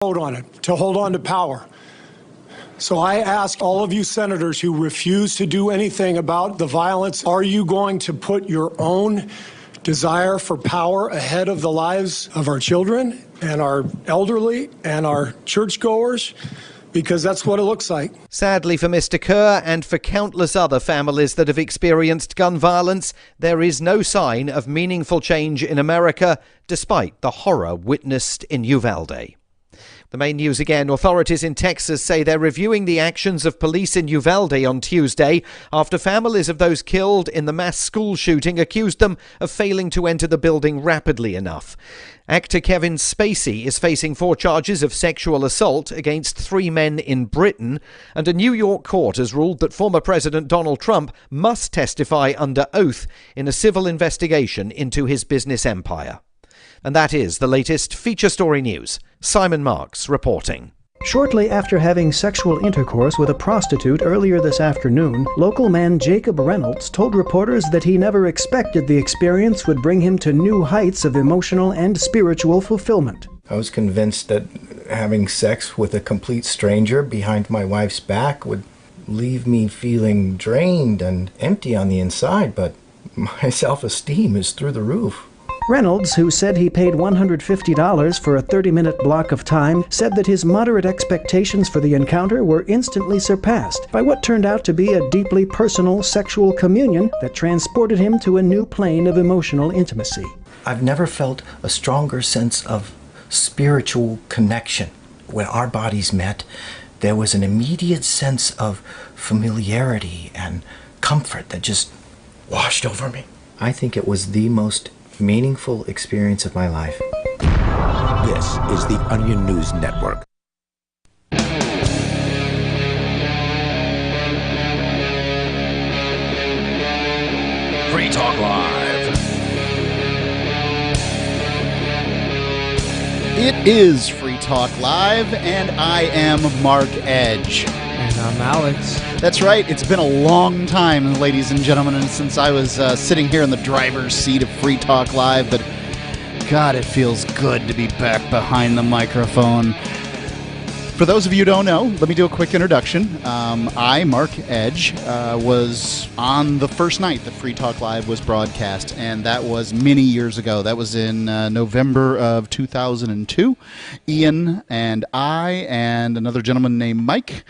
vote on it, to hold on to power. So I ask all of you senators who refuse to do anything about the violence, are you going to put your own desire for power ahead of the lives of our children and our elderly and our churchgoers? Because that's what it looks like. Sadly for Mr. Kerr and for countless other families that have experienced gun violence, there is no sign of meaningful change in America, despite the horror witnessed in Uvalde. The main news again. Authorities in Texas say they're reviewing the actions of police in Uvalde on Tuesday after families of those killed in the mass school shooting accused them of failing to enter the building rapidly enough. Actor Kevin Spacey is facing 4 charges of sexual assault against 3 men in Britain, and a New York court has ruled that former President Donald Trump must testify under oath in a civil investigation into his business empire. And that is the latest feature story news. Simon Marks reporting. Shortly after having sexual intercourse with a prostitute earlier this afternoon, local man Jacob Reynolds told reporters that he never expected the experience would bring him to new heights of emotional and spiritual fulfillment. I was convinced that having sex with a complete stranger behind my wife's back would leave me feeling drained and empty on the inside, but my self-esteem is through the roof. Reynolds, who said he paid $150 for a 30-minute block of time, said that his moderate expectations for the encounter were instantly surpassed by what turned out to be a deeply personal sexual communion that transported him to a new plane of emotional intimacy. I've never felt a stronger sense of spiritual connection. When our bodies met, there was an immediate sense of familiarity and comfort that just washed over me. I think it was the most meaningful experience of my life. This is the Onion News Network. Free Talk Live. It is Free Talk Live, and I am Mark Edge. And I'm Alex. That's right. It's been a long time, ladies and gentlemen, and since I was sitting here in the driver's seat of Free Talk Live, but God, it feels good to be back behind the microphone. For those of you who don't know, let me do a quick introduction. I, Mark Edge, was on the first night that Free Talk Live was broadcast, and that was many years ago. That was in November of 2002. Ian and I and another gentleman named Mike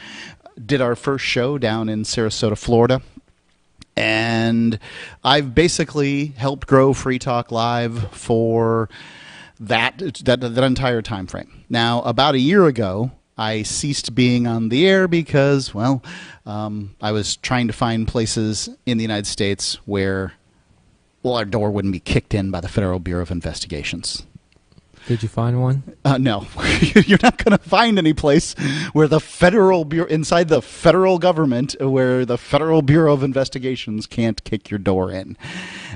did our first show down in Sarasota, Florida. And I've basically helped grow Free Talk Live for that entire time frame. Now, about a year ago, I ceased being on the air because, well, I was trying to find places in the United States where, well, our door wouldn't be kicked in by the Federal Bureau of Investigations. Did you find one? No. You're not going to find any place where the Federal Bureau, inside the federal government, where the Federal Bureau of Investigations can't kick your door in.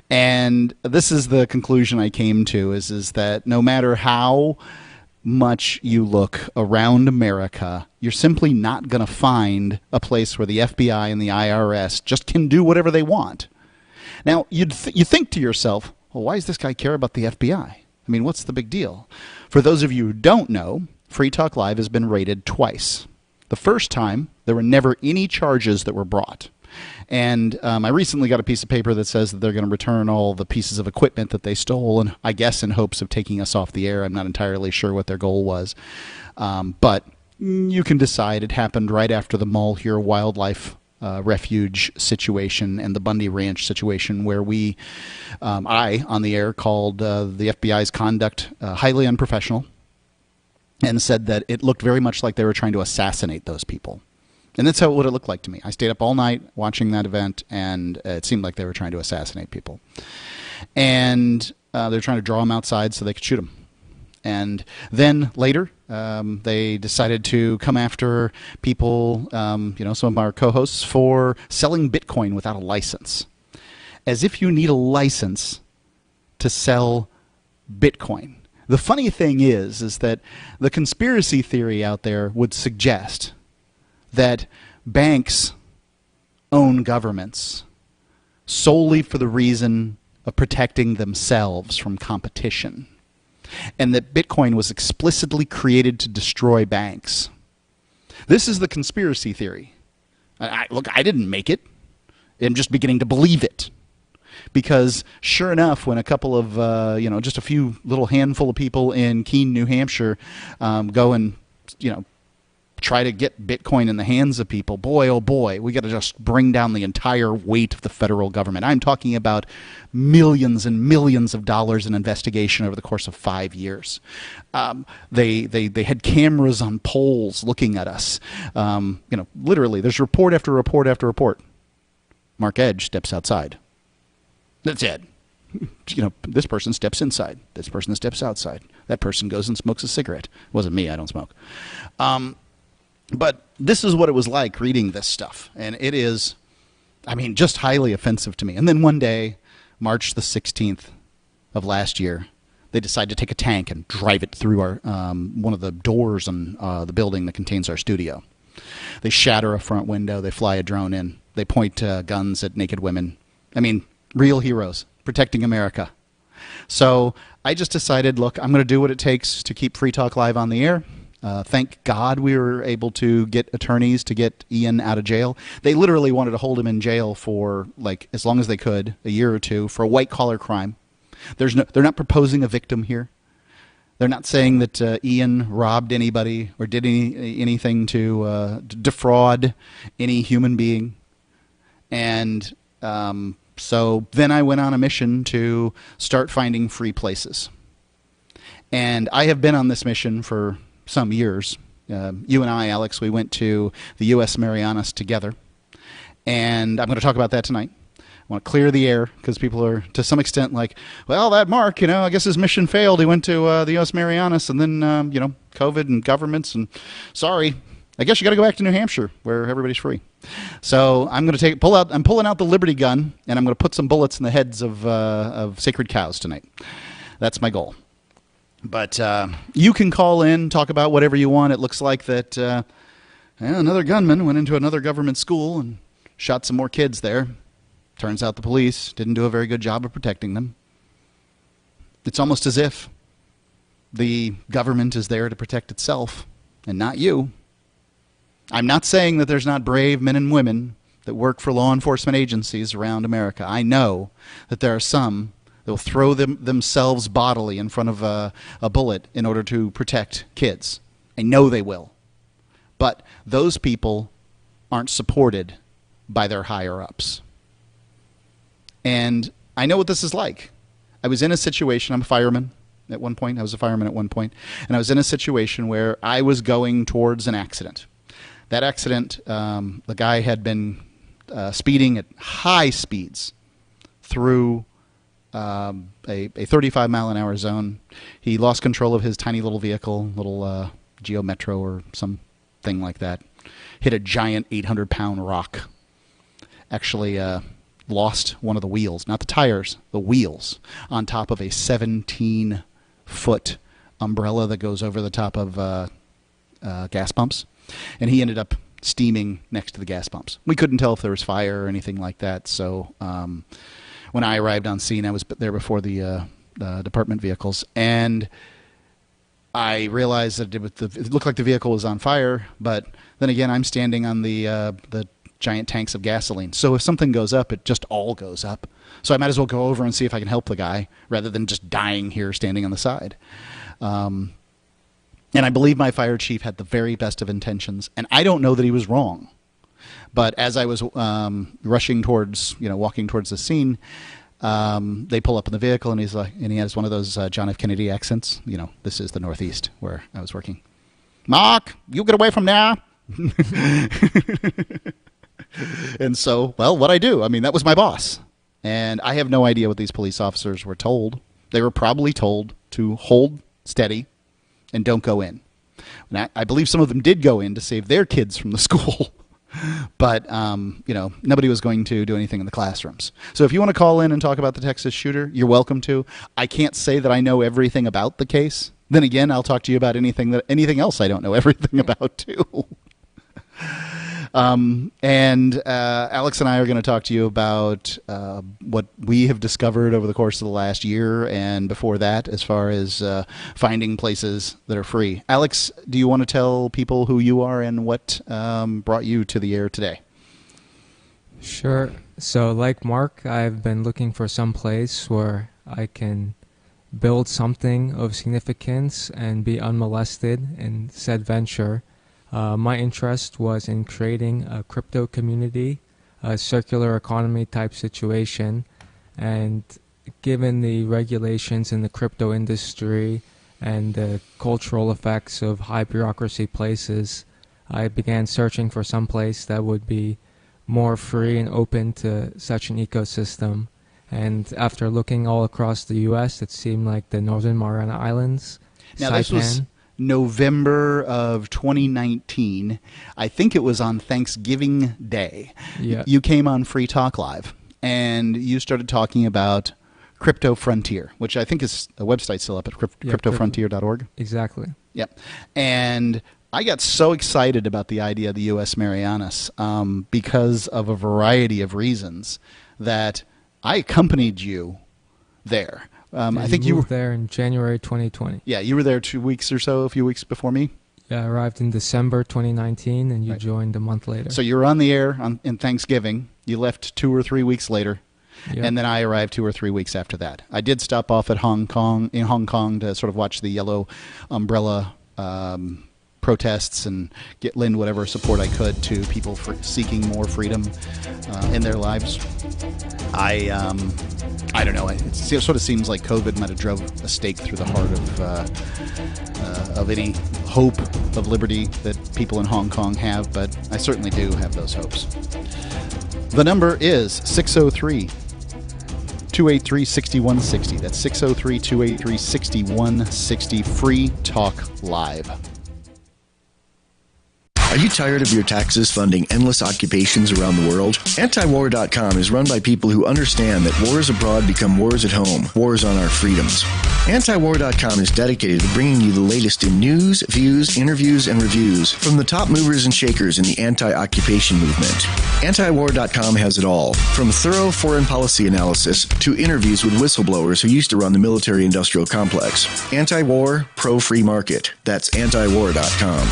And this is the conclusion I came to, is that no matter how much you look around America, you're simply not going to find a place where the FBI and the IRS just can do whatever they want. Now, you think to yourself, well, why does this guy care about the FBI? I mean, what's the big deal? For those of you who don't know, Free Talk Live has been raided twice. The first time, there were never any charges that were brought. And I recently got a piece of paper that says that they're going to return all the pieces of equipment that they stole, and I guess in hopes of taking us off the air. I'm not entirely sure what their goal was. But you can decide. It happened right after the Malheur Wildlife Refuge situation and the Bundy Ranch situation, where I, on the air, called the FBI's conduct highly unprofessional and said that it looked very much like they were trying to assassinate those people. And that's what it looked like to me. I stayed up all night watching that event, and it seemed like they were trying to assassinate people. And they're trying to draw them outside so they could shoot them. And then later, they decided to come after people, some of our co-hosts, for selling Bitcoin without a license. As if you need a license to sell Bitcoin. The funny thing is that the conspiracy theory out there would suggest that banks own governments solely for the reason of protecting themselves from competition. and that Bitcoin was explicitly created to destroy banks. This is the conspiracy theory. Look, I didn't make it. I'm just beginning to believe it. Because sure enough, when a couple of, just a few little handful of people in Keene, New Hampshire go and, try to get Bitcoin in the hands of people, boy, oh boy, we got to just bring down the entire weight of the federal government. I'm talking about millions and millions of dollars in investigation over the course of 5 years. They had cameras on poles looking at us. Literally, there's report after report after report. Mark Edge steps outside. That's it. This person steps inside. This person steps outside. That person goes and smokes a cigarette. It wasn't me. I don't smoke. But this is what it was like reading this stuff. And it is, just highly offensive to me. And then one day, March the 16th of last year, they decide to take a tank and drive it through our one of the doors on the building that contains our studio. They shatter a front window. They fly a drone in. They point guns at naked women. Real heroes protecting America. So I just decided, look, I'm going to do what it takes to keep Free Talk Live on the air. Thank God we were able to get attorneys to get Ian out of jail. They literally wanted to hold him in jail for as long as they could, a year or two, for a white-collar crime. They're not proposing a victim here. They're not saying that Ian robbed anybody or did anything to defraud any human being. And so then I went on a mission to start finding free places. And I have been on this mission for some years. You and I, Alex, we went to the U.S. Marianas together. And I'm going to talk about that tonight. I want to clear the air because people are, to some extent, like, well, that Mark, I guess his mission failed. He went to the U.S. Marianas and then, COVID and governments. And sorry, I guess you got to go back to New Hampshire where everybody's free. So I'm going to I'm pulling out the Liberty gun, and I'm going to put some bullets in the heads of sacred cows tonight. That's my goal. But you can call in, talk about whatever you want. It looks like that another gunman went into another government school and shot some more kids there. Turns out the police didn't do a very good job of protecting them. It's almost as if the government is there to protect itself and not you. I'm not saying that there's not brave men and women that work for law enforcement agencies around America. I know that there are some that will throw themselves bodily in front of a bullet in order to protect kids. I know they will. But those people aren't supported by their higher-ups. And I know what this is like. I was in a situation, I'm a fireman at one point. I was a fireman at one point. And I was in a situation where I was going towards an accident. That accident, the guy had been speeding at high speeds through a 35-mile-an-hour zone. He lost control of his tiny little vehicle, little Geo Metro or something like that. Hit a giant 800-pound rock. Actually lost one of the wheels, not the tires, the wheels, on top of a 17-foot umbrella that goes over the top of gas pumps. And he ended up steaming next to the gas pumps. We couldn't tell if there was fire or anything like that. So when I arrived on scene, I was there before the department vehicles. And I realized that it looked like the vehicle was on fire. But then again, I'm standing on the giant tanks of gasoline. So if something goes up, it just all goes up. So I might as well go over and see if I can help the guy rather than just dying here standing on the side. And I believe my fire chief had the very best of intentions, and I don't know that he was wrong. But as I was rushing towards, walking towards the scene, they pull up in the vehicle, and he has one of those John F. Kennedy accents. This is the Northeast where I was working. Mark, you get away from there. And so, well, what'd I do? That was my boss. And I have no idea what these police officers were told. They were probably told to hold steady and don't go in. And I believe some of them did go in to save their kids from the school. But, nobody was going to do anything in the classrooms. So if you want to call in and talk about the Texas shooter, you're welcome to. I can't say that I know everything about the case. Then again, I'll talk to you about anything else I don't know everything about, too. And Alex and I are going to talk to you about what we have discovered over the course of the last year and before that, as far as finding places that are free. Alex, do you want to tell people who you are and what brought you to the air today? Sure. So like Mark, I've been looking for some place where I can build something of significance and be unmolested in said venture. My interest was in creating a crypto community, a circular economy type situation, and given the regulations in the crypto industry and the cultural effects of high bureaucracy places, I began searching for some place that would be more free and open to such an ecosystem. And after looking all across the U.S., it seemed like the Northern Mariana Islands, Now, this was November of 2019. I think it was on Thanksgiving Day. Yeah. You came on Free Talk Live, and you started talking about Crypto Frontier, which I think is a website still up at cryptofrontier.org. Exactly. Yep. And I got so excited about the idea of the U.S. Marianas because of a variety of reasons that I accompanied you there. I think you were there in January 2020. Yeah, you were there 2 weeks or so, a few weeks before me. Yeah, I arrived in December 2019, and you joined a month later. So you were on the air in Thanksgiving. You left 2 or 3 weeks later, Yep. and then I arrived 2 or 3 weeks after that. I did stop off at Hong Kong to sort of watch the yellow umbrella protests and lend whatever support I could to people seeking more freedom in their lives. I don't know. It sort of seems like COVID might have drove a stake through the heart of any hope of liberty that people in Hong Kong have, but I certainly do have those hopes. The number is 603-283-6160. That's 603-283-6160. Free Talk Live. Are you tired of your taxes funding endless occupations around the world? Antiwar.com is run by people who understand that wars abroad become wars at home, wars on our freedoms. Antiwar.com is dedicated to bringing you the latest in news, views, interviews, and reviews from the top movers and shakers in the anti-occupation movement. Antiwar.com has it all, from thorough foreign policy analysis to interviews with whistleblowers who used to run the military-industrial complex. Anti-war, pro-free market. That's antiwar.com.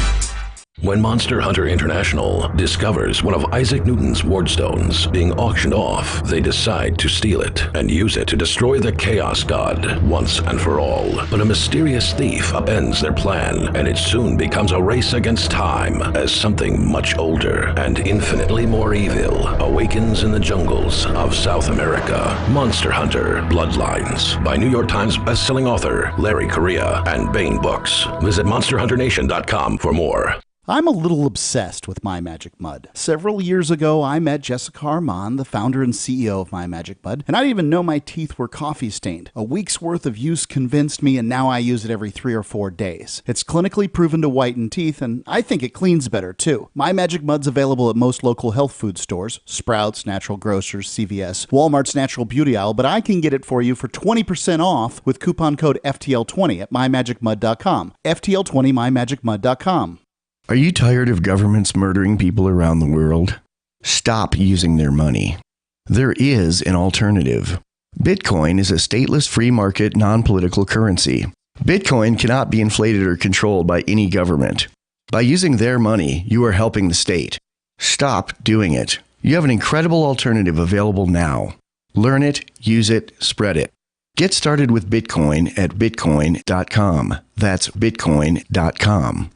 When Monster Hunter International discovers one of Isaac Newton's wardstones being auctioned off, they decide to steal it and use it to destroy the Chaos God once and for all. But a mysterious thief upends their plan, and it soon becomes a race against time as something much older and infinitely more evil awakens in the jungles of South America. Monster Hunter Bloodlines by New York Times bestselling author Larry Correia and Baen Books. Visit monsterhunternation.com for more. I'm a little obsessed with My Magic Mud. Several years ago, I met Jessica Armand, the founder and CEO of My Magic Mud, and I didn't even know my teeth were coffee stained. A week's worth of use convinced me, and now I use it every 3 or 4 days. It's clinically proven to whiten teeth, and I think it cleans better, too. My Magic Mud's available at most local health food stores, Sprouts, Natural Grocers, CVS, Walmart's Natural Beauty Aisle, but I can get it for you for 20% off with coupon code FTL20 at mymagicmud.com. FTL20 mymagicmud.com. Are you tired of governments murdering people around the world? Stop using their money. There is an alternative. Bitcoin is a stateless free market non-political currency. Bitcoin cannot be inflated or controlled by any government. By using their money, you are helping the state. Stop doing it. You have an incredible alternative available now. Learn it, use it, spread it. Get started with Bitcoin at bitcoin.com. That's bitcoin.com.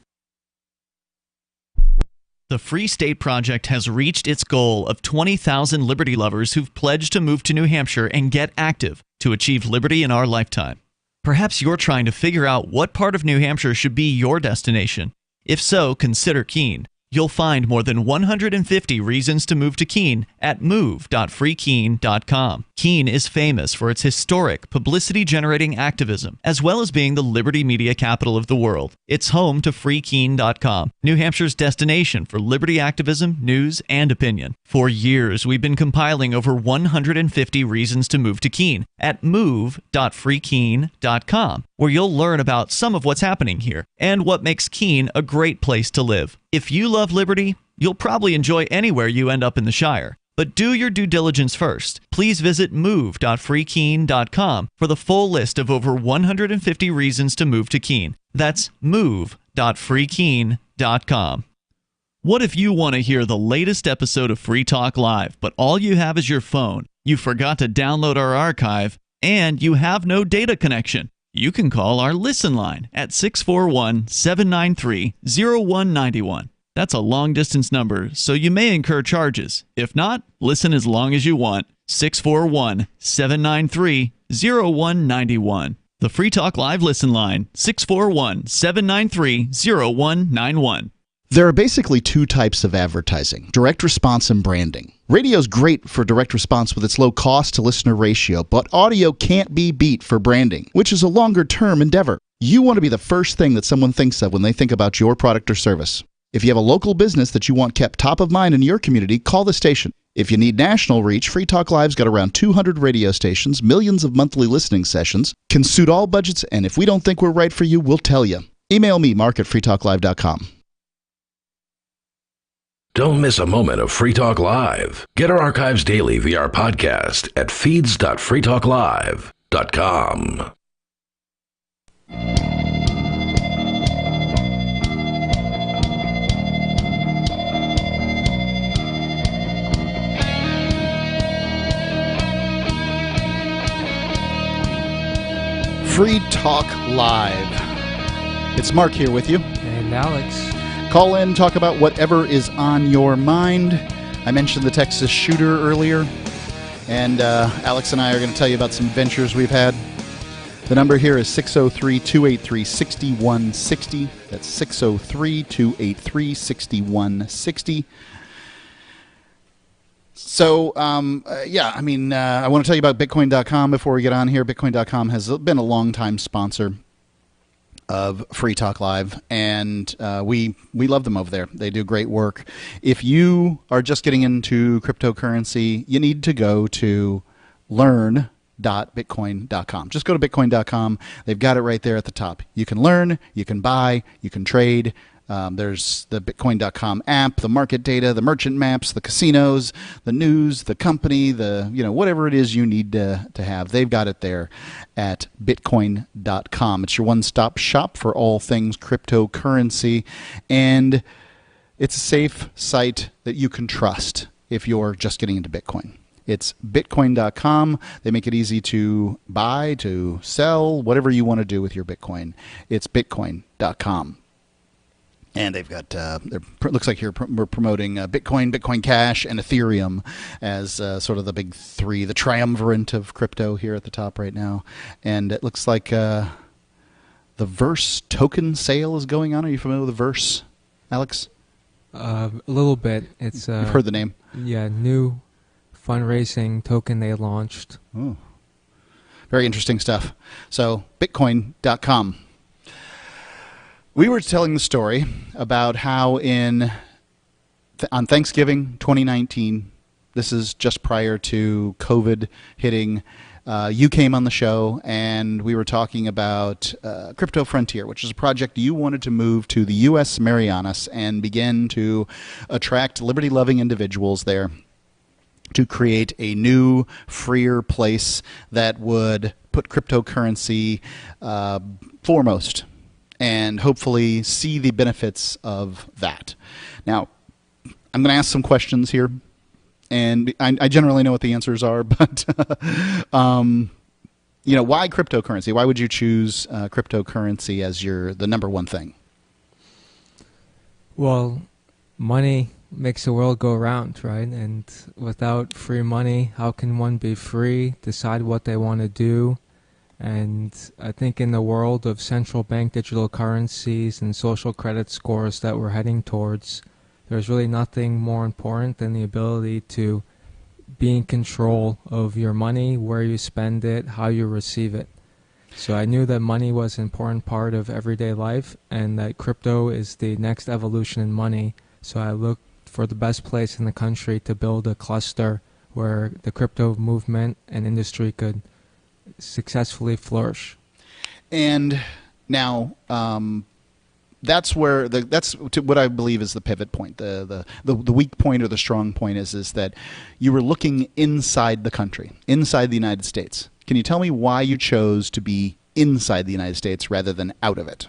The Free State Project has reached its goal of 20,000 liberty lovers who've pledged to move to New Hampshire and get active to achieve liberty in our lifetime. Perhaps you're trying to figure out what part of New Hampshire should be your destination. If so, consider Keene. You'll find more than 150 reasons to move to Keene at move.freekeene.com. Keene is famous for its historic, publicity-generating activism, as well as being the liberty media capital of the world. It's home to freekeene.com, New Hampshire's destination for liberty activism, news, and opinion. For years, we've been compiling over 150 reasons to move to Keene at move.freekeene.com, where you'll learn about some of what's happening here and what makes Keene a great place to live. If you love liberty, You'll probably enjoy anywhere you end up in the Shire. But do your due diligence first. Please visit move.freekeene.com for the full list of over 150 reasons to move to Keene. That's move.freekeene.com. What if you want to hear the latest episode of Free Talk Live, but all you have is your phone, you forgot to download our archive, and you have no data connection? You can call our Listen line at 641-793-0191. That's a long-distance number, so you may incur charges. If not, listen as long as you want. 641-793-0191. The Free Talk Live Listen line, 641-793-0191. There are basically two types of advertising, direct response and branding. Radio's great for direct response with its low cost to listener ratio, but audio can't be beat for branding, which is a longer-term endeavor. You want to be the first thing that someone thinks of when they think about your product or service. If you have a local business that you want kept top of mind in your community, call the station. If you need national reach, Free Talk Live's got around 200 radio stations, millions of monthly listening sessions, can suit all budgets, and if we don't think we're right for you, we'll tell you. Email me, mark@freetalklive.com. Don't miss a moment of Free Talk Live. Get our archives daily via our podcast at feeds.freetalklive.com. Free Talk Live. It's Mark here with you. And Alex. Call in, talk about whatever is on your mind. I mentioned the Texas shooter earlier, and Alex and I are going to tell you about some adventures we've had. The number here is 603-283-6160. That's 603-283-6160. So, I want to tell you about Bitcoin.com before we get on here. Bitcoin.com has been a long-time sponsor of Free Talk Live, and we love them over there. They do great work. If you are just getting into cryptocurrency, you need to go to learn.bitcoin.com. Just go to bitcoin.com. They've got it right there at the top. You can learn, you can buy, you can trade. There's the Bitcoin.com app, the market data, the merchant maps, the casinos, the news, the company, whatever it is you need to have. They've got it there at Bitcoin.com. It's your one-stop shop for all things cryptocurrency, and it's a safe site that you can trust if you're just getting into Bitcoin. It's Bitcoin.com. They make it easy to buy, to sell, whatever you want to do with your Bitcoin. It's Bitcoin.com. And they've got, looks like we're promoting Bitcoin, Bitcoin Cash, and Ethereum as sort of the big three, the triumvirate of crypto here at the top right now. And it looks like the Verse token sale is going on. Are you familiar with the Verse, Alex? A little bit. It's You've heard the name? Yeah, new fundraising token they launched. Oh, very interesting stuff. So, Bitcoin.com. We were telling the story about how on Thanksgiving 2019, this is just prior to COVID hitting, you came on the show and we were talking about Crypto Frontier, which is a project you wanted to move to the U.S. Marianas and begin to attract liberty-loving individuals there to create a new, freer place that would put cryptocurrency foremost, and hopefully see the benefits of that. Now, I'm going to ask some questions here, and I generally know what the answers are, but why cryptocurrency? Why would you choose cryptocurrency as the number one thing? Well, money makes the world go round, right? And without free money, how can one be free, decide what they want to do? And I think in the world of central bank digital currencies and social credit scores that we're heading towards, there's really nothing more important than the ability to be in control of your money, where you spend it, how you receive it. So I knew that money was an important part of everyday life and that crypto is the next evolution in money. So I looked for the best place in the country to build a cluster where the crypto movement and industry could successfully flourish. And now, that's where what I believe is the pivot point. The weak point or the strong point is that you were looking inside the country, inside the United States. Can you tell me why you chose to be inside the United States rather than out of it?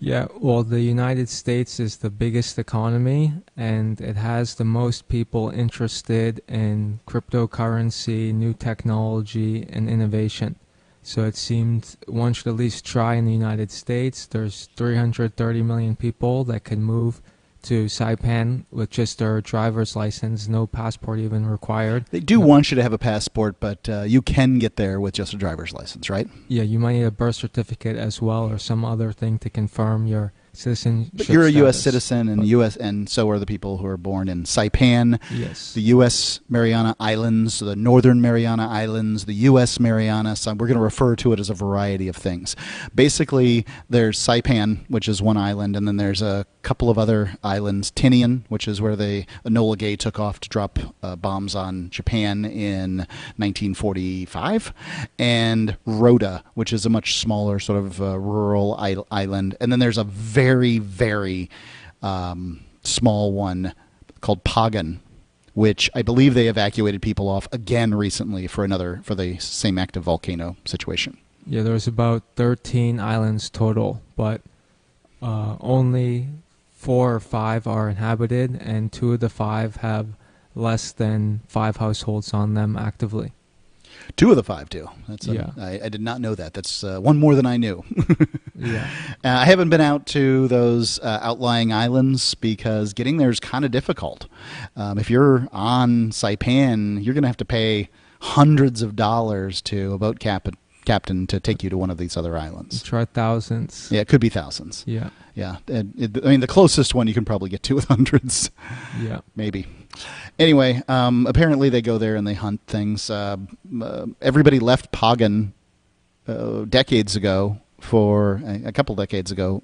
Yeah, well, the United States is the biggest economy, and it has the most people interested in cryptocurrency, new technology, and innovation. So it seemed one should at least try in the United States. There's 330 million people that can move to Saipan with just their driver's license, no passport even required. They do want you to have a passport, but you can get there with just a driver's license, right? Yeah, you might need a birth certificate as well, or some other thing to confirm your citizenship. But you're a status. U.S. citizen, and so are the people who are born in Saipan, Yes. the U.S. Mariana Islands, the Northern Mariana Islands, the U.S. Mariana. So we're going to refer to it as a variety of things. Basically, there's Saipan, which is one island, and then there's a couple of other islands. Tinian, which is where Enola Gay took off to drop bombs on Japan in 1945, and Rhoda, which is a much smaller sort of rural island. And then there's a very, very small one called Pagan, which I believe they evacuated people off again recently for the same active volcano situation. Yeah, there's about 13 islands total, but only 4 or 5 are inhabited, and 2 of the 5 have less than 5 households on them actively. 2 of the 5 do. Yeah. I did not know that. That's one more than I knew. Yeah. I haven't been out to those outlying islands because getting there is kind of difficult. If you're on Saipan, you're going to have to pay hundreds of dollars to a boat captain to take you to one of these other islands. Try thousands. Yeah, it could be thousands. Yeah. Yeah. I mean, the closest one you can probably get to with hundreds. Yeah. Maybe. Anyway, apparently they go there and they hunt things. Everybody left Pagan a couple decades ago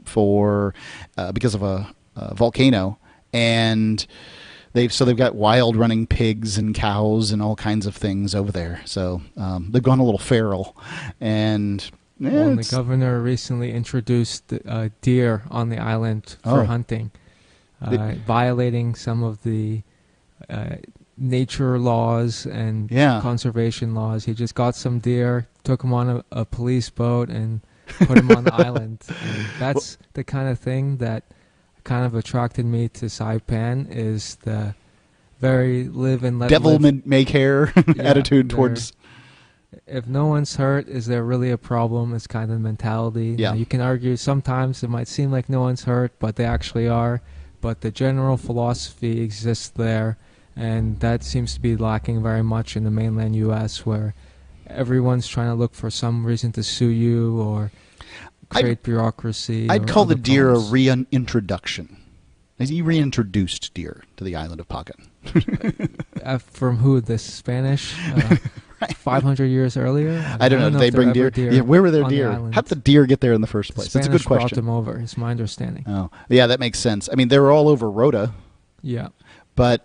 because of a volcano, and they've got wild running pigs and cows and all kinds of things over there. So they've gone a little feral, and the governor recently introduced deer on the island for hunting, violating some of the nature laws and conservation laws. He just got some deer, took them on a police boat, and put them on the island. And that's the kind of thing that kind of attracted me to Saipan, is the very live and let devil live. may care attitude towards. If no one's hurt, is there really a problem? It's kind of the mentality. Yeah. Now, you can argue sometimes it might seem like no one's hurt, but they actually are. But the general philosophy exists there, and that seems to be lacking very much in the mainland U.S., where everyone's trying to look for some reason to sue you or create bureaucracy. I'd call the deer problems. a reintroduction. He reintroduced deer to the island of Pagan. From who? The Spanish? 500 years earlier? I don't know. Did they bring deer? Yeah, where were their deer? The How did the deer get there in the first place? Spanish It's a good question. brought them over, is my understanding. Oh, yeah, that makes sense. I mean, they were all over Rhoda. Yeah. But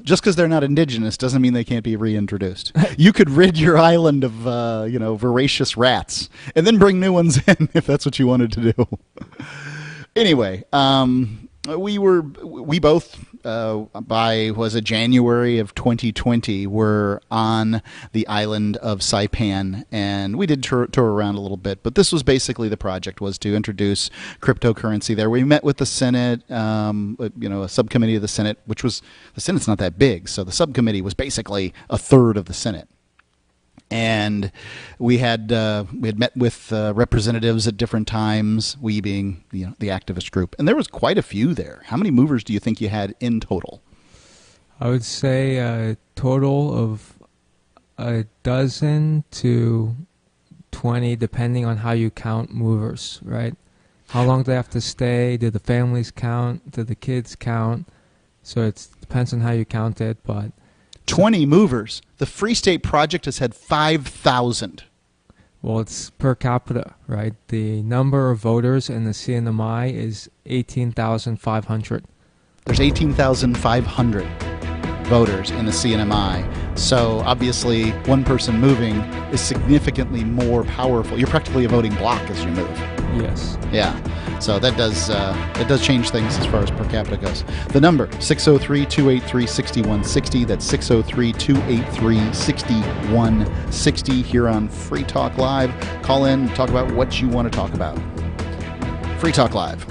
just because they're not indigenous doesn't mean they can't be reintroduced. You could rid your island of voracious rats and then bring new ones in if that's what you wanted to do. Anyway, we both was it January of 2020 were on the island of Saipan, and we did tour around a little bit, but this was basically the project was to introduce cryptocurrency there. We met with the Senate, a subcommittee of the Senate, which was, the Senate's not that big, so the subcommittee was basically a third of the Senate. And we had met with representatives at different times, we being the activist group, and there was quite a few there. How many movers do you think you had in total? I would say a total of 12 to 20, depending on how you count movers, right? How long do they have to stay? Do the families count? Do the kids count? So it depends on how you count it, but 20 movers. The Free State Project has had 5,000. Well, it's per capita, right? The number of voters in the CNMI is 18,500. There's 18,500 voters in the CNMI. So obviously, one person moving is significantly more powerful. You're practically a voting bloc as you move. Yes. Yeah. So that does change things as far as per capita goes. The number, 603-283-6160. That's 603-283-6160 here on Free Talk Live. Call in, talk about what you want to talk about. Free Talk Live.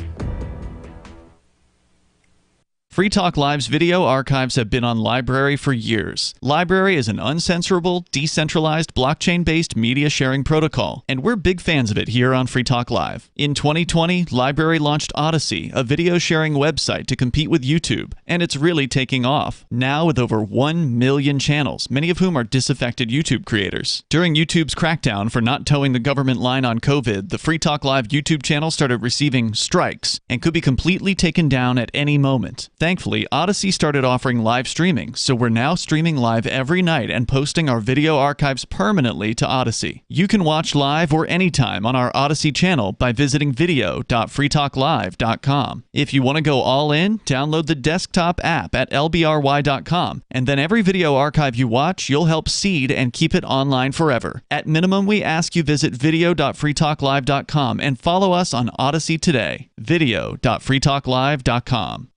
Free Talk Live's video archives have been on LBRY for years. LBRY is an uncensorable, decentralized, blockchain-based media sharing protocol, and we're big fans of it here on Free Talk Live. In 2020, LBRY launched Odysee, a video sharing website to compete with YouTube, and it's really taking off. Now with over 1 million channels, many of whom are disaffected YouTube creators. During YouTube's crackdown for not towing the government line on COVID, the Free Talk Live YouTube channel started receiving strikes and could be completely taken down at any moment. Thankfully, Odysee started offering live streaming, so we're now streaming live every night and posting our video archives permanently to Odysee. You can watch live or anytime on our Odysee channel by visiting video.freetalklive.com. If you want to go all in, download the desktop app at lbry.com, and then every video archive you watch, you'll help seed and keep it online forever. At minimum, we ask you visit video.freetalklive.com and follow us on Odysee today. video.freetalklive.com.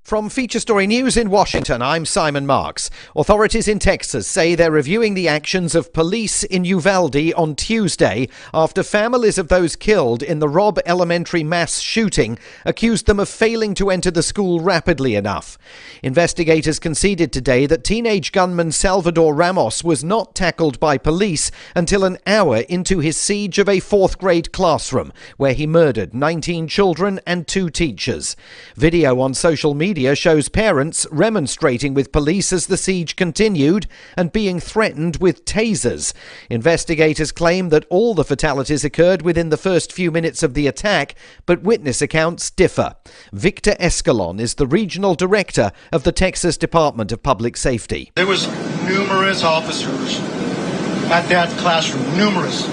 From Feature Story News in Washington, I'm Simon Marks. Authorities in Texas say they're reviewing the actions of police in Uvalde on Tuesday after families of those killed in the Robb Elementary mass shooting accused them of failing to enter the school rapidly enough. Investigators conceded today that teenage gunman Salvador Ramos was not tackled by police until an hour into his siege of a fourth-grade classroom, where he murdered 19 children and 2 teachers. Video on social media shows parents remonstrating with police as the siege continued and being threatened with tasers. Investigators claim that all the fatalities occurred within the first few minutes of the attack, but witness accounts differ. Victor Escalon is the regional director of the Texas Department of Public Safety. There was numerous officers at that classroom, numerous.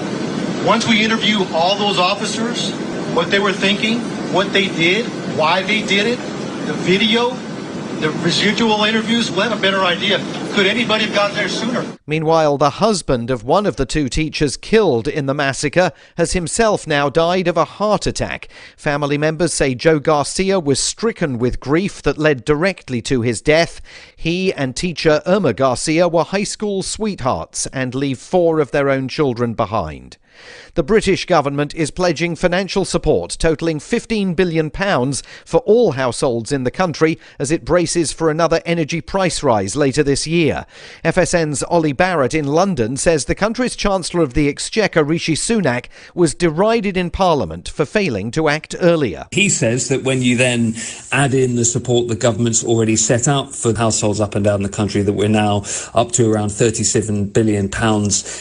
Once we interview all those officers, what they were thinking, what they did, why they did it, the video, the residual interviews, we'll have a better idea. Could anybody have gotten there sooner? Meanwhile, the husband of one of the 2 teachers killed in the massacre has himself now died of a heart attack. Family members say Joe Garcia was stricken with grief that led directly to his death. He and teacher Irma Garcia were high school sweethearts and leave 4 of their own children behind. The British government is pledging financial support totalling £15 billion for all households in the country as it braces for another energy price rise later this year. FSN's Ollie Barrett in London says the country's Chancellor of the Exchequer, Rishi Sunak, was derided in Parliament for failing to act earlier. He says that when you then add in the support the government's already set out for households up and down the country, that we're now up to around £37 billion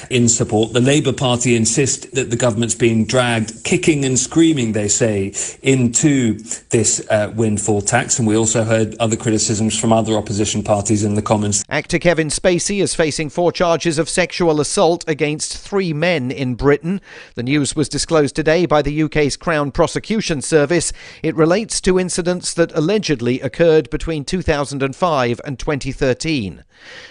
in support. The Labour Party insists that the government's being dragged kicking and screaming, they say, into this windfall tax. And we also heard other criticisms from other opposition parties in the Commons. Actor Kevin Spacey is facing 4 charges of sexual assault against 3 men in Britain. The news was disclosed today by the UK's Crown Prosecution Service. It relates to incidents that allegedly occurred between 2005 and 2013.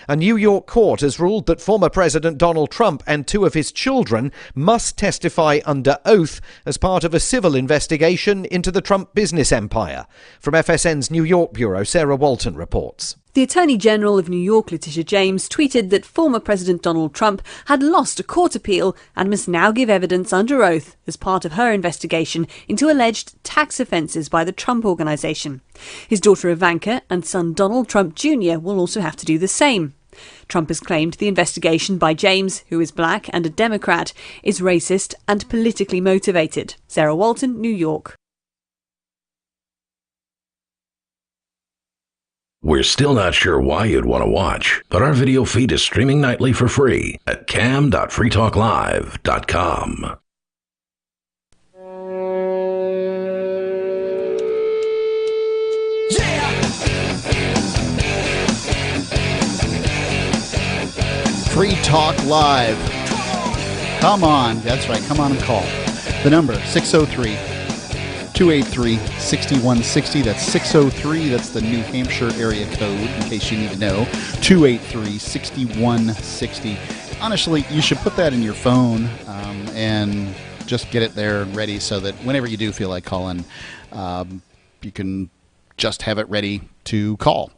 A New York court has ruled that former President Donald Trump and 2 of his children must testify under oath as part of a civil investigation into the Trump business empire. From FSN's New York bureau, Sarah Walton reports. The Attorney General of New York, Letitia James, tweeted that former President Donald Trump had lost a court appeal and must now give evidence under oath as part of her investigation into alleged tax offences by the Trump Organization. His daughter Ivanka and son Donald Trump Jr. will also have to do the same. Trump has claimed the investigation by James, who is black and a Democrat, is racist and politically motivated. Sarah Walton, New York. We're still not sure why you'd want to watch, but our video feed is streaming nightly for free at cam.freetalklive.com. Free Talk Live. Come on. That's right. Come on and call. The number, 603-283-6160. That's 603. That's the New Hampshire area code, in case you need to know. 283-6160. Honestly, you should put that in your phone and just get it there and ready so that whenever you do feel like calling, you can just have it ready to call.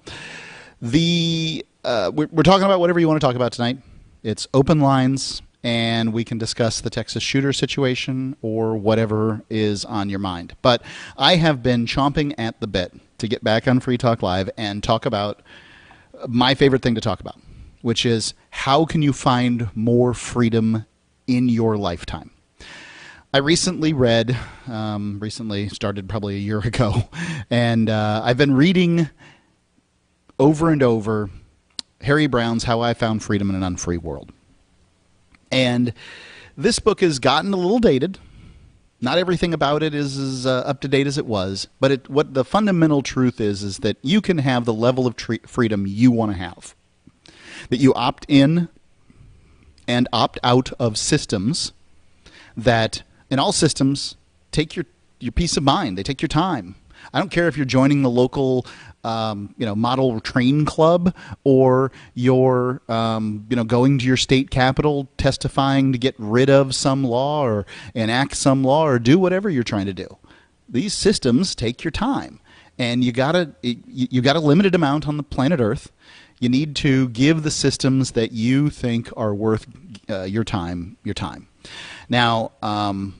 We're talking about whatever you want to talk about tonight. It's open lines, and we can discuss the Texas shooter situation or whatever is on your mind. But I have been chomping at the bit to get back on Free Talk Live and talk about my favorite thing to talk about, which is how can you find more freedom in your lifetime. I recently read, started probably a year ago, and I've been reading over and over Harry Brown's How I Found Freedom in an Unfree World. And this book has gotten a little dated. Not everything about it is as up to date as it was, but what the fundamental truth is that you can have the level of freedom you want to have. That you opt in and opt out of systems that, in all systems, take your peace of mind. They take your time. I don't care if you're joining the local model train club, or you're going to your state capitol testifying to get rid of some law or enact some law or do whatever you're trying to do. These systems take your time, and you got a limited amount on the planet Earth. You need to give the systems that you think are worth your time. Now,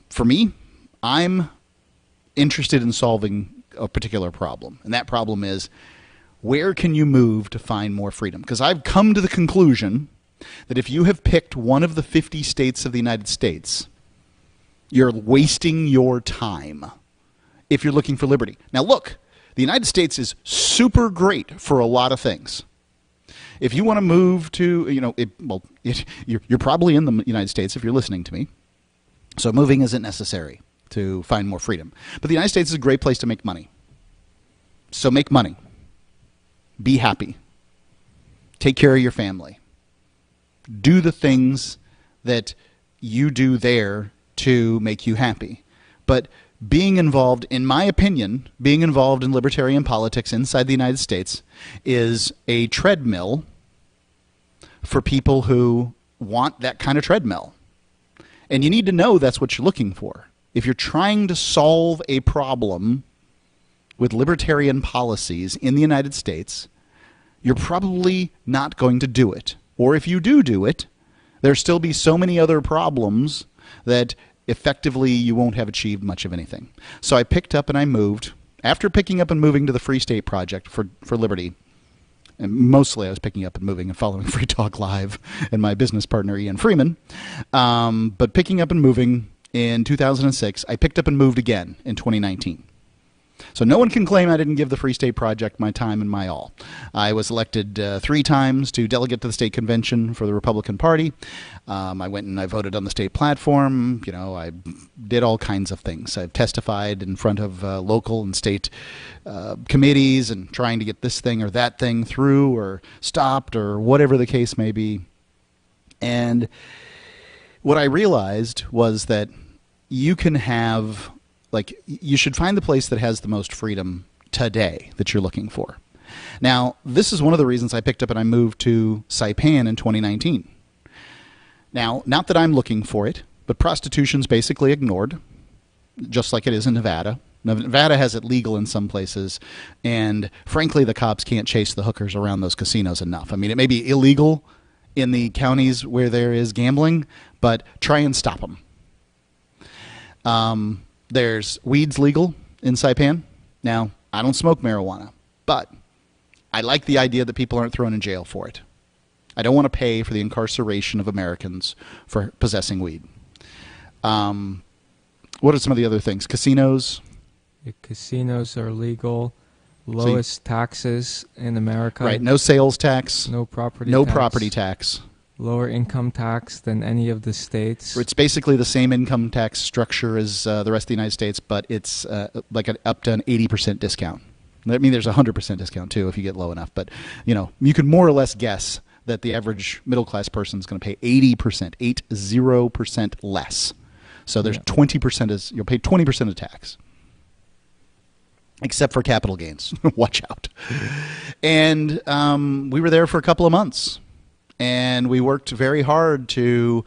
for me, I'm interested in solving a particular problem, and that problem is, where can you move to find more freedom? Because I've come to the conclusion that if you have picked one of the 50 states of the United States, you're wasting your time if you're looking for liberty. Now look, the United States is super great for a lot of things. If you want to move to, you're probably in the United States if you're listening to me, so moving isn't necessary to find more freedom. But the United States is a great place to make money. So make money. Be happy. Take care of your family. Do the things that you do there to make you happy. But being involved, in my opinion, being involved in libertarian politics inside the United States is a treadmill for people who want that kind of treadmill. And you need to know that's what you're looking for. If you're trying to solve a problem with libertarian policies in the United States, you're probably not going to do it. Or if you do it, there'll still be so many other problems that effectively you won't have achieved much of anything. So I picked up and I moved. After picking up and moving to the Free State Project for Liberty, and mostly I was picking up and moving and following Free Talk Live and my business partner Ian Freeman, but picking up and moving in 2006, I picked up and moved again in 2019. So no one can claim I didn't give the Free State Project my time and my all. I was elected 3 times to delegate to the state convention for the Republican Party. I went and I voted on the state platform. I did all kinds of things. I've testified in front of local and state committees and trying to get this thing or that thing through or stopped or whatever the case may be. And what I realized was that you can have, you should find the place that has the most freedom today that you're looking for. Now, this is one of the reasons I picked up and I moved to Saipan in 2019. Now, not that I'm looking for it, but prostitution's basically ignored, just like it is in Nevada. Nevada has it legal in some places, and frankly, the cops can't chase the hookers around those casinos enough. I mean, it may be illegal in the counties where there is gambling, but try and stop them. There's weeds legal in Saipan. Now, I don't smoke marijuana, but I like the idea that people aren't thrown in jail for it. I don't want to pay for the incarceration of Americans for possessing weed. What are some of the other things? Casinos? Casinos are legal. Lowest taxes in America. Right. No sales tax. No property tax. No property tax. Lower income tax than any of the states. It's basically the same income tax structure as the rest of the United States, but it's up to an 80% discount. I mean, there's a 100% discount too if you get low enough. But you can more or less guess that the average middle class person is going to pay 80% less. So there's 20% you'll pay 20% of tax. Except for capital gains. Watch out. And we were there for a couple of months. And we worked very hard to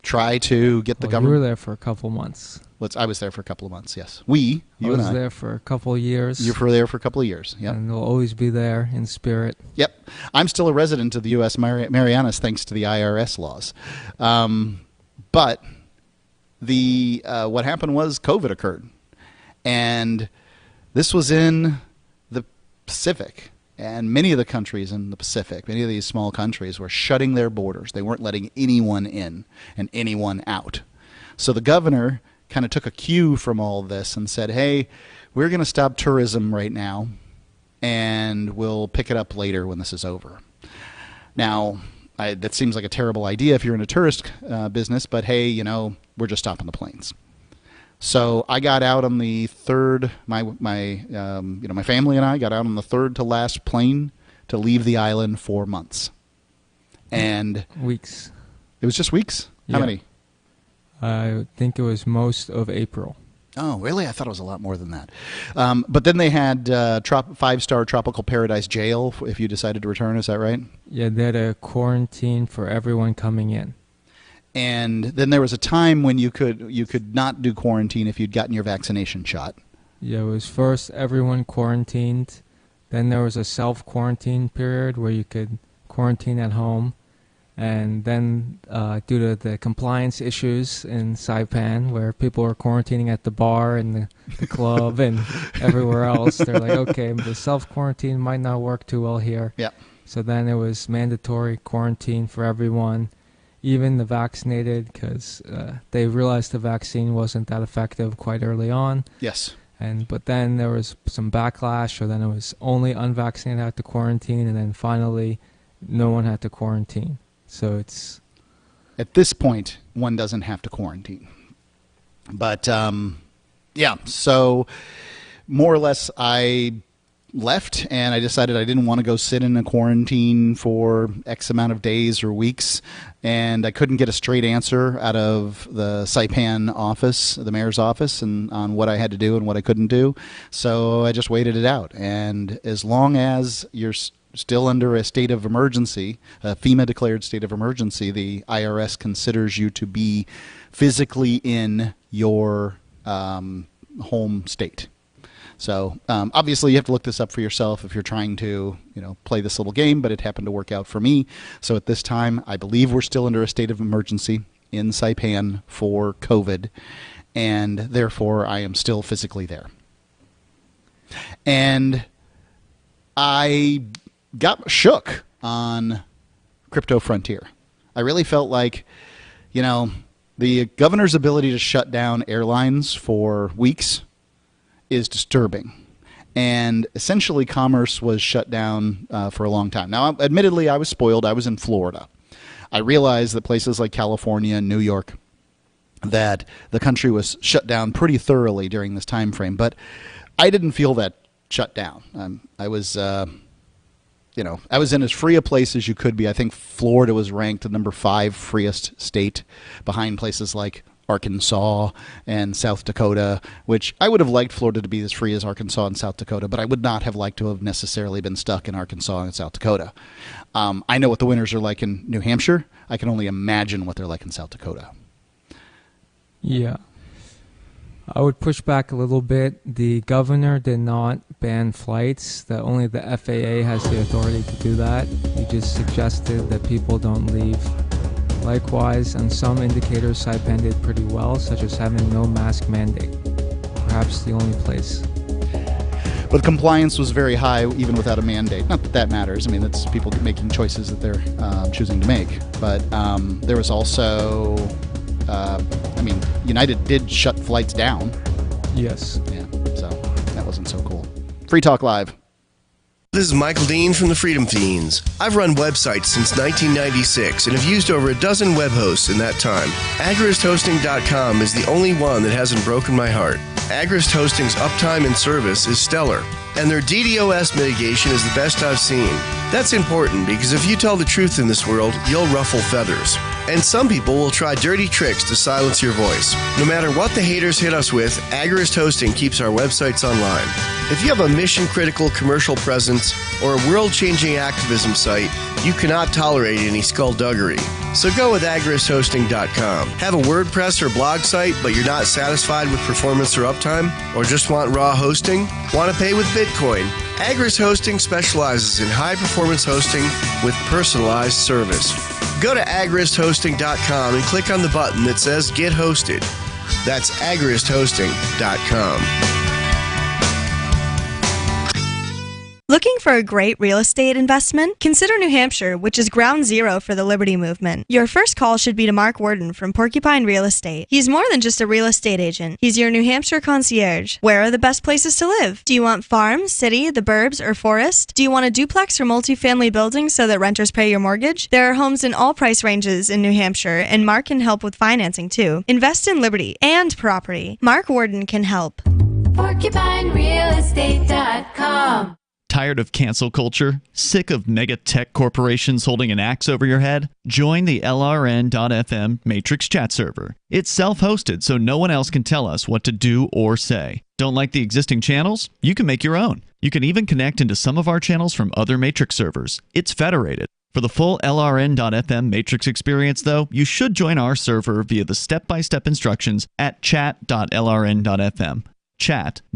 try to get the You government. were there for a couple months. I was there for a couple of months, yes. You I and was I. there for a couple of years. You were there for a couple of years, yep. And we'll always be there in spirit. Yep. I'm still a resident of the U.S. Marianas thanks to the IRS laws. But what happened was COVID occurred. And this was in the Pacific. And many of the countries in the Pacific, many of these small countries were shutting their borders. They weren't letting anyone in and anyone out. So the governor kind of took a cue from all of this and said, hey, we're going to stop tourism right now, and we'll pick it up later when this is over. Now, that seems like a terrible idea if you're in a tourist business, but hey, we're just stopping the planes. So I got out on the third. My family and I got out on the third to last plane to leave the island for months, and weeks. It was just weeks. How many? I think it was most of April. Oh, really? I thought it was a lot more than that. But then they had 5-star tropical paradise jail if you decided to return. Is that right? Yeah, they had a quarantine for everyone coming in. And then there was a time when you could not do quarantine if you'd gotten your vaccination shot. Yeah, it was first everyone quarantined. Then there was a self-quarantine period where you could quarantine at home. And then due to the compliance issues in Saipan, where people were quarantining at the bar and the club and everywhere else, they're like, okay, the self-quarantine might not work too well here. Yeah. So then it was mandatory quarantine for everyone, even the vaccinated, because they realized the vaccine wasn't that effective quite early on. Yes. But then there was some backlash, so then it was only unvaccinated had to quarantine, and then finally no one had to quarantine. So it's... At this point, one doesn't have to quarantine. But, yeah, so more or less I left, and I decided I didn't want to go sit in a quarantine for X amount of days or weeks, and I couldn't get a straight answer out of the Saipan office, the mayor's office, and on what I had to do and what I couldn't do. So I just waited it out. And as long as you're still under a state of emergency, a FEMA-declared state of emergency, the IRS considers you to be physically in your home state. So obviously you have to look this up for yourself if you're trying to play this little game, but it happened to work out for me. So at this time, I believe we're still under a state of emergency in Saipan for COVID, and therefore I am still physically there. And I got shook on Crypto Frontier. I really felt like, the governor's ability to shut down airlines for weeks is disturbing. And essentially commerce was shut down for a long time. Now, admittedly, I was spoiled. I was in Florida. I realized that places like California and New York, that the country was shut down pretty thoroughly during this time frame. But I didn't feel that shut down. I was in as free a place as you could be. I think Florida was ranked the number 5 freest state, behind places like Arkansas and South Dakota, which I would have liked Florida to be as free as Arkansas and South Dakota, but I would not have liked to have necessarily been stuck in Arkansas and South Dakota. I know what the winters are like in New Hampshire. I can only imagine what they're like in South Dakota. Yeah. I would push back a little bit. The governor did not ban flights. That only the FAA has the authority to do that. He just suggested that people don't leave. Likewise, on some indicators, Saipan did pretty well, such as having no mask mandate. Perhaps the only place. But compliance was very high, even without a mandate. Not that that matters. I mean, that's people making choices that they're choosing to make. But there was also... United did shut flights down. Yes. Yeah, so that wasn't so cool. Free Talk Live. This is Michael Dean from the Freedom Fiends. I've run websites since 1996 and have used over a dozen web hosts in that time. AgristHosting.com is the only one that hasn't broken my heart. Agrist Hosting's uptime and service is stellar, and their DDoS mitigation is the best I've seen. That's important because if you tell the truth in this world, you'll ruffle feathers. And some people will try dirty tricks to silence your voice. No matter what the haters hit us with, Agorist Hosting keeps our websites online. If you have a mission-critical commercial presence or a world-changing activism site, you cannot tolerate any skullduggery. So go with agoristhosting.com. Have a WordPress or blog site, but you're not satisfied with performance or uptime? Or just want raw hosting? Want to pay with Bitcoin? Agorist Hosting specializes in high-performance hosting with personalized service. Go to agoristhosting.com and click on the button that says Get Hosted. That's agoristhosting.com. Looking for a great real estate investment? Consider New Hampshire, which is ground zero for the Liberty Movement. Your first call should be to Mark Worden from Porcupine Real Estate. He's more than just a real estate agent. He's your New Hampshire concierge. Where are the best places to live? Do you want farm, city, the burbs, or forest? Do you want a duplex or multifamily building so that renters pay your mortgage? There are homes in all price ranges in New Hampshire, and Mark can help with financing too. Invest in liberty and property. Mark Worden can help. PorcupineRealEstate.com. Tired of cancel culture? Sick of mega tech corporations holding an axe over your head? Join the LRN.FM Matrix chat server. It's self-hosted, so no one else can tell us what to do or say. Don't like the existing channels? You can make your own. You can even connect into some of our channels from other Matrix servers. It's federated. For the full LRN.FM Matrix experience, though, you should join our server via the step-by-step instructions at chat.lrn.fm. Chat.lrn.fm.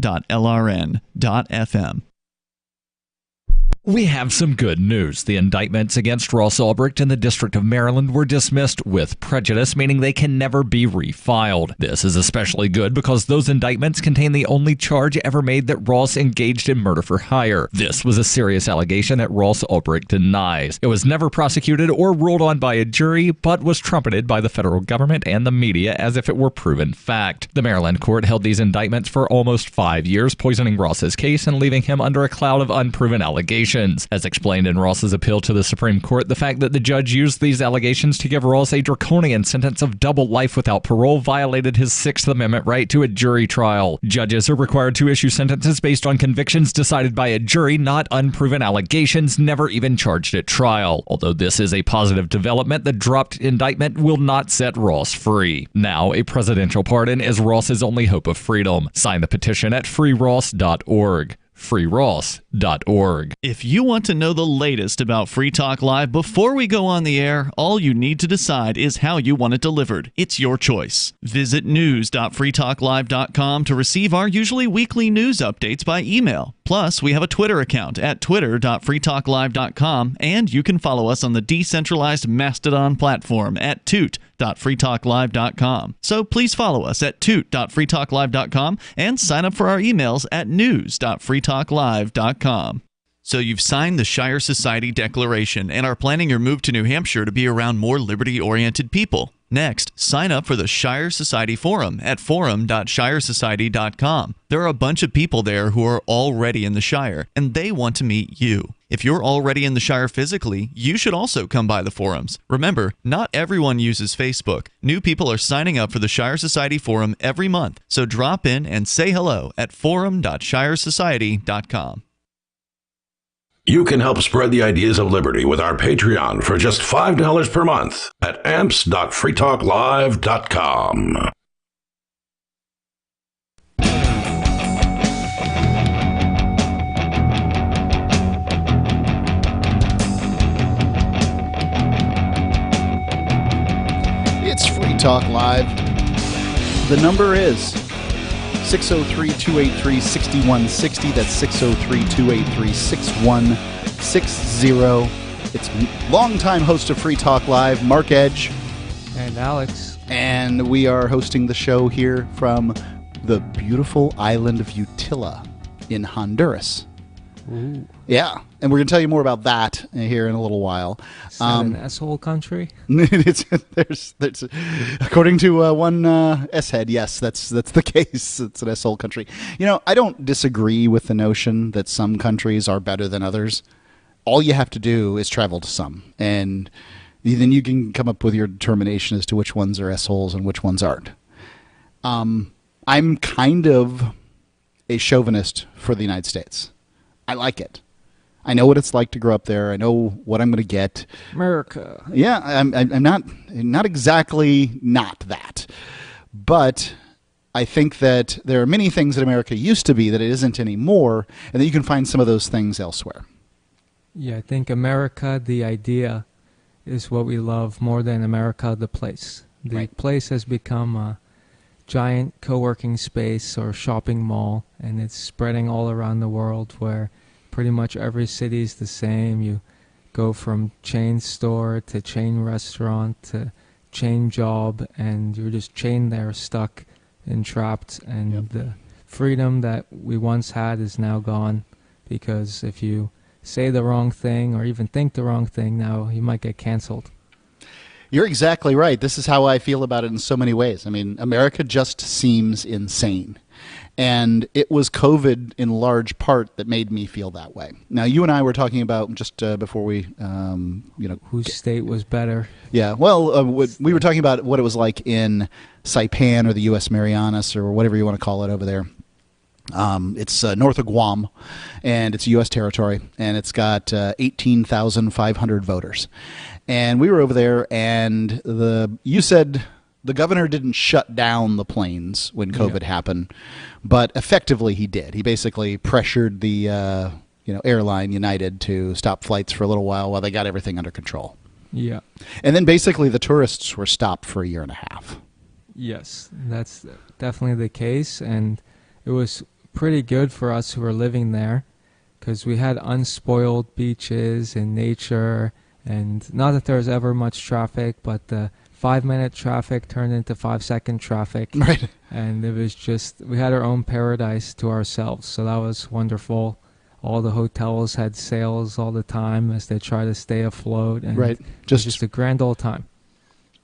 We have some good news. The indictments against Ross Ulbricht in the District of Maryland were dismissed with prejudice, meaning they can never be refiled. This is especially good because those indictments contain the only charge ever made that Ross engaged in murder for hire. This was a serious allegation that Ross Ulbricht denies. It was never prosecuted or ruled on by a jury, but was trumpeted by the federal government and the media as if it were proven fact. The Maryland court held these indictments for almost 5 years, poisoning Ross's case and leaving him under a cloud of unproven allegations. As explained in Ross's appeal to the Supreme Court, the fact that the judge used these allegations to give Ross a draconian sentence of double life without parole violated his Sixth Amendment right to a jury trial. Judges are required to issue sentences based on convictions decided by a jury, not unproven allegations never even charged at trial. Although this is a positive development, the dropped indictment will not set Ross free. Now, a presidential pardon is Ross's only hope of freedom. Sign the petition at freeross.org. freeross.org. If you want to know the latest about Free Talk Live before we go on the air, all you need to decide is how you want it delivered. It's your choice. Visit news.freetalklive.com to receive our usually weekly news updates by email. Plus, we have a Twitter account at twitter.freetalklive.com, and you can follow us on the decentralized Mastodon platform at toot.freetalklive.com. So please follow us at toot.freetalklive.com and sign up for our emails at news.freetalklive.com. So you've signed the Shire Society Declaration and are planning your move to New Hampshire to be around more liberty-oriented people. Next, sign up for the Shire Society Forum at forum.shiresociety.com. There are a bunch of people there who are already in the Shire, and they want to meet you. If you're already in the Shire physically, you should also come by the forums. Remember, not everyone uses Facebook. New people are signing up for the Shire Society Forum every month, so drop in and say hello at forum.shiresociety.com. You can help spread the ideas of liberty with our Patreon for just $5 per month at amps.freetalklive.com. It's Free Talk Live. The number is 603-283-6160. That's 603-283-6160. It's longtime host of Free Talk Live, Mark Edge. And Alex. And we are hosting the show here from the beautiful island of Utila in Honduras. Ooh. Yeah, and we're going to tell you more about that here in a little while. Is that an asshole country? there's according to one S-head, yes, that's the case. It's an asshole country. You know, I don't disagree with the notion that some countries are better than others. All you have to do is travel to some, and then you can come up with your determination as to which ones are assholes and which ones aren't. I'm kind of a chauvinist for the United States. I like it. I know what it's like to grow up there. I know what I'm going to get. America. Yeah, I'm not exactly not that. But I think that there are many things that America used to be that it isn't anymore, and that you can find some of those things elsewhere. Yeah, I think America, the idea, is what we love more than America, the place. The place has become a giant co-working space or shopping mall, and it's spreading all around the world where pretty much every city is the same. You go from chain store to chain restaurant to chain job, and you're just chained there, stuck and trapped. And the freedom that we once had is now gone, because if you say the wrong thing or even think the wrong thing now, you might get canceled. You're exactly right. This is how I feel about it in so many ways. I mean, America just seems insane. And it was COVID in large part that made me feel that way. Now, you and I were talking about just before we, whose state was better. Yeah, well, we were talking about what it was like in Saipan or the U.S. Marianas or whatever you want to call it over there. It's north of Guam, and it's U.S. territory, and it's got 18,500 voters. And we were over there, and you said the governor didn't shut down the planes when COVID happened, but effectively he did. He basically pressured the airline United to stop flights for a little while they got everything under control. Yeah. And then basically the tourists were stopped for a year and a half. Yes, that's definitely the case, and it was pretty good for us who were living there because we had unspoiled beaches and nature, and not that there was ever much traffic, but the 5-minute traffic turned into 5-second traffic. Right. And it was just, we had our own paradise to ourselves, so that was wonderful. All the hotels had sales all the time as they try to stay afloat, and right. just a grand old time.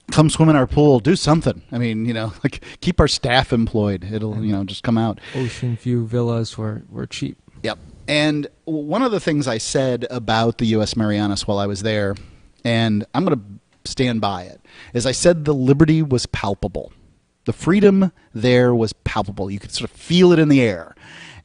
Come swim in our pool, do something. I mean, like keep our staff employed. It'll, just come out. Ocean view villas were cheap. Yep. And one of the things I said about the U.S. Marianas while I was there, and I'm going to stand by it, is I said the liberty was palpable. The freedom there was palpable. You could sort of feel it in the air.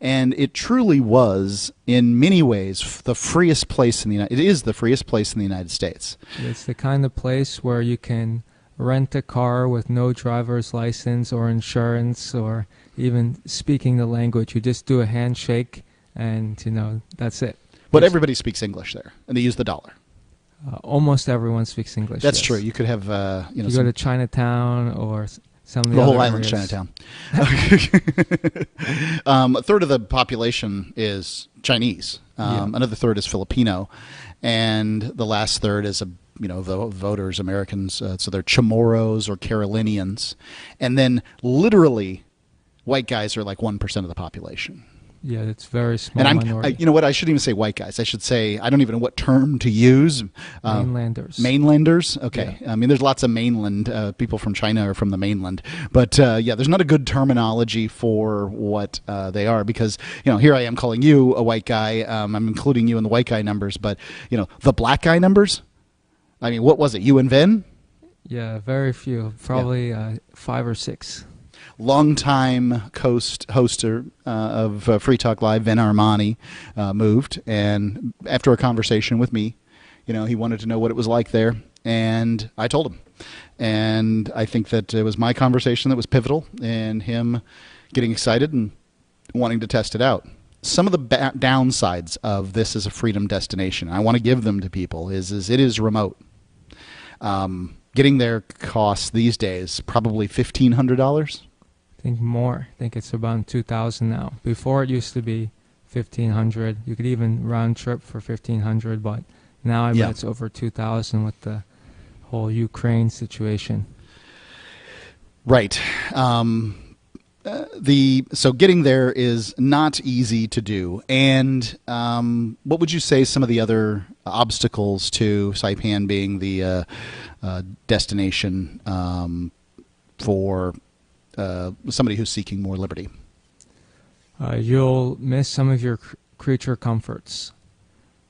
And it truly was, in many ways, the freest place in the United States. It is the freest place in the United States. It's the kind of place where you can rent a car with no driver's license or insurance or even speaking the language. You just do a handshake and, that's it. But everybody speaks English there, and they use the dollar. Almost everyone speaks English. That's yes. true. You could have, you go to Chinatown or some of the whole other island's areas. Chinatown. A third of the population is Chinese. Another third is Filipino, and the last third is the voters, Americans. So they're Chamorros or Carolinians, and then literally, white guys are like 1% of the population. Yeah, it's very small and minority. You know what? I shouldn't even say white guys. I should say, I don't even know what term to use. Mainlanders. Mainlanders? Okay. Yeah. I mean, there's lots of mainland people from China or from the mainland. But, there's not a good terminology for what they are because, here I am calling you a white guy. I'm including you in the white guy numbers. But, the black guy numbers? I mean, what was it? You and Vin? Yeah, very few. Probably 5 or 6. Longtime hoster of Free Talk Live, Vin Armani, moved, and after a conversation with me, he wanted to know what it was like there, and I told him. And I think that it was my conversation that was pivotal in him getting excited and wanting to test it out. Some of the downsides of this as a freedom destination, I want to give them to people, is it is remote. Getting there costs these days probably $1,500. I think more. I think it's about 2,000 now. Before it used to be 1,500. You could even round trip for 1,500, but now I bet it's over 2,000 with the whole Ukraine situation. Right. So getting there is not easy to do. And what would you say some of the other obstacles to Saipan being the destination for somebody who's seeking more liberty? You'll miss some of your creature comforts.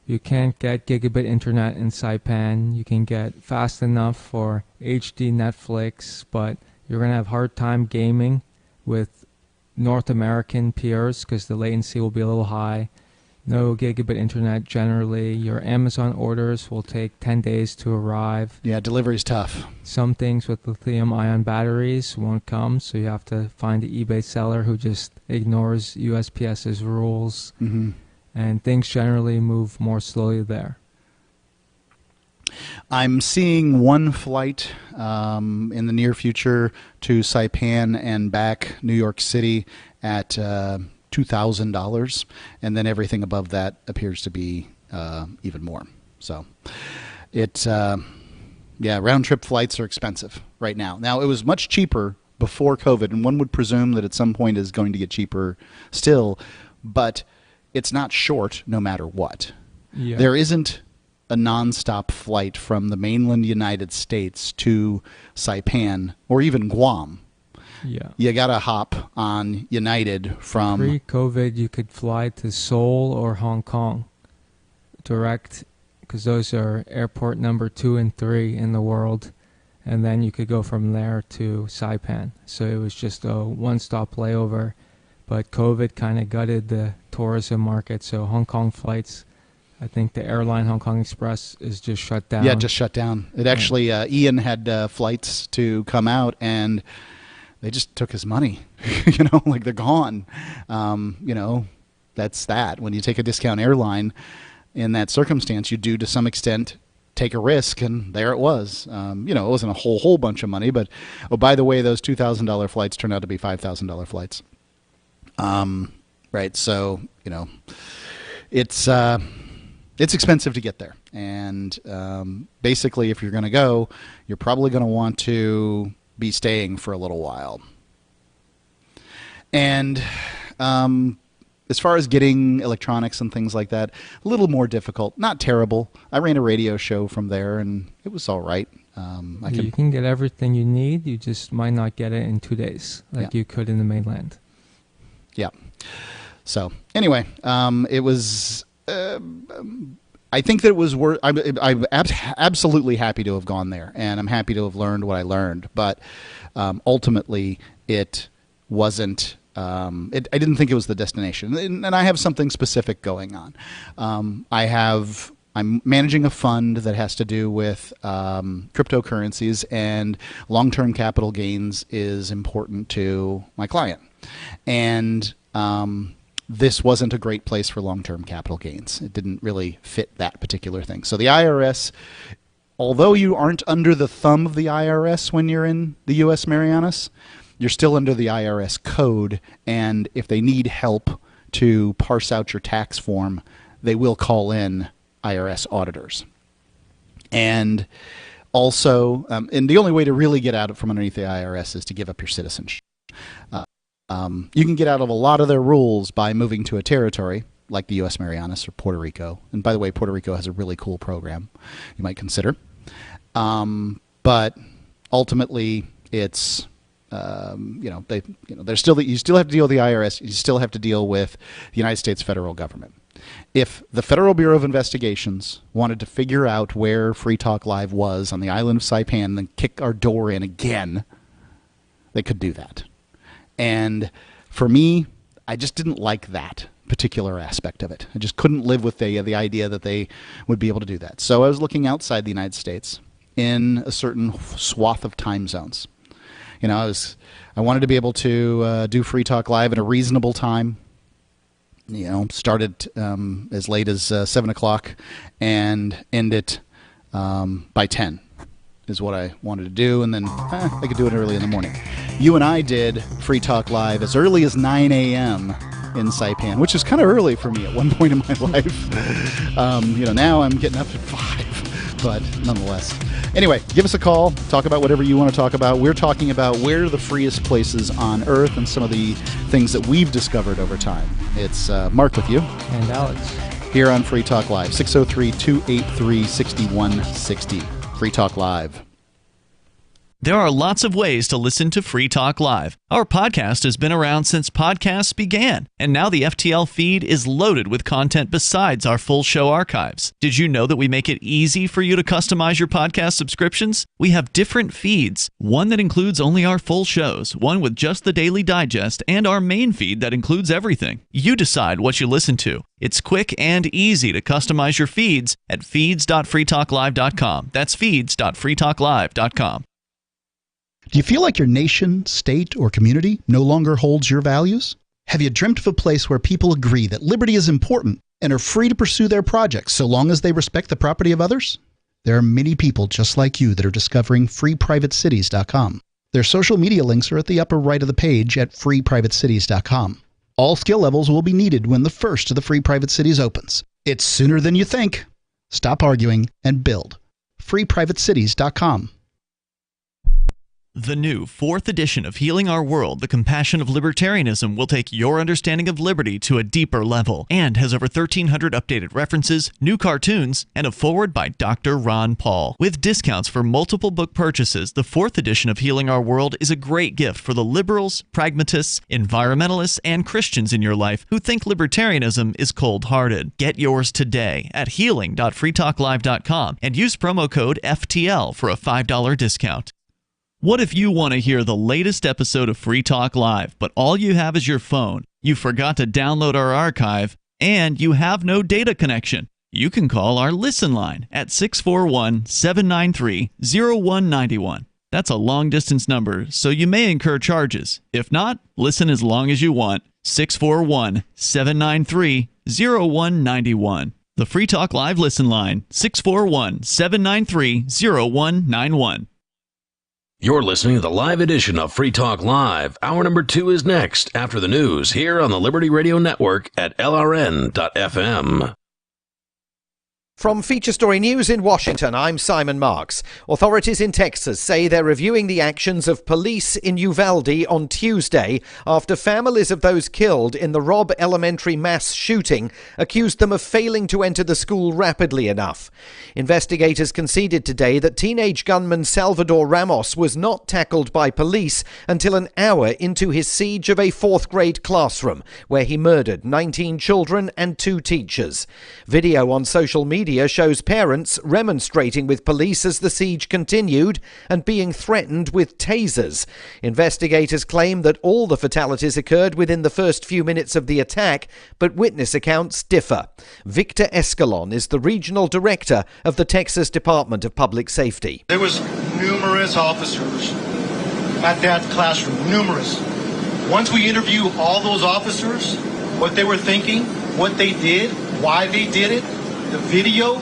You can't get gigabit internet in Saipan. You can get fast enough for HD Netflix, but you're going to have a hard time gaming with North American peers because the latency will be a little high. no gigabit internet generally. Your Amazon orders will take 10 days to arrive. Yeah, delivery's tough. Some things with lithium-ion batteries won't come, so you have to find the eBay seller who just ignores USPS's rules. Mm-hmm. And things generally move more slowly there. I'm seeing one flight in the near future to Saipan and back, New York City, at $2,000, and then everything above that appears to be even more. So it's round trip flights are expensive right now. Now, it was much cheaper before COVID, and one would presume that at some point is going to get cheaper still, but it's not short no matter what. Yeah. There isn't a nonstop flight from the mainland United States to Saipan or even Guam. Yeah. You got to hop on United from... Pre-COVID, you could fly to Seoul or Hong Kong direct, because those are airport number 2 and 3 in the world. And then you could go from there to Saipan. So it was just a one-stop layover. But COVID kind of gutted the tourism market, so Hong Kong flights... I think the airline Hong Kong Express is just shut down. Yeah, just shut down. It actually, Ian had flights to come out, and they just took his money. Like they're gone. That's that. When you take a discount airline in that circumstance, you do to some extent take a risk, and there it was. It wasn't a whole bunch of money, but by the way, those $2,000 flights turned out to be $5,000 flights. Right. So it's expensive to get there, and basically, if you're going to go, you're probably going to want to be staying for a little while. And as far as getting electronics and things like that, a little more difficult. Not terrible. I ran a radio show from there, and it was all right. You can get everything you need. You just might not get it in 2 days like you could in the mainland. Yeah. So anyway, it was... I think that it was worth. I'm absolutely happy to have gone there, and I'm happy to have learned what I learned. But ultimately, it wasn't. I didn't think it was the destination, and I have something specific going on. I'm managing a fund that has to do with cryptocurrencies, and long-term capital gains is important to my client, and this wasn't a great place for long-term capital gains. It didn't really fit that particular thing. So the IRS, although you aren't under the thumb of the IRS when you're in the U.S. Marianas, you're still under the IRS code, and if they need help to parse out your tax form, they will call in IRS auditors. And also, and the only way to really get out from underneath the IRS is to give up your citizenship. You can get out of a lot of their rules by moving to a territory like the U.S. Marianas or Puerto Rico. And by the way, Puerto Rico has a really cool program you might consider. But ultimately, it's there's still you still have to deal with the IRS. You still have to deal with the United States federal government. If the Federal Bureau of Investigations wanted to figure out where Free Talk Live was on the island of Saipan and then kick our door in again, they could do that. And for me, I just didn't like that particular aspect of it. I just couldn't live with the idea that they would be able to do that. So I was looking outside the United States in a certain swath of time zones. I wanted to be able to do Free Talk Live at a reasonable time. Started as late as 7 o'clock and end it by 10. Is what I wanted to do, and then I could do it early in the morning. You and I did Free Talk Live as early as 9 a.m. in Saipan, which is kind of early for me at one point in my life. Now I'm getting up at 5, but nonetheless. Anyway, give us a call. Talk about whatever you want to talk about. We're talking about where are the freest places on Earth and some of the things that we've discovered over time. It's Mark with you. And Alex. Here on Free Talk Live, 603-283-6160. Free Talk Live. There are lots of ways to listen to Free Talk Live. Our podcast has been around since podcasts began, and now the FTL feed is loaded with content besides our full show archives. Did you know that we make it easy for you to customize your podcast subscriptions? We have different feeds, one that includes only our full shows, one with just the Daily Digest, and our main feed that includes everything. You decide what you listen to. It's quick and easy to customize your feeds at feeds.freetalklive.com. That's feeds.freetalklive.com. Do you feel like your nation, state, or community no longer holds your values? Have you dreamt of a place where people agree that liberty is important and are free to pursue their projects so long as they respect the property of others? There are many people just like you that are discovering freeprivatecities.com. Their social media links are at the upper right of the page at freeprivatecities.com. All skill levels will be needed when the first of the Free Private Cities opens. It's sooner than you think. Stop arguing and build. freeprivatecities.com. The new 4th edition of Healing Our World, The Compassion of Libertarianism, will take your understanding of liberty to a deeper level and has over 1,300 updated references, new cartoons, and a foreword by Dr. Ron Paul. With discounts for multiple book purchases, the 4th edition of Healing Our World is a great gift for the liberals, pragmatists, environmentalists, and Christians in your life who think libertarianism is cold-hearted. Get yours today at healing.freetalklive.com and use promo code FTL for a $5 discount. What if you want to hear the latest episode of Free Talk Live, but all you have is your phone, you forgot to download our archive, and you have no data connection? You can call our Listen line at 641-793-0191. That's a long-distance number, so you may incur charges. If not, listen as long as you want. 641-793-0191. The Free Talk Live Listen line, 641-793-0191. You're listening to the live edition of Free Talk Live. Hour number 2 is next after the news here on the Liberty Radio Network at LRN.FM. From Feature Story News in Washington, I'm Simon Marks. Authorities in Texas say they're reviewing the actions of police in Uvalde on Tuesday after families of those killed in the Robb Elementary mass shooting accused them of failing to enter the school rapidly enough. Investigators conceded today that teenage gunman Salvador Ramos was not tackled by police until an hour into his siege of a 4th-grade classroom, where he murdered 19 children and 2 teachers. Video on social media shows parents remonstrating with police as the siege continued and being threatened with tasers. Investigators claim that all the fatalities occurred within the first few minutes of the attack, but witness accounts differ. Victor Escalon is the regional director of the Texas Department of Public Safety. There was numerous officers at that classroom, numerous. Once we interview all those officers, what they were thinking, what they did, why they did it, the video,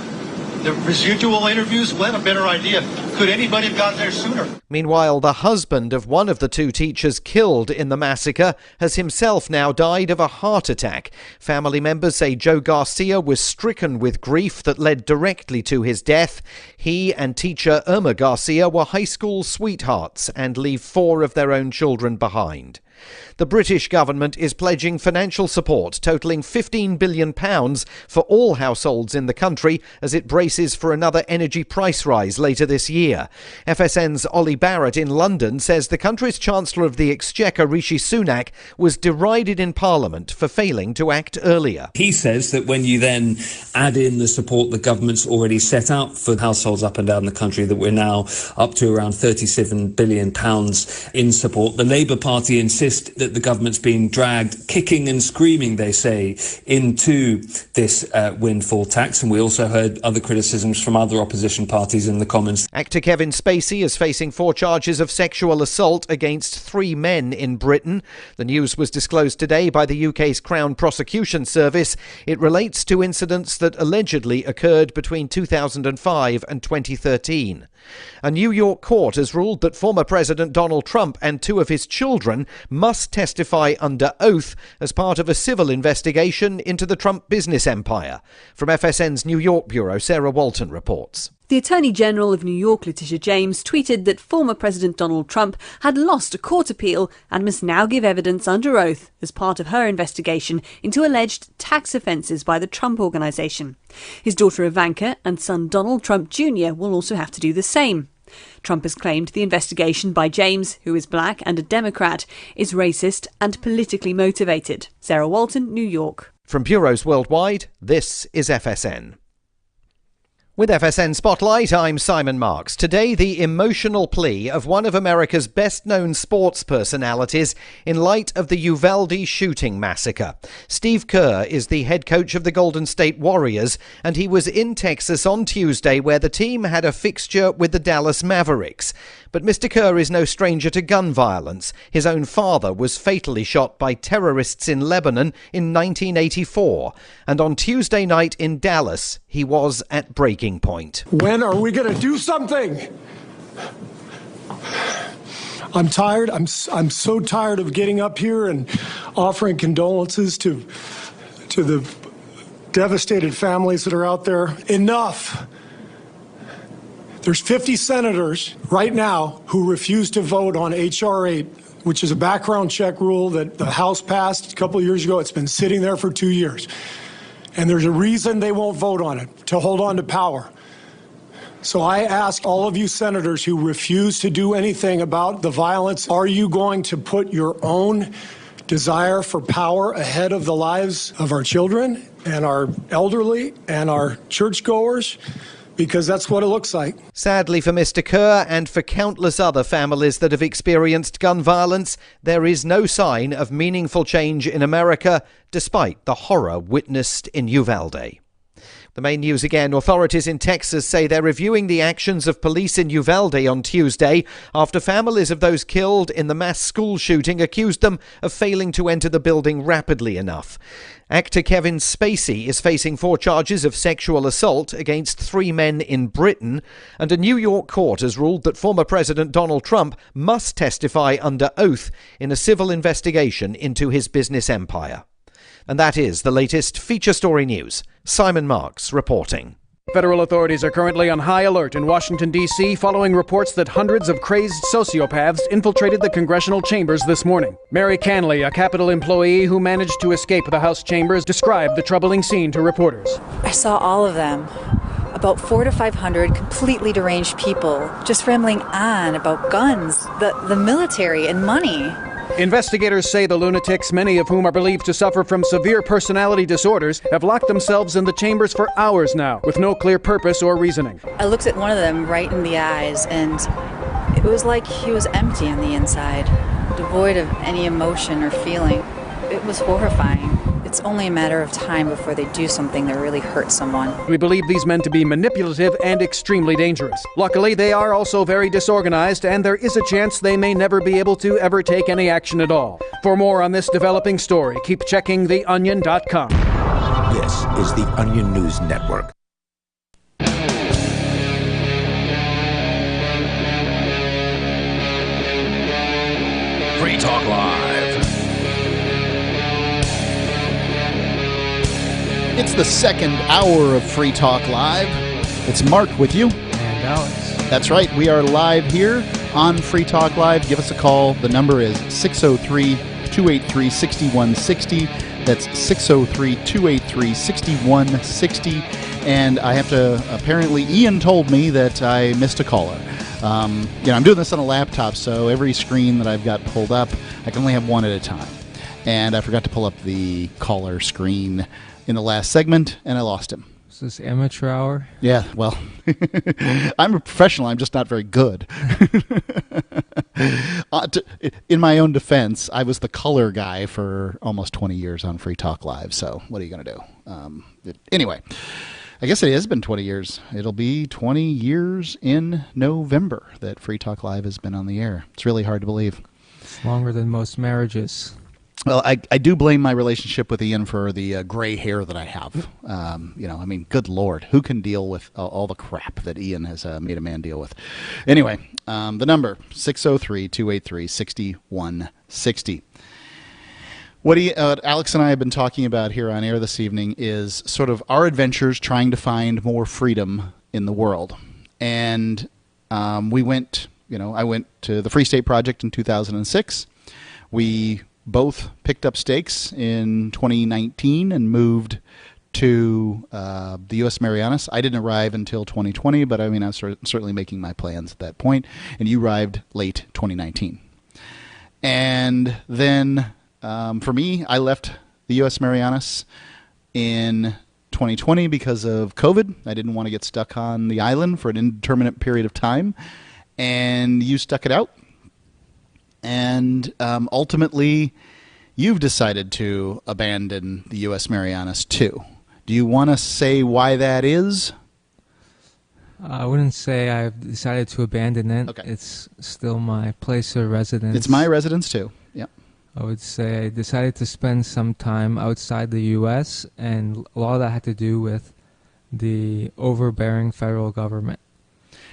the residual interviews, we'll have a better idea. Could anybody have gotten there sooner? Meanwhile, the husband of one of the 2 teachers killed in the massacre has himself now died of a heart attack. Family members say Joe Garcia was stricken with grief that led directly to his death. He and teacher Irma Garcia were high school sweethearts and leave 4 of their own children behind. The British government is pledging financial support totalling £15 billion for all households in the country as it braces for another energy price rise later this year. FSN's Ollie Barrett in London says the country's Chancellor of the Exchequer, Rishi Sunak, was derided in Parliament for failing to act earlier. He says that when you then add in the support the government's already set out for households up and down the country, that we're now up to around £37 billion in support, the Labour Party insists that the government's being dragged kicking and screaming, they say, into this windfall tax. And we also heard other criticisms from other opposition parties in the Commons. Actor Kevin Spacey is facing 4 charges of sexual assault against 3 men in Britain. The news was disclosed today by the UK's Crown Prosecution Service. It relates to incidents that allegedly occurred between 2005 and 2013. A New York court has ruled that former President Donald Trump and 2 of his children must testify under oath as part of a civil investigation into the Trump business empire. From FSN's New York bureau, Sarah Walton reports. The Attorney General of New York, Letitia James, tweeted that former President Donald Trump had lost a court appeal and must now give evidence under oath as part of her investigation into alleged tax offences by the Trump Organization. His daughter Ivanka and son Donald Trump Jr. will also have to do the same. Trump has claimed the investigation by James, who is black and a Democrat, is racist and politically motivated. Sarah Walton, New York. From bureaus worldwide, this is FSN. With FSN Spotlight, I'm Simon Marks. Today, the emotional plea of one of America's best-known sports personalities in light of the Uvalde shooting massacre. Steve Kerr is the head coach of the Golden State Warriors, and he was in Texas on Tuesday where the team had a fixture with the Dallas Mavericks. But Mr. Kerr is no stranger to gun violence. His own father was fatally shot by terrorists in Lebanon in 1984. And on Tuesday night in Dallas, he was at breaking point. When are we going to do something? I'm tired. I'm so tired of getting up here and offering condolences to the devastated families that are out there. Enough. There's 50 senators right now who refuse to vote on H.R. 8, which is a background check rule that the House passed a couple of years ago. It's been sitting there for 2 years. And there's a reason they won't vote on it, to hold on to power. So I ask all of you senators who refuse to do anything about the violence, are you going to put your own desire for power ahead of the lives of our children and our elderly and our churchgoers? Because that's what it looks like. Sadly for Mr. Kerr and for countless other families that have experienced gun violence, there is no sign of meaningful change in America, despite the horror witnessed in Uvalde. The main news again. Authorities in Texas say they're reviewing the actions of police in Uvalde on Tuesday after families of those killed in the mass school shooting accused them of failing to enter the building rapidly enough. Actor Kevin Spacey is facing 4 charges of sexual assault against 3 men in Britain, and a New York court has ruled that former President Donald Trump must testify under oath in a civil investigation into his business empire. And that is the latest feature story news. Simon Marks reporting. Federal authorities are currently on high alert in Washington, D.C., following reports that hundreds of crazed sociopaths infiltrated the congressional chambers this morning. Mary Canley, a Capitol employee who managed to escape the House chambers, described the troubling scene to reporters. I saw all of them. About 400 to 500 completely deranged people just rambling on about guns, the military, and money. Investigators say the lunatics, many of whom are believed to suffer from severe personality disorders, have locked themselves in the chambers for hours now, with no clear purpose or reasoning. I looked at one of them right in the eyes, and it was like he was empty on the inside, devoid of any emotion or feeling. It was horrifying. It's only a matter of time before they do something that really hurts someone. We believe these men to be manipulative and extremely dangerous. Luckily, they are also very disorganized, and there is a chance they may never be able to ever take any action at all. For more on this developing story, keep checking theonion.com. This is the Onion News Network. Free Talk Live. It's the second hour of Free Talk Live. It's Mark with you. And Alex. That's right. We are live here on Free Talk Live. Give us a call. The number is 603-283-6160. That's 603-283-6160. And I have to, apparently, Ian told me that I missed a caller. I'm doing this on a laptop, so every screen that I've got pulled up, I can only have one at a time. And I forgot to pull up the caller screen in the last segment, and I lost him. Is this amateur hour? Yeah, well, I'm a professional. I'm just not very good. In my own defense, I was the color guy for almost 20 years on Free Talk Live, so what are you going to do? Anyway, I guess it has been 20 years. It'll be 20 years in November that Free Talk Live has been on the air. It's really hard to believe. It's longer than most marriages. Well, I do blame my relationship with Ian for the gray hair that I have. Good Lord, who can deal with all the crap that Ian has made a man deal with? Anyway, the number, 603-283-6160. What Alex and I have been talking about here on air this evening is sort of our adventures trying to find more freedom in the world. And I went to the Free State Project in 2006. We both picked up stakes in 2019 and moved to the U.S. Marianas. I didn't arrive until 2020, but I mean, I was certainly making my plans at that point. And you arrived late 2019. And then for me, I left the U.S. Marianas in 2020 because of COVID. I didn't want to get stuck on the island for an indeterminate period of time. And you stuck it out. And ultimately, you've decided to abandon the U.S. Marianas too. Do you want to say why that is? I wouldn't say I've decided to abandon it. Okay. It's still my place of residence. It's my residence too. Yeah. I would say I decided to spend some time outside the U.S., and a lot of that had to do with the overbearing federal government.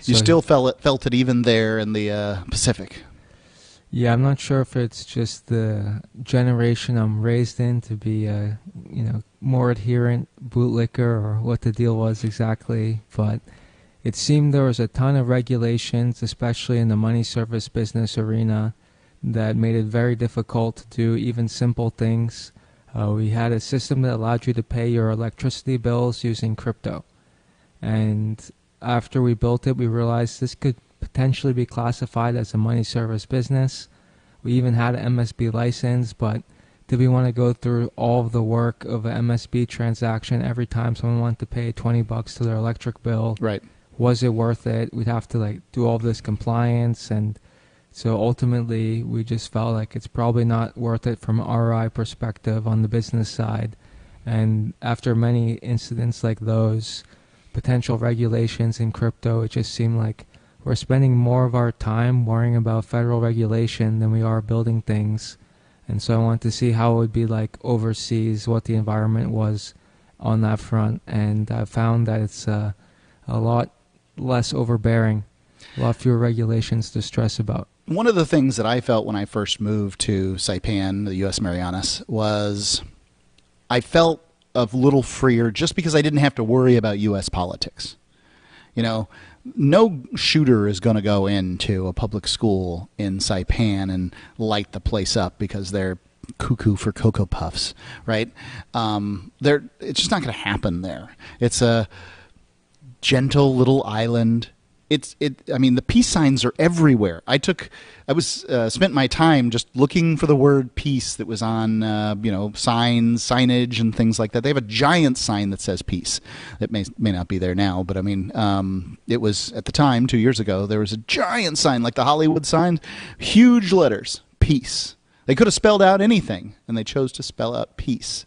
You still felt it even there in the Pacific. Yeah, I'm not sure if it's just the generation I'm raised in to be a more adherent bootlicker or what the deal was exactly, but it seemed there was a ton of regulations, especially in the money service business arena, that made it very difficult to do even simple things. We had a system that allowed you to pay your electricity bills using crypto. And after we built it, we realized this could potentially be classified as a money service business. We even had an MSB license, but did we want to go through all of the work of an MSB transaction every time someone wanted to pay $20 to their electric bill? Right. Was it worth it? We'd have to do all of this compliance, and so ultimately we just felt like it's probably not worth it from ROI perspective on the business side. And after many incidents like those, potential regulations in crypto, it just seemed like we're spending more of our time worrying about federal regulation than we are building things. And so I wanted to see how it would be like overseas, what the environment was on that front. And I found that it's a lot less overbearing, a lot fewer regulations to stress about. One of the things that I felt when I first moved to Saipan, the U.S. Marianas, was I felt a little freer just because I didn't have to worry about U.S. politics. No shooter is going to go into a public school in Saipan and light the place up because they're cuckoo for Cocoa Puffs, right? It's just not going to happen there. It's a gentle little island. I mean, the peace signs are everywhere. I spent my time just looking for the word peace that was on, signage and things like that. They have a giant sign that says peace. That may not be there now, but I mean, it was at the time, 2 years ago, there was a giant sign like the Hollywood sign, huge letters, peace. They could have spelled out anything, and they chose to spell out peace.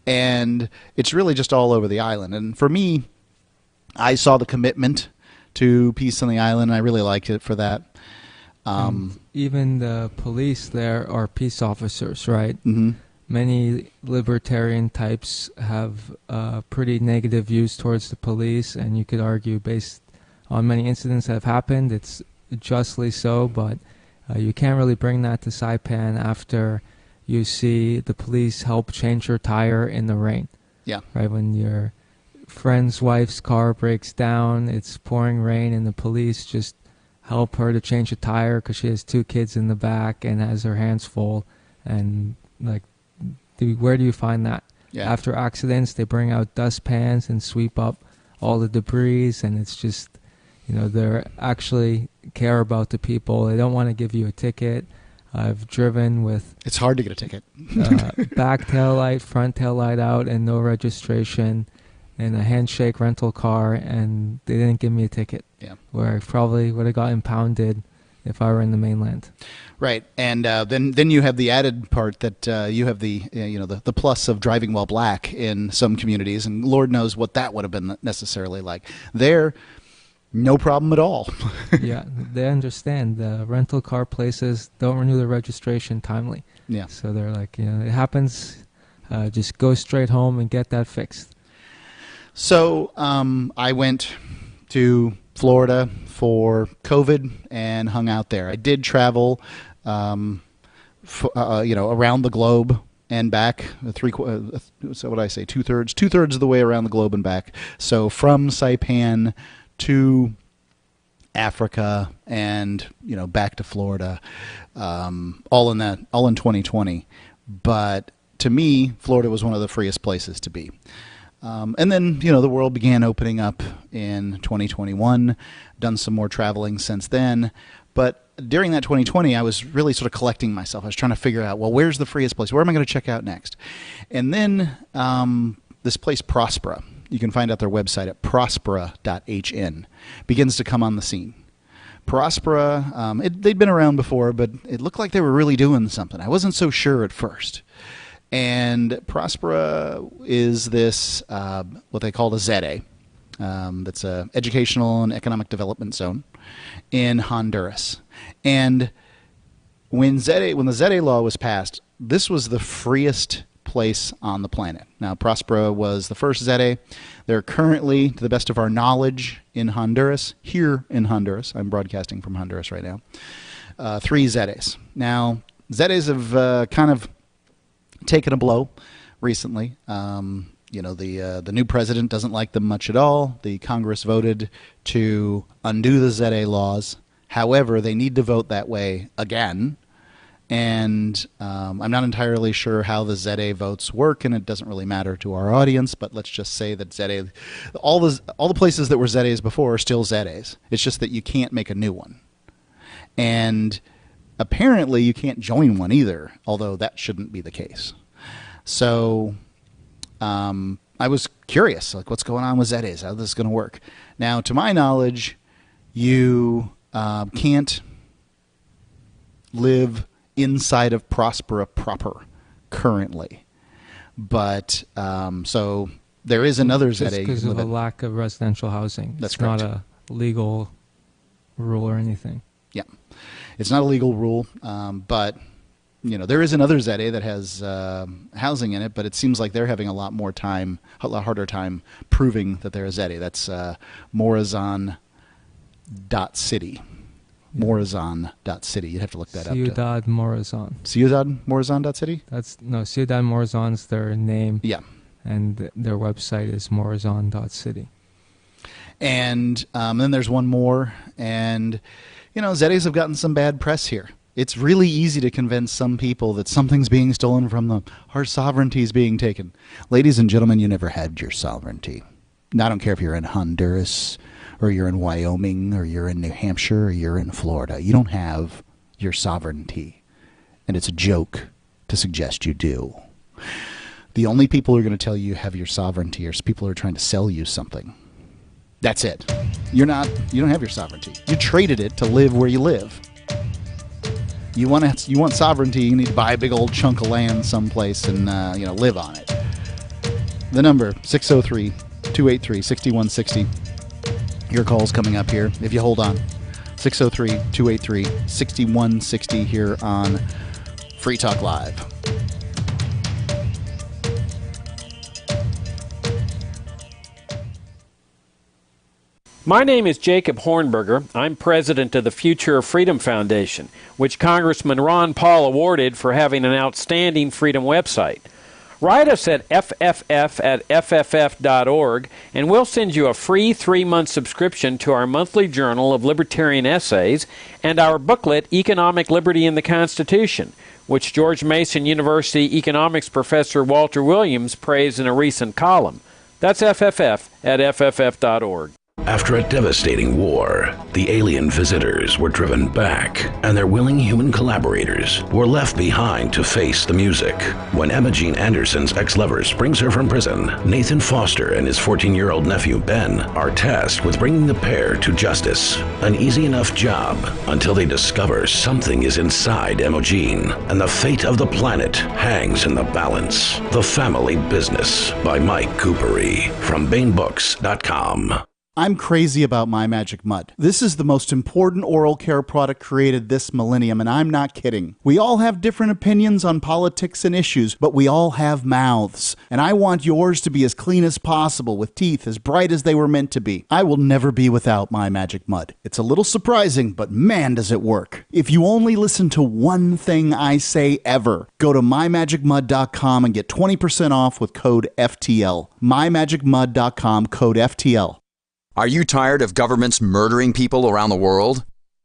And it's really just all over the island. And for me, I saw the commitment to peace on the island. I really liked it for that. Even the police there are peace officers, right? Mm-hmm. Many libertarian types have pretty negative views towards the police, and you could argue based on many incidents that have happened, it's justly so, but you can't really bring that to Saipan after you see the police help change your tire in the rain. Yeah. Right, when your friend's wife's car breaks down, it's pouring rain, and the police just help her to change a tire because she has 2 kids in the back and has her hands full. And where do you find that? Yeah. After accidents, they bring out dustpans and sweep up all the debris, and it's just, they actually care about the people. They don't want to give you a ticket. I've driven with... It's hard to get a ticket. Back tail light, front tail light out, and no registration, and a handshake rental car, and they didn't give me a ticket. Yeah. Where I probably would have got impounded if I were in the mainland. Right, and then you have the added part that you have the plus of driving while black in some communities, and Lord knows what that would have been necessarily like. There, no problem at all. Yeah, they understand. The rental car places don't renew the registration timely. Yeah. So they're like, it happens. Just go straight home and get that fixed. So I went to Florida for COVID and hung out there. I did travel, around the globe and back. So what I say, two thirds of the way around the globe and back. So from Saipan to Africa and back to Florida, all in 2020. But to me, Florida was one of the freest places to be. And then, the world began opening up in 2021, done some more traveling since then. But during that 2020, I was really sort of collecting myself. I was trying to figure out, well, where's the freest place? Where am I going to check out next? And then this place, Prospera, you can find out their website at prospera.hn, begins to come on the scene. Prospera, they'd been around before, but it looked like they were really doing something. I wasn't so sure at first. And Prospera is this, what they call a ZA. That's a educational and economic development zone in Honduras. And when the ZA law was passed, this was the freest place on the planet. Now, Prospera was the first ZA. They're currently, to the best of our knowledge, in Honduras. Here in Honduras. I'm broadcasting from Honduras right now. 3 ZAs. Now, ZAs have kind of taken a blow recently. The new president doesn't like them much at all. The Congress voted to undo the ZA laws. However, they need to vote that way again. And I'm not entirely sure how the ZA votes work, and it doesn't really matter to our audience, but let's just say that ZA, all the places that were ZAs before are still ZAs. It's just that you can't make a new one. And apparently you can't join one either, although that shouldn't be the case. So I was curious, like, what's going on with ZAs? How this is going to work? Now, to my knowledge, you can't live inside of Prospera proper currently. But so there is another ZA. Just because of a lack of residential housing. That's correct. It's not a legal rule or anything. Yeah. It's not a legal rule, but there is another ZA that has housing in it, but it seems like they're having a lot harder time proving that they're a ZA. That's Morazan.city. Morazan.city. You'd have to look that up. Ciudad Morazan. Ciudad Morazan.city? Ciudad Morazan's their name. Yeah. And their website is morazan.city. And then there's one more, and ZAs have gotten some bad press here. It's really easy to convince some people that something's being stolen from them. Our sovereignty is being taken. Ladies and gentlemen, you never had your sovereignty. Now, I don't care if you're in Honduras, or you're in Wyoming, or you're in New Hampshire, or you're in Florida. You don't have your sovereignty. And it's a joke to suggest you do. The only people who are going to tell you have your sovereignty are people who are trying to sell you something. That's it. You don't have your sovereignty. You traded it to live where you live. You want sovereignty, you need to buy a big old chunk of land someplace and live on it. The number 603-283-6160. Your call's coming up here if you hold on. 603-283-6160 here on Free Talk Live. My name is Jacob Hornberger. I'm president of the Future of Freedom Foundation, which Congressman Ron Paul awarded for having an outstanding freedom website. Write us at fff@fff.org, and we'll send you a free 3-month subscription to our monthly journal of libertarian essays and our booklet, Economic Liberty in the Constitution, which George Mason University economics professor Walter Williams praised in a recent column. That's fff@fff.org. After a devastating war, the alien visitors were driven back, and their willing human collaborators were left behind to face the music. When Emma Jean Anderson's ex-lover brings her from prison, Nathan Foster and his 14-year-old nephew Ben are tasked with bringing the pair to justice. An easy enough job until they discover something is inside Emma Jean, and the fate of the planet hangs in the balance. The Family Business by Mike Coopery from BaneBooks.com. I'm crazy about My Magic Mud. This is the most important oral care product created this millennium, and I'm not kidding. We all have different opinions on politics and issues, but we all have mouths. And I want yours to be as clean as possible, with teeth as bright as they were meant to be. I will never be without My Magic Mud. It's a little surprising, but man, does it work. If you only listen to one thing I say ever, go to mymagicmud.com and get 20% off with code FTL. mymagicmud.com, code FTL. Are you tired of governments murdering people around the world?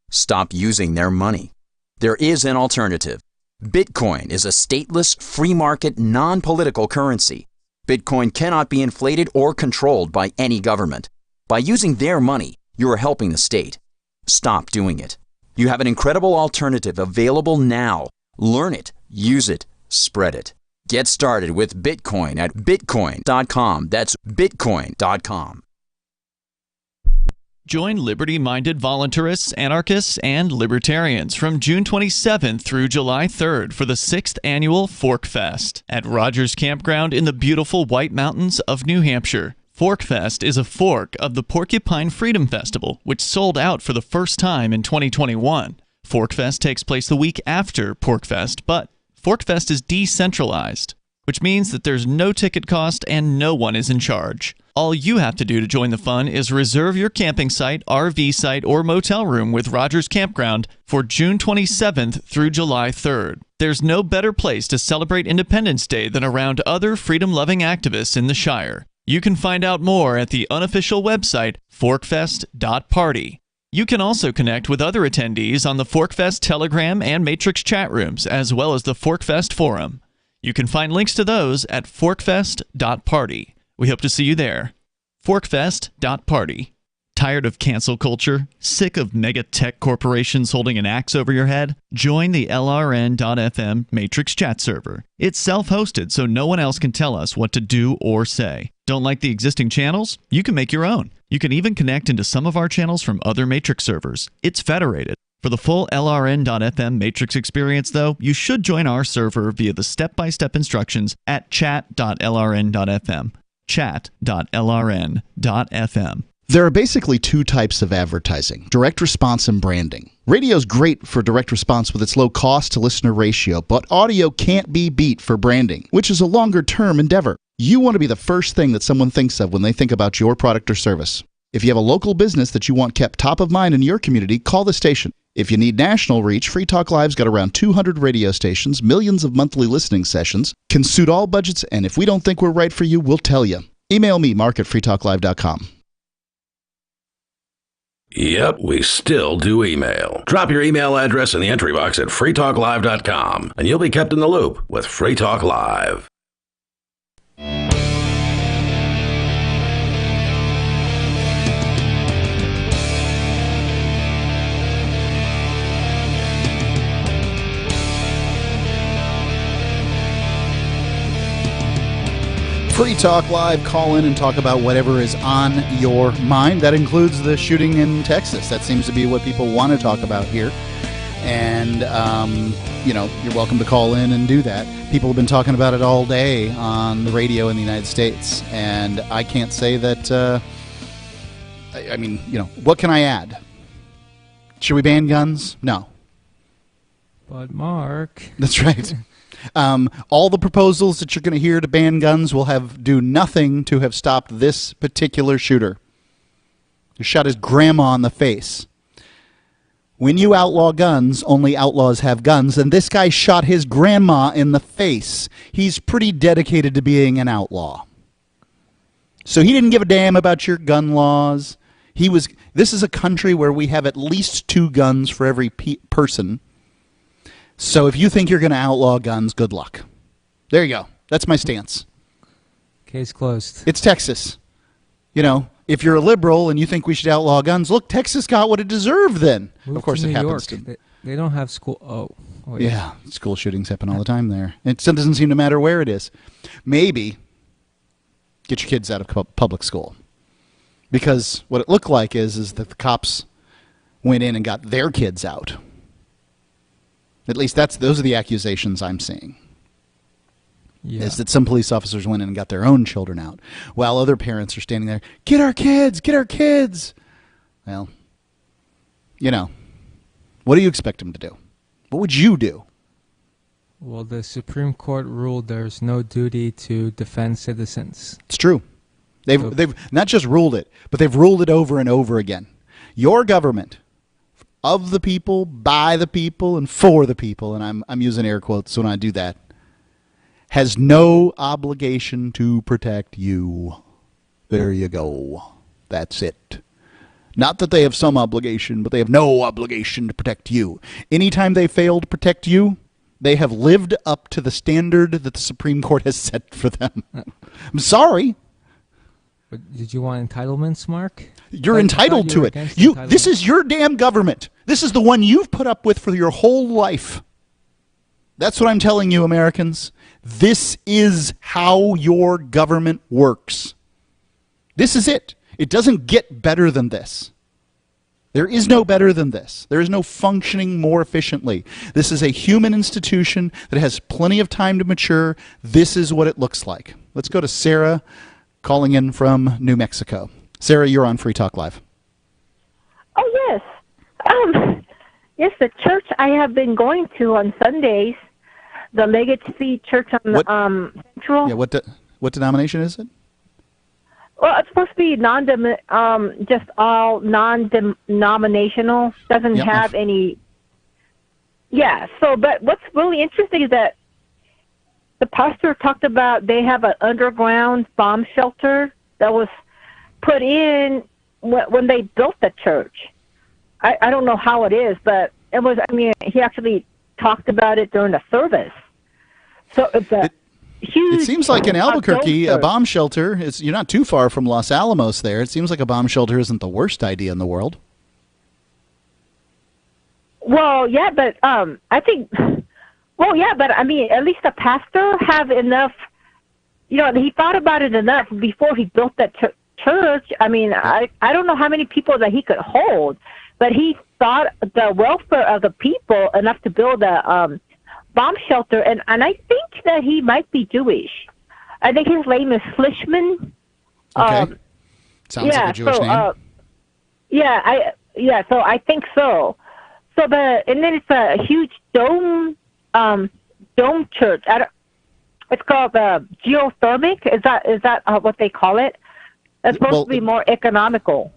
Stop using their money. There is an alternative. Bitcoin is a stateless, free market, non-political currency. Bitcoin cannot be inflated or controlled by any government. By using their money, you are helping the state. Stop doing it. You have an incredible alternative available now. Learn it, use it, spread it. Get started with Bitcoin at bitcoin.com. That's bitcoin.com. Join liberty-minded voluntarists, anarchists, and libertarians from June 27th through July 3rd for the 6th annual Fork Fest at Rogers Campground in the beautiful White Mountains of New Hampshire. Fork Fest is a fork of the Porcupine Freedom Festival, which sold out for the first time in 2021. Fork Fest takes place the week after Pork Fest, but Fork Fest is decentralized, which means that there's no ticket cost and no one is in charge. All you have to do to join the fun is reserve your camping site, RV site, or motel room with Rogers Campground for June 27th through July 3rd. There's no better place to celebrate Independence Day than around other freedom-loving activists in the Shire. You can find out more at the unofficial website, forkfest.party. You can also connect with other attendees on the Forkfest Telegram and Matrix chat rooms, as well as the Forkfest forum. You can find links to those at forkfest.party. We hope to see you there. Forkfest.party. Tired of cancel culture? Sick of mega tech corporations holding an axe over your head? Join the LRN.FM Matrix chat server. It's self-hosted, so no one else can tell us what to do or say. Don't like the existing channels? You can make your own. You can even connect into some of our channels from other Matrix servers. It's federated. For the full LRN.FM Matrix experience, though, you should join our server via the step-by-step instructions at chat.lrn.fm. chat.lrn.fm. There are basically two types of advertising, direct response and branding. Radio is great for direct response with its low cost to listener ratio, but audio can't be beat for branding, which is a longer-term endeavor. You want to be the first thing that someone thinks of when they think about your product or service. If you have a local business that you want kept top of mind in your community, call the station. If you need national reach, Free Talk Live's got around 200 radio stations, millions of monthly listening sessions, can suit all budgets, and if we don't think we're right for you, we'll tell you. Email me, mark@freetalklive.com. Yep, we still do email. Drop your email address in the entry box at freetalklive.com, and you'll be kept in the loop with Free Talk Live. Free Talk Live, call in and talk about whatever is on your mind. That includes the shooting in Texas. That seems to be what people want to talk about here. And, you're welcome to call in and do that. People have been talking about it all day on the radio in the United States. And I can't say that, what can I add? Should we ban guns? No. But Mark. That's right. All the proposals that you're going to hear to ban guns will do nothing to have stopped this particular shooter who shot his grandma in the face. When you outlaw guns, only outlaws have guns, and this guy shot his grandma in the face. He's pretty dedicated to being an outlaw. So he didn't give a damn about your gun laws. This is a country where we have at least 2 guns for every person. So if you think you're going to outlaw guns, good luck. There you go. That's my stance. Case closed. It's Texas. If you're a liberal and you think we should outlaw guns, look, Texas got what it deserved then. Move of course, to it New happens York. They don't have school. Oh yeah. School shootings happen all the time there. It doesn't seem to matter where it is. Maybe get your kids out of public school. Because what it looked like is that the cops went in and got their kids out. At least those are the accusations I'm seeing. Yeah. Is that some police officers went in and got their own children out, while other parents are standing there, get our kids, get our kids. Well, what do you expect them to do? What would you do? Well, the Supreme Court ruled there's no duty to defend citizens. It's true. They've not just ruled it, but they've ruled it over and over again. Your government, of the people, by the people, and for the people, and I'm using air quotes when I do that, has no obligation to protect you. There you go. That's it. Not that they have some obligation, but they have no obligation to protect you. Anytime they fail to protect you, They have lived up to the standard that the Supreme Court has set for them. I'm sorry. But did you want entitlements, Mark? You're entitled to it. This is your damn government. This is the one you've put up with for your whole life. That's what I'm telling you, Americans. This is how your government works. This is it. It doesn't get better than this. There is no better than this. There is no functioning more efficiently. This is a human institution that has plenty of time to mature. This is what it looks like. Let's go to Sarah, calling in from New Mexico. Sarah, you're on Free Talk Live. Oh, yes. Yes, the church I have been going to on Sundays, the Legacy Church on Central. Yeah, what denomination is it? Well, it's supposed to be just all non-denominational. Doesn't have any. Yeah. So, but what's really interesting is that the pastor talked about they have an underground bomb shelter that was put in when they built the church. I don't know how it is, but it was. I mean, he actually talked about it during the service. So it's a huge. It seems like in Albuquerque, a bomb shelter. You're not too far from Los Alamos. There, it seems like a bomb shelter isn't the worst idea in the world. Well, yeah, but I think. Well, yeah, but I mean, at least the pastor have enough. You know, he thought about it enough before he built that church. I mean, I don't know how many people that he could hold, but he thought the welfare of the people enough to build a bomb shelter, and I think that he might be Jewish. I think his name is Flishman. Okay, sounds like a Jewish name. So I think so. So and then it's a huge dome church. It's called geothermic. Is that what they call it? It's supposed to be more economical.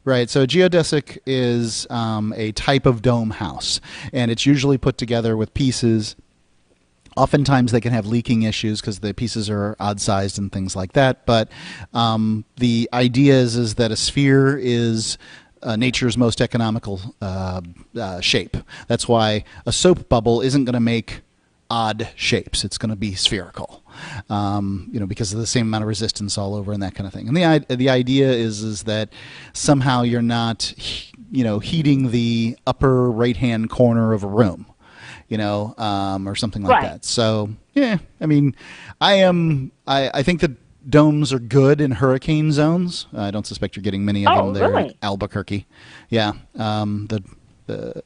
Right. So geodesic is a type of dome house, and it's usually put together with pieces. Oftentimes they can have leaking issues because the pieces are odd-sized and things like that. But the idea is that a sphere is nature's most economical shape. That's why a soap bubble isn't going to make odd shapes. It's going to be spherical, because of the same amount of resistance all over and that kind of thing. And the idea is that somehow you're not, heating the upper right-hand corner of a room, or something like that. So, yeah, I mean, I think that domes are good in hurricane zones. I don't suspect you're getting many of them there in Albuquerque. Yeah,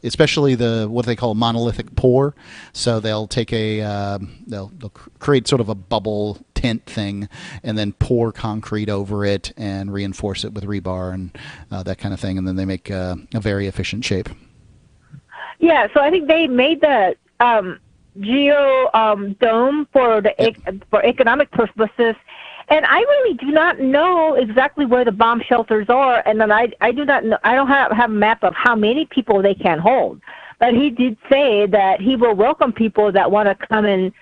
especially what they call monolithic pour. So they'll take they'll create sort of a bubble tent thing and then pour concrete over it and reinforce it with rebar and that kind of thing, and then they make a very efficient shape. Yeah, so I think they made the dome for economic purposes. And I really do not know exactly where the bomb shelters are, and then I do not know. I don't have a map of how many people they can hold. But he did say that he will welcome people that want to come and,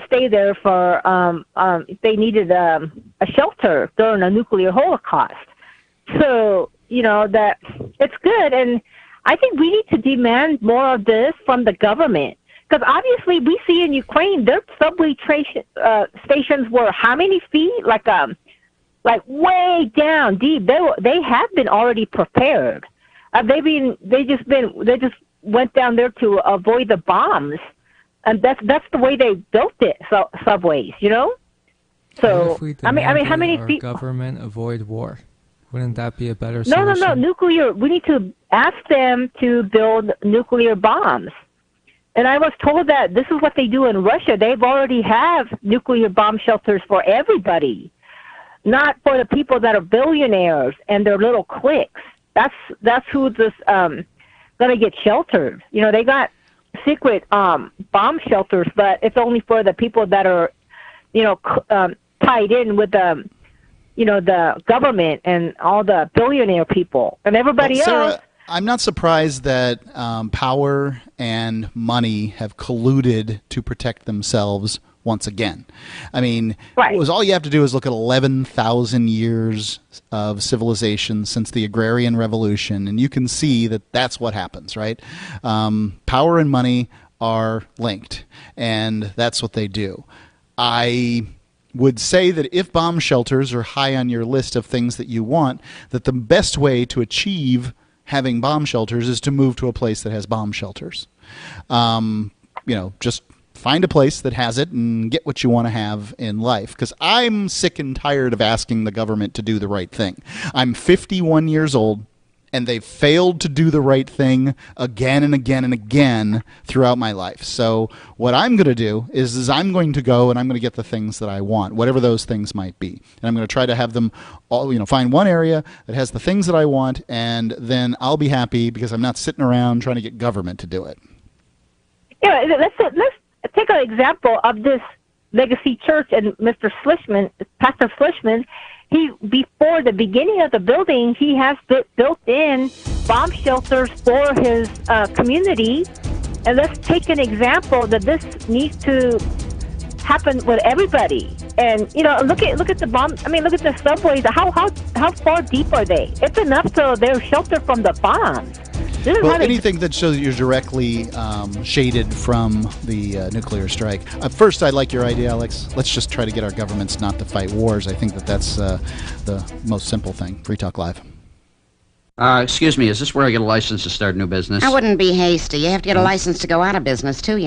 stay there for if they needed a shelter during a nuclear holocaust. So that it's good, and I think we need to demand more of this from the government. Because obviously we see in Ukraine, their subway stations were how many feet? Like way down deep. They have been already prepared. They just went down there to avoid the bombs, and that's the way they built it. So subways, So I mean, how many feet? Government avoid war. Wouldn't that be a better solution? No. Nuclear. We need to ask them to build nuclear bombs. And I was told that this is what they do in Russia. They've already have nuclear bomb shelters for everybody, not for the people that are billionaires and their little cliques. That's who this going to get sheltered. They got secret bomb shelters, but it's only for the people that are, tied in with the government and all the billionaire people and everybody else. I'm not surprised that power and money have colluded to protect themselves once again. I mean, all you have to do is look at 11,000 years of civilization since the agrarian revolution, and you can see that that's what happens, right? Power and money are linked, and that's what they do. I would say that if bomb shelters are high on your list of things that you want, that the best way to achieve having bomb shelters is to move to a place that has bomb shelters. Just find a place that has it and get what you want to have in life. Because I'm sick and tired of asking the government to do the right thing. I'm 51 years old, and they've failed to do the right thing again and again and again throughout my life. So what I'm going to do is I'm going to go and I'm going to get the things that I want, whatever those things might be. And I'm going to try to have them all, find one area that has the things that I want, and then I'll be happy because I'm not sitting around trying to get government to do it. Yeah, let's take an example of this Legacy Church and Pastor Schlishman. Before the beginning of the building, he has built in bomb shelters for his community. And let's take an example that this needs to happen with everybody. And look at the bomb. I mean, look at the subways. How far deep are they? It's enough so they're sheltered from the bombs. Well, anything that shows that you're directly shaded from the nuclear strike. First, I like your idea, Alex. Let's just try to get our governments not to fight wars. I think that's the most simple thing. Free Talk Live. Excuse me, is this where I get a license to start a new business? I wouldn't be hasty. You have to get a license to go out of business, too,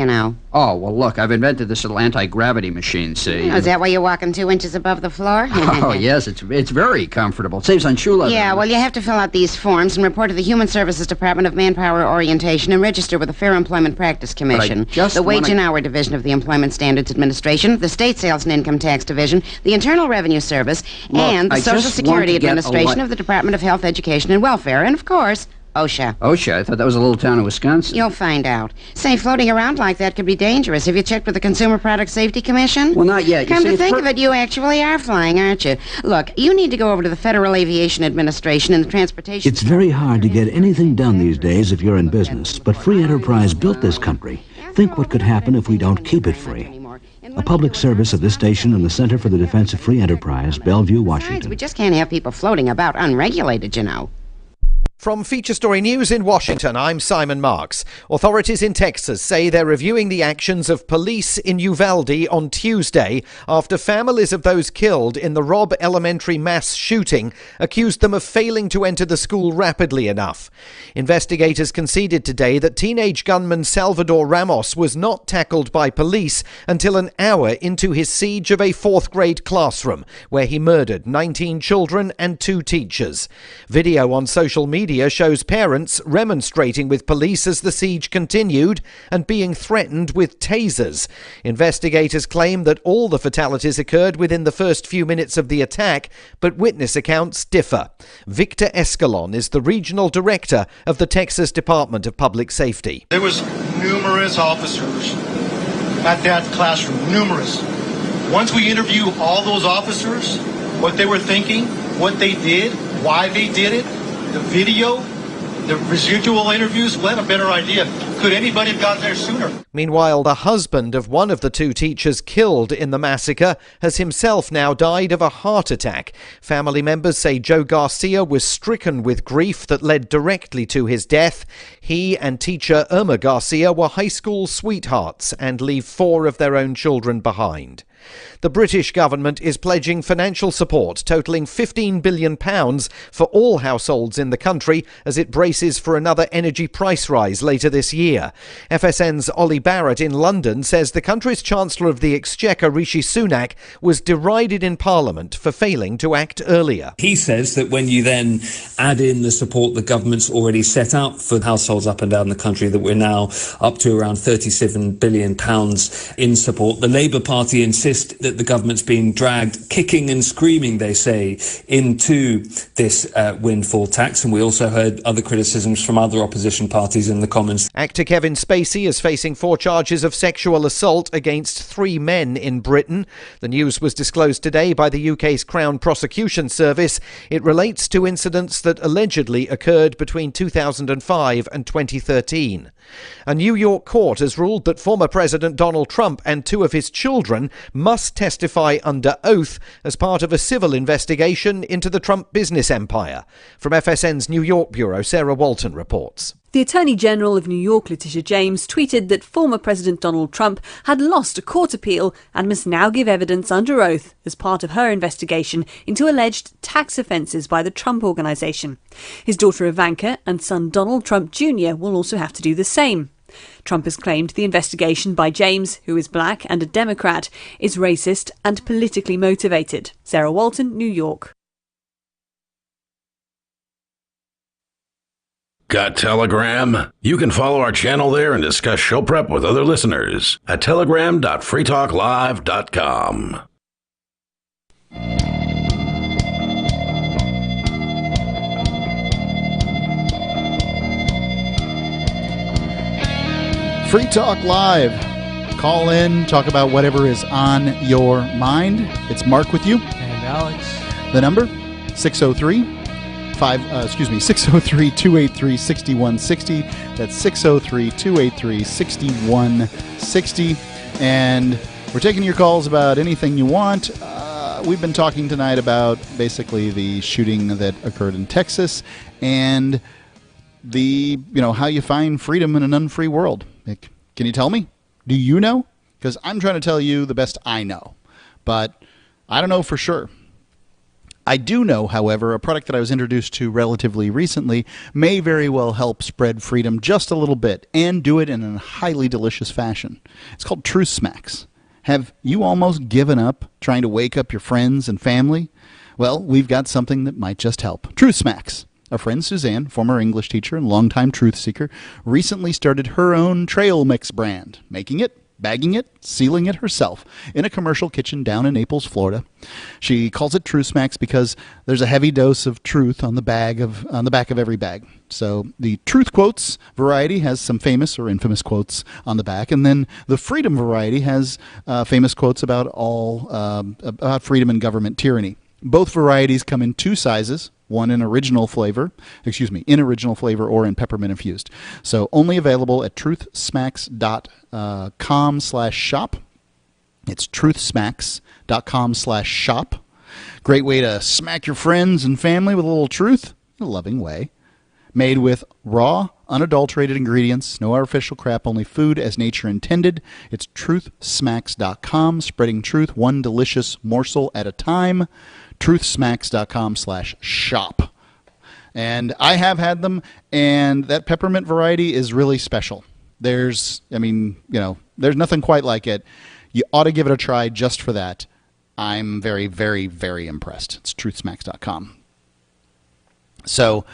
Oh, well, look, I've invented this little anti-gravity machine, see? Oh, is that why you're walking 2 inches above the floor? Oh, yes, it's very comfortable. It saves on shoe leather. Yeah, well, you have to fill out these forms and report to the Human Services Department of Manpower Orientation and register with the Fair Employment Practice Commission, the Wage and Hour Division of the Employment Standards Administration, the State Sales and Income Tax Division, the Internal Revenue Service, and the Social Security Administration of the Department of Health, Education, and Welfare, and, of course, OSHA. OSHA? I thought that was a little town in Wisconsin. You'll find out. Say, floating around like that could be dangerous. Have you checked with the Consumer Product Safety Commission? Well, not yet. Come to think of it, you actually are flying, aren't you? Look, you need to go over to the Federal Aviation Administration and the Transportation... It's very hard to get anything done these days if you're in business, but free enterprise built this country. Think what could happen if we don't keep it free. A public service of this station and the Center for the Defense of Free Enterprise, Bellevue, Washington. We just can't have people floating about unregulated, From Feature Story News in Washington, I'm Simon Marks. Authorities in Texas say they're reviewing the actions of police in Uvalde on Tuesday after families of those killed in the Robb Elementary mass shooting accused them of failing to enter the school rapidly enough. Investigators conceded today that teenage gunman Salvador Ramos was not tackled by police until an hour into his siege of a 4th grade classroom, where he murdered 19 children and 2 teachers. Video on social media shows parents remonstrating with police as the siege continued and being threatened with tasers. Investigators claim that all the fatalities occurred within the first few minutes of the attack, but witness accounts differ. Victor Escalon is the regional director of the Texas Department of Public Safety. There was numerous officers at that classroom, numerous. Once we interview all those officers, what they were thinking, what they did, why they did it, the video, the residual interviews, we'll have a better idea. Could anybody have gotten there sooner? Meanwhile, the husband of one of the 2 teachers killed in the massacre has himself now died of a heart attack. Family members say Joe Garcia was stricken with grief that led directly to his death. He and teacher Irma Garcia were high school sweethearts and leave 4 of their own children behind. The British government is pledging financial support totalling £15 billion for all households in the country as it braces for another energy price rise later this year. FSN's Ollie Barrett in London says the country's Chancellor of the Exchequer, Rishi Sunak, was derided in Parliament for failing to act earlier. He says that when you then add in the support the government's already set out for households up and down the country, that we're now up to around £37 billion in support. The Labour Party insists that the government's being dragged kicking and screaming, they say, into this windfall tax. And we also heard other criticisms from other opposition parties in the Commons. Actor Kevin Spacey is facing 4 charges of sexual assault against 3 men in Britain. The news was disclosed today by the UK's Crown Prosecution Service. It relates to incidents that allegedly occurred between 2005 and 2013. A New York court has ruled that former President Donald Trump and 2 of his children must testify under oath as part of a civil investigation into the Trump business empire. From FSN's New York bureau, Sarah Walton reports. The Attorney General of New York, Letitia James, tweeted that former President Donald Trump had lost a court appeal and must now give evidence under oath as part of her investigation into alleged tax offences by the Trump Organization. His daughter Ivanka and son Donald Trump Jr. will also have to do the same. Trump has claimed the investigation by James, who is black and a Democrat, is racist and politically motivated. Sarah Walton, New York. Got Telegram? You can follow our channel there and discuss show prep with other listeners at telegram.freetalklive.com. Free Talk Live. Call in, talk about whatever is on your mind. It's Mark with you. And Alex. The number, 603-283-6160. That's 603-283-6160. And we're taking your calls about anything you want. We've been talking tonight about basically the shooting that occurred in Texas and how you find freedom in an unfree world. Can you tell me? Do you know? Because I'm trying to tell you the best I know. But I don't know for sure. I do know, however, a product that I was introduced to relatively recently may very well help spread freedom just a little bit and do it in a highly delicious fashion. It's called Truth Smacks. Have you almost given up trying to wake up your friends and family? Well, we've got something that might just help. Truth Smacks. Our friend Suzanne, former English teacher and longtime truth seeker, recently started her own trail mix brand, making it, bagging it, sealing it herself in a commercial kitchen down in Naples, Florida. She calls it Truth Smacks because there's a heavy dose of truth on the back of every bag. So the Truth Quotes variety has some famous or infamous quotes on the back, and then the Freedom variety has famous quotes about about freedom and government tyranny. Both varieties come in two sizes. One in original flavor or in peppermint infused. So only available at truthsmacks.com/shop. It's truthsmacks.com/shop. Great way to smack your friends and family with a little truth in a loving way. Made with raw, unadulterated ingredients, no artificial crap, only food as nature intended. It's truthsmacks.com, spreading truth one delicious morsel at a time. truthsmacks.com/shop. And I have had them, and that peppermint variety is really special. There's nothing quite like it. You ought to give it a try just for that. I'm very, very, very impressed. It's truthsmacks.com. So,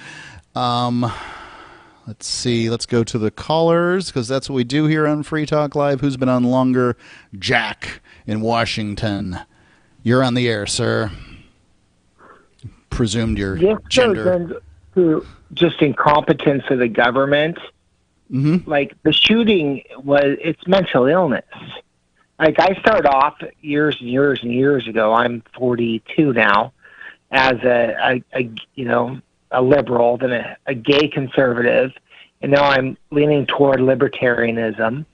let's see. Let's go to the callers, because that's what we do here on Free Talk Live. Who's been on longer? Jack in Washington. You're on the air, sir. Presumed your gender. To just incompetence of the government. Mm-hmm. Like the shooting it's mental illness. Like I started off years and years and years ago. I'm 42 now, as a liberal, then a gay conservative, and now I'm leaning toward libertarianism.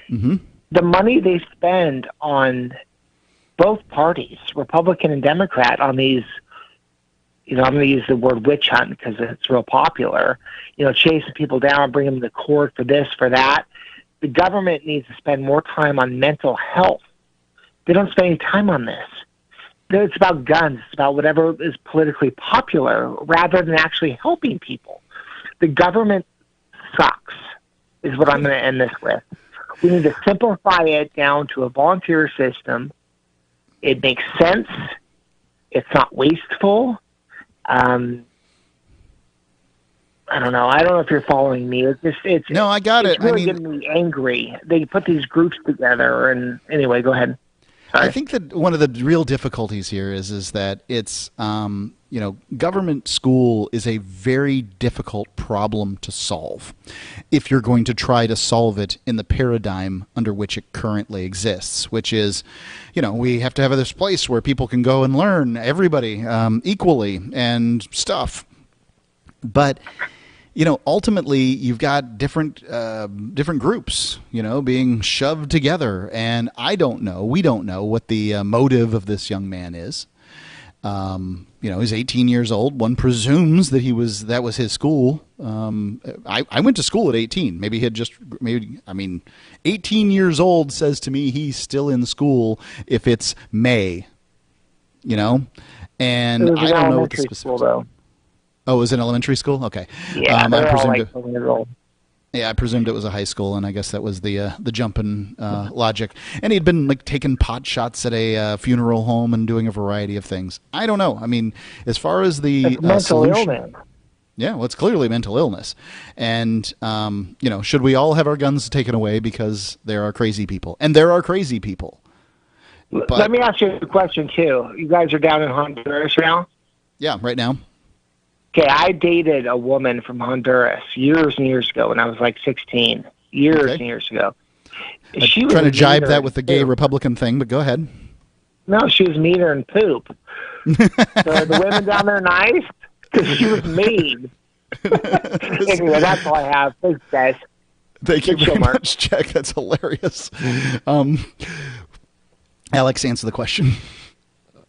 Mm-hmm. The money they spend on both parties, Republican and Democrat, on these. I'm going to use the word witch hunt because it's real popular. Chasing people down, bringing them to court for this, for that. The government needs to spend more time on mental health. They don't spend any time on this. It's about guns. It's about whatever is politically popular rather than actually helping people. The government sucks is what I'm going to end this with. We need to simplify it down to a volunteer system. It makes sense. It's not wasteful. I don't know. I don't know if you're following me. No, I got it. It's really getting me angry. They put these groups together, and anyway, go ahead. Sorry. I think that one of the real difficulties here is that it's government school is a very difficult problem to solve if you're going to try to solve it in the paradigm under which it currently exists, which is, we have to have this place where people can go and learn, everybody equally and stuff. But ultimately you've got different groups, being shoved together, and we don't know what the motive of this young man is. He's 18 years old. One presumes that that was his school. I went to school at 18. Maybe 18 years old says to me he's still in school if it's May, and I don't know what the specifics. School, though. Oh, it was in elementary school? Okay. Yeah, I presumed it was a high school, and I guess that was the jumping logic. And he'd been taking pot shots at a funeral home and doing a variety of things. I don't know. I mean, as far as the mental illness. Yeah, well, it's clearly mental illness. And, should we all have our guns taken away because there are crazy people? And there are crazy people. But, let me ask you a question, too. You guys are down in Honduras now? Yeah, right now. Okay, I dated a woman from Honduras years and years ago when I was 16. Years and years ago. She was trying to jibe that with the gay Republican thing, but go ahead. No, she was meaner than poop. So the women down there nice? Because she was mean. Anyway, that's all I have. Thanks, guys. Thank you very much, Jack. That's hilarious. Alex, answer the question.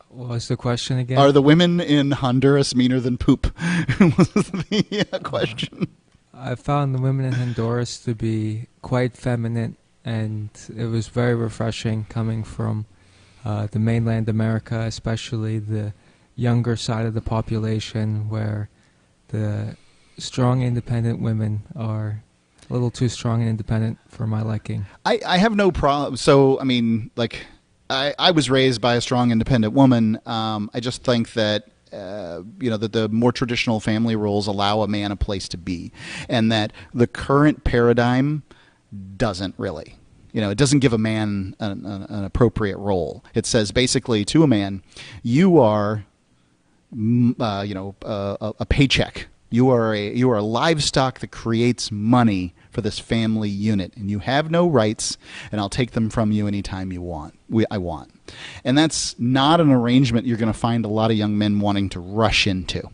What was the question again? Are the women in Honduras meaner than poop? Was the question. I found the women in Honduras to be quite feminine, and it was very refreshing coming from the mainland America, especially the younger side of the population, where the strong, independent women are a little too strong and independent for my liking. I have no problem. So, I was raised by a strong, independent woman. I just think that, that the more traditional family roles allow a man a place to be, and that the current paradigm doesn't really. It doesn't give a man an appropriate role. It says basically to a man, you are, a paycheck. You are livestock that creates money for this family unit, and you have no rights, and I'll take them from you anytime I want. And that's not an arrangement you're going to find a lot of young men wanting to rush into.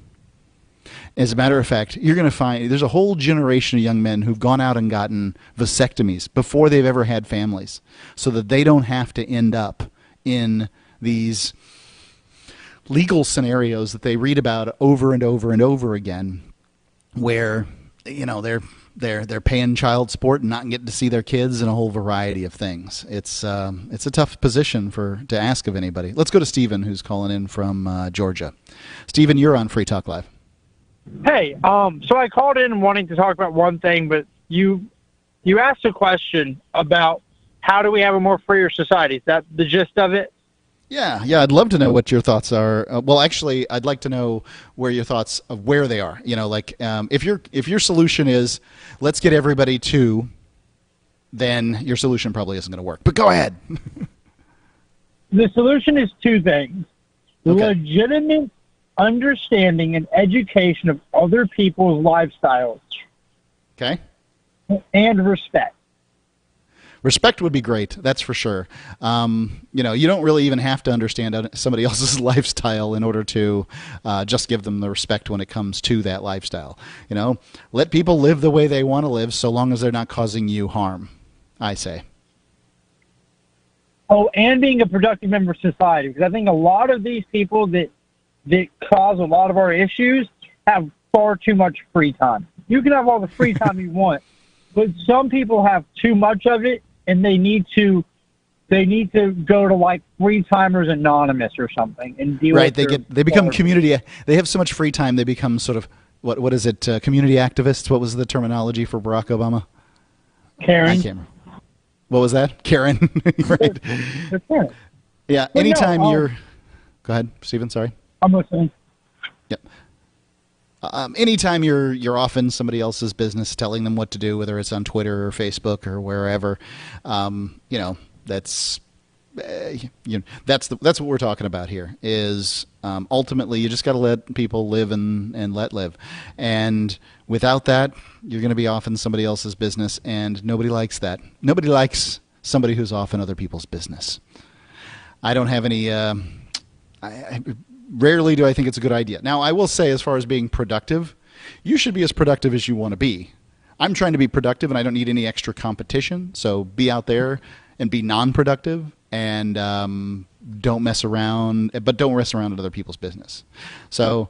As a matter of fact, you're going to find there's a whole generation of young men who've gone out and gotten vasectomies before they've ever had families, so that they don't have to end up in these legal scenarios that they read about over and over and over again, where they're paying child support and not getting to see their kids and a whole variety of things. It's a tough position to ask of anybody. Let's go to Stephen, who's calling in from Georgia. Stephen, you're on Free Talk Live. Hey, so I called in wanting to talk about one thing, but you asked a question about how do we have a more freer society. Is that the gist of it? Yeah, I'd love to know what your thoughts are. Well, actually, I'd like to know where your thoughts of where they are. If your solution is let's get everybody to, then your solution probably isn't going to work. But go ahead. The solution is two things: legitimate understanding and education of other people's lifestyles. Okay. And respect. Respect would be great, that's for sure. You don't really even have to understand somebody else's lifestyle in order to just give them the respect when it comes to that lifestyle. Let people live the way they want to live, so long as they're not causing you harm, I say. Oh, and being a productive member of society, because I think a lot of these people that cause a lot of our issues have far too much free time. You can have all the free time you want, but some people have too much of it, and they need to go to Free Timers Anonymous or something and deal with they become community. They have so much free time they become sort of what is it? Community activists. What was the terminology for Barack Obama? Karen. I can't remember. What was that? Karen. Right. Karen. Yeah. Well, anytime you're. Go ahead, Stephen. Sorry. I'm listening. Yep. Anytime you're off in somebody else's business, telling them what to do, whether it's on Twitter or Facebook or wherever, that's what we're talking about here. Is ultimately you just got to let people live and let live, and without that, you're going to be off in somebody else's business, and nobody likes that. Nobody likes somebody who's off in other people's business. I don't have any. Rarely do I think it's a good idea. Now, I will say, as far as being productive, you should be as productive as you want to be. I'm trying to be productive, and I don't need any extra competition. So be out there and be non-productive, and don't mess around. But don't mess around in other people's business. So,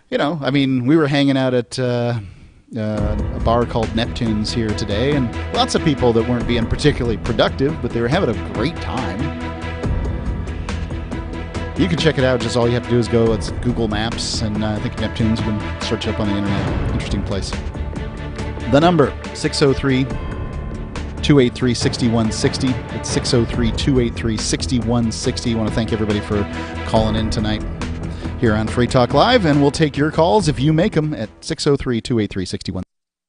we were hanging out at a bar called Neptune's here today, and lots of people that weren't being particularly productive, but they were having a great time. You can check it out. Just all you have to do is go. It's Google Maps, and I think Neptune's. You can search it up on the internet. Interesting place. The number, 603-283-6160. It's 603-283-6160. I want to thank everybody for calling in tonight here on Free Talk Live, and we'll take your calls if you make them at 603-283-6160.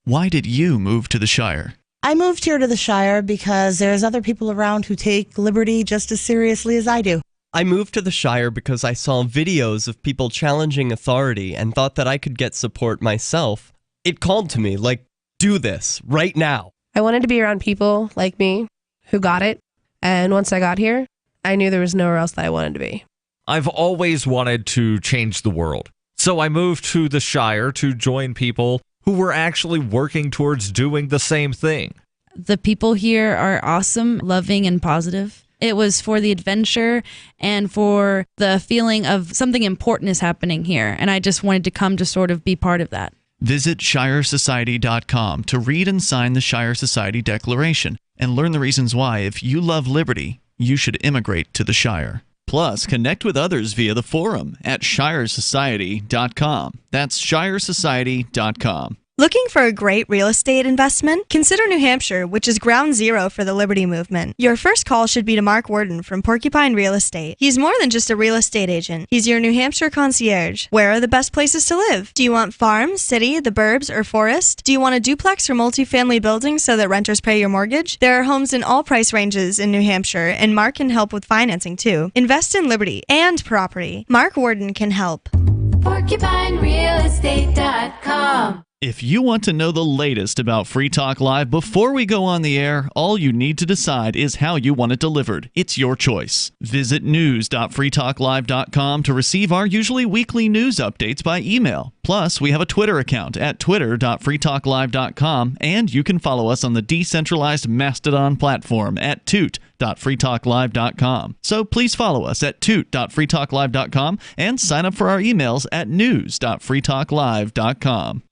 Why did you move to the Shire? I moved here to the Shire because there's other people around who take liberty just as seriously as I do. I moved to the Shire because I saw videos of people challenging authority and thought that I could get support myself. It called to me, like, do this right now. I wanted to be around people like me who got it, and once I got here, I knew there was nowhere else that I wanted to be. I've always wanted to change the world, so I moved to the Shire to join people who were actually working towards doing the same thing. The people here are awesome, loving, and positive. It was for the adventure and for the feeling of something important is happening here, and I just wanted to come to sort of be part of that. Visit ShireSociety.com to read and sign the Shire Society Declaration and learn the reasons why, if you love liberty, you should immigrate to the Shire. Plus, connect with others via the forum at ShireSociety.com. That's ShireSociety.com. Looking for a great real estate investment? Consider New Hampshire, which is ground zero for the Liberty Movement. Your first call should be to Mark Worden from Porcupine Real Estate. He's more than just a real estate agent. He's your New Hampshire concierge. Where are the best places to live? Do you want farm, city, the burbs, or forest? Do you want a duplex or multifamily building so that renters pay your mortgage? There are homes in all price ranges in New Hampshire, and Mark can help with financing too. Invest in liberty and property. Mark Worden can help. PorcupineRealEstate.com. If you want to know the latest about Free Talk Live before we go on the air, all you need to decide is how you want it delivered. It's your choice. Visit news.freetalklive.com to receive our usually weekly news updates by email. Plus, we have a Twitter account at twitter.freetalklive.com, and you can follow us on the decentralized Mastodon platform at toot.freetalklive.com. So please follow us at toot.freetalklive.com and sign up for our emails at news.freetalklive.com.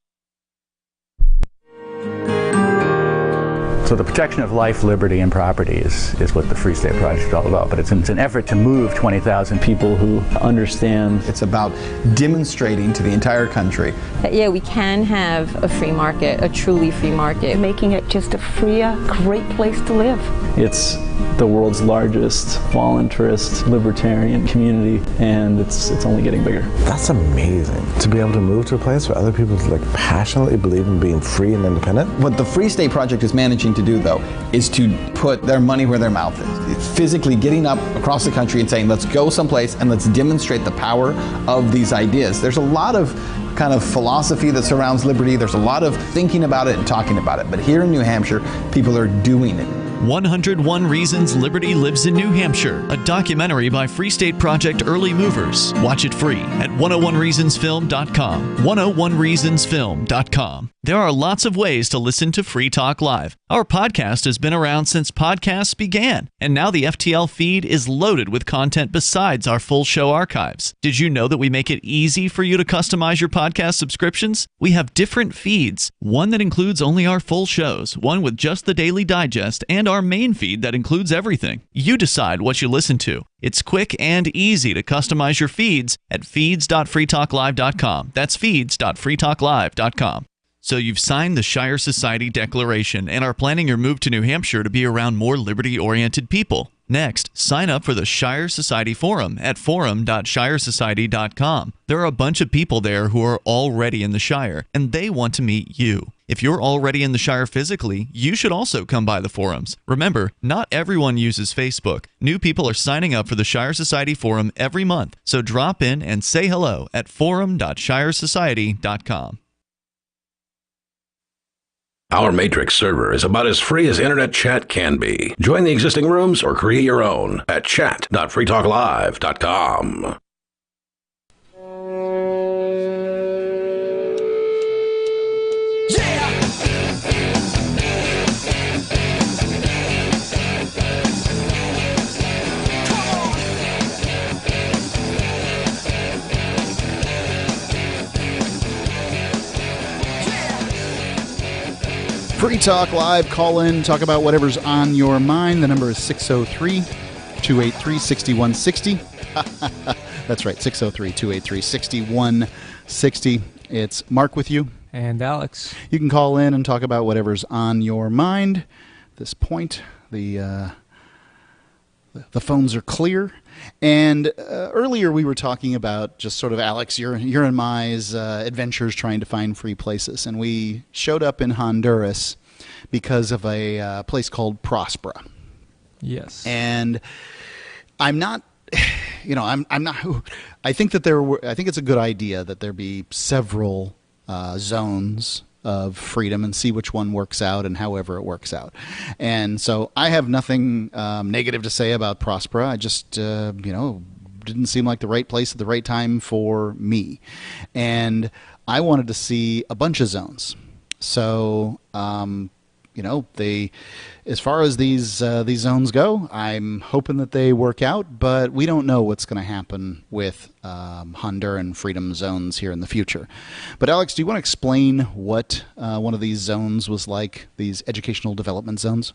So the protection of life, liberty, and property is what the Free State Project is all about. But it's an effort to move 20,000 people who understand. It's about demonstrating to the entire country that, yeah, we can have a free market, a truly free market. Making it just a freer, great place to live. It's the world's largest voluntarist libertarian community, and it's only getting bigger. That's amazing, to be able to move to a place where other people passionately believe in being free and independent. What the Free State Project is managing to do, though, is to put their money where their mouth is. It's physically getting up across the country and saying, let's go someplace and let's demonstrate the power of these ideas. There's a lot of kind of philosophy that surrounds liberty. There's a lot of thinking about it and talking about it. But here in New Hampshire, people are doing it. 101 Reasons Liberty Lives in New Hampshire, a documentary by Free State Project early movers. Watch it free at 101reasonsfilm.com. 101reasonsfilm.com. There are lots of ways to listen to Free Talk Live. Our podcast has been around since podcasts began, and now the FTL feed is loaded with content besides our full show archives. Did you know that we make it easy for you to customize your podcast subscriptions? We have different feeds, one that includes only our full shows, one with just the Daily Digest, and our main feed that includes everything. You decide what you listen to. It's quick and easy to customize your feeds at feeds.freetalklive.com. That's feeds.freetalklive.com. So you've signed the Shire Society Declaration and are planning your move to New Hampshire to be around more liberty-oriented people. Next, sign up for the Shire Society Forum at forum.shiresociety.com. There are a bunch of people there who are already in the Shire, and they want to meet you. If you're already in the Shire physically, you should also come by the forums. Remember, not everyone uses Facebook. New people are signing up for the Shire Society Forum every month, so drop in and say hello at forum.shiresociety.com. Our Matrix server is about as free as internet chat can be. Join the existing rooms or create your own at chat.freetalklive.com. Free Talk Live. Call in, talk about whatever's on your mind. The number is 603-283-6160. That's right, 603-283-6160. It's Mark with you. And Alex. You can call in and talk about whatever's on your mind. At this point, the phones are clear. And earlier we were talking about just sort of, Alex, your and my's adventures trying to find free places. And we showed up in Honduras because of a place called Prospera. Yes. And I'm not, I'm not, I think that I think it's a good idea that there be several zones of freedom and see which one works out and however it works out. And so I have nothing negative to say about Prospera. I just, didn't seem like the right place at the right time for me. And I wanted to see a bunch of zones. So, as far as these zones go, I'm hoping that they work out, but we don't know what's going to happen with Honduran freedom zones here in the future. But Alex, do you want to explain what one of these zones was like, these educational development zones?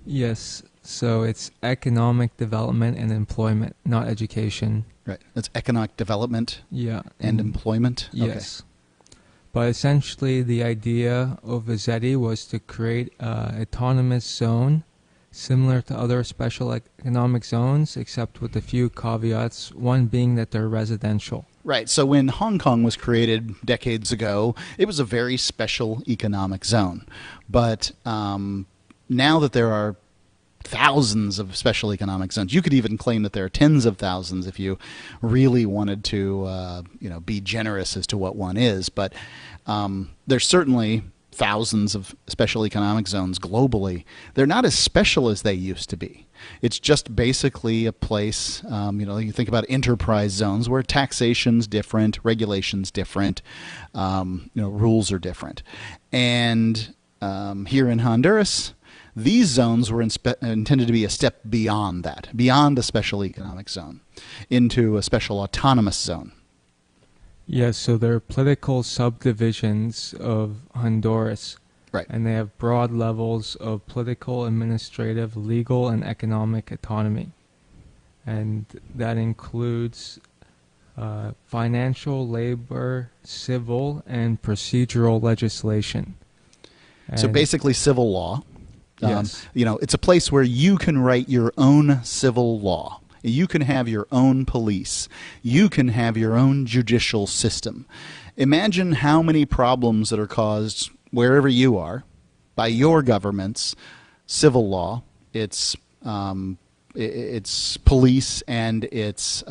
Yes. So it's economic development and employment, not education. Right. It's economic development and employment? Yes. Okay. But essentially, the idea of Vazetti was to create an autonomous zone similar to other special economic zones, except with a few caveats, one being that they're residential. Right. So when Hong Kong was created decades ago, it was a very special economic zone. But now that there are thousands of special economic zones, you could even claim that there are tens of thousands if you really wanted to be generous as to what one is. But there's certainly thousands of special economic zones globally. They're not as special as they used to be. It's just basically a place, you think about enterprise zones where taxation's different, regulation's different, rules are different. And here in Honduras, these zones were intended to be a step beyond that, beyond a special economic zone, into a special autonomous zone. Yes, so they're political subdivisions of Honduras. Right. And they have broad levels of political, administrative, legal, and economic autonomy. And that includes financial, labor, civil, and procedural legislation. So basically civil law. Yes. It's a place where you can write your own civil law. You can have your own police. You can have your own judicial system. Imagine how many problems that are caused wherever you are by your government's civil law, its police, and its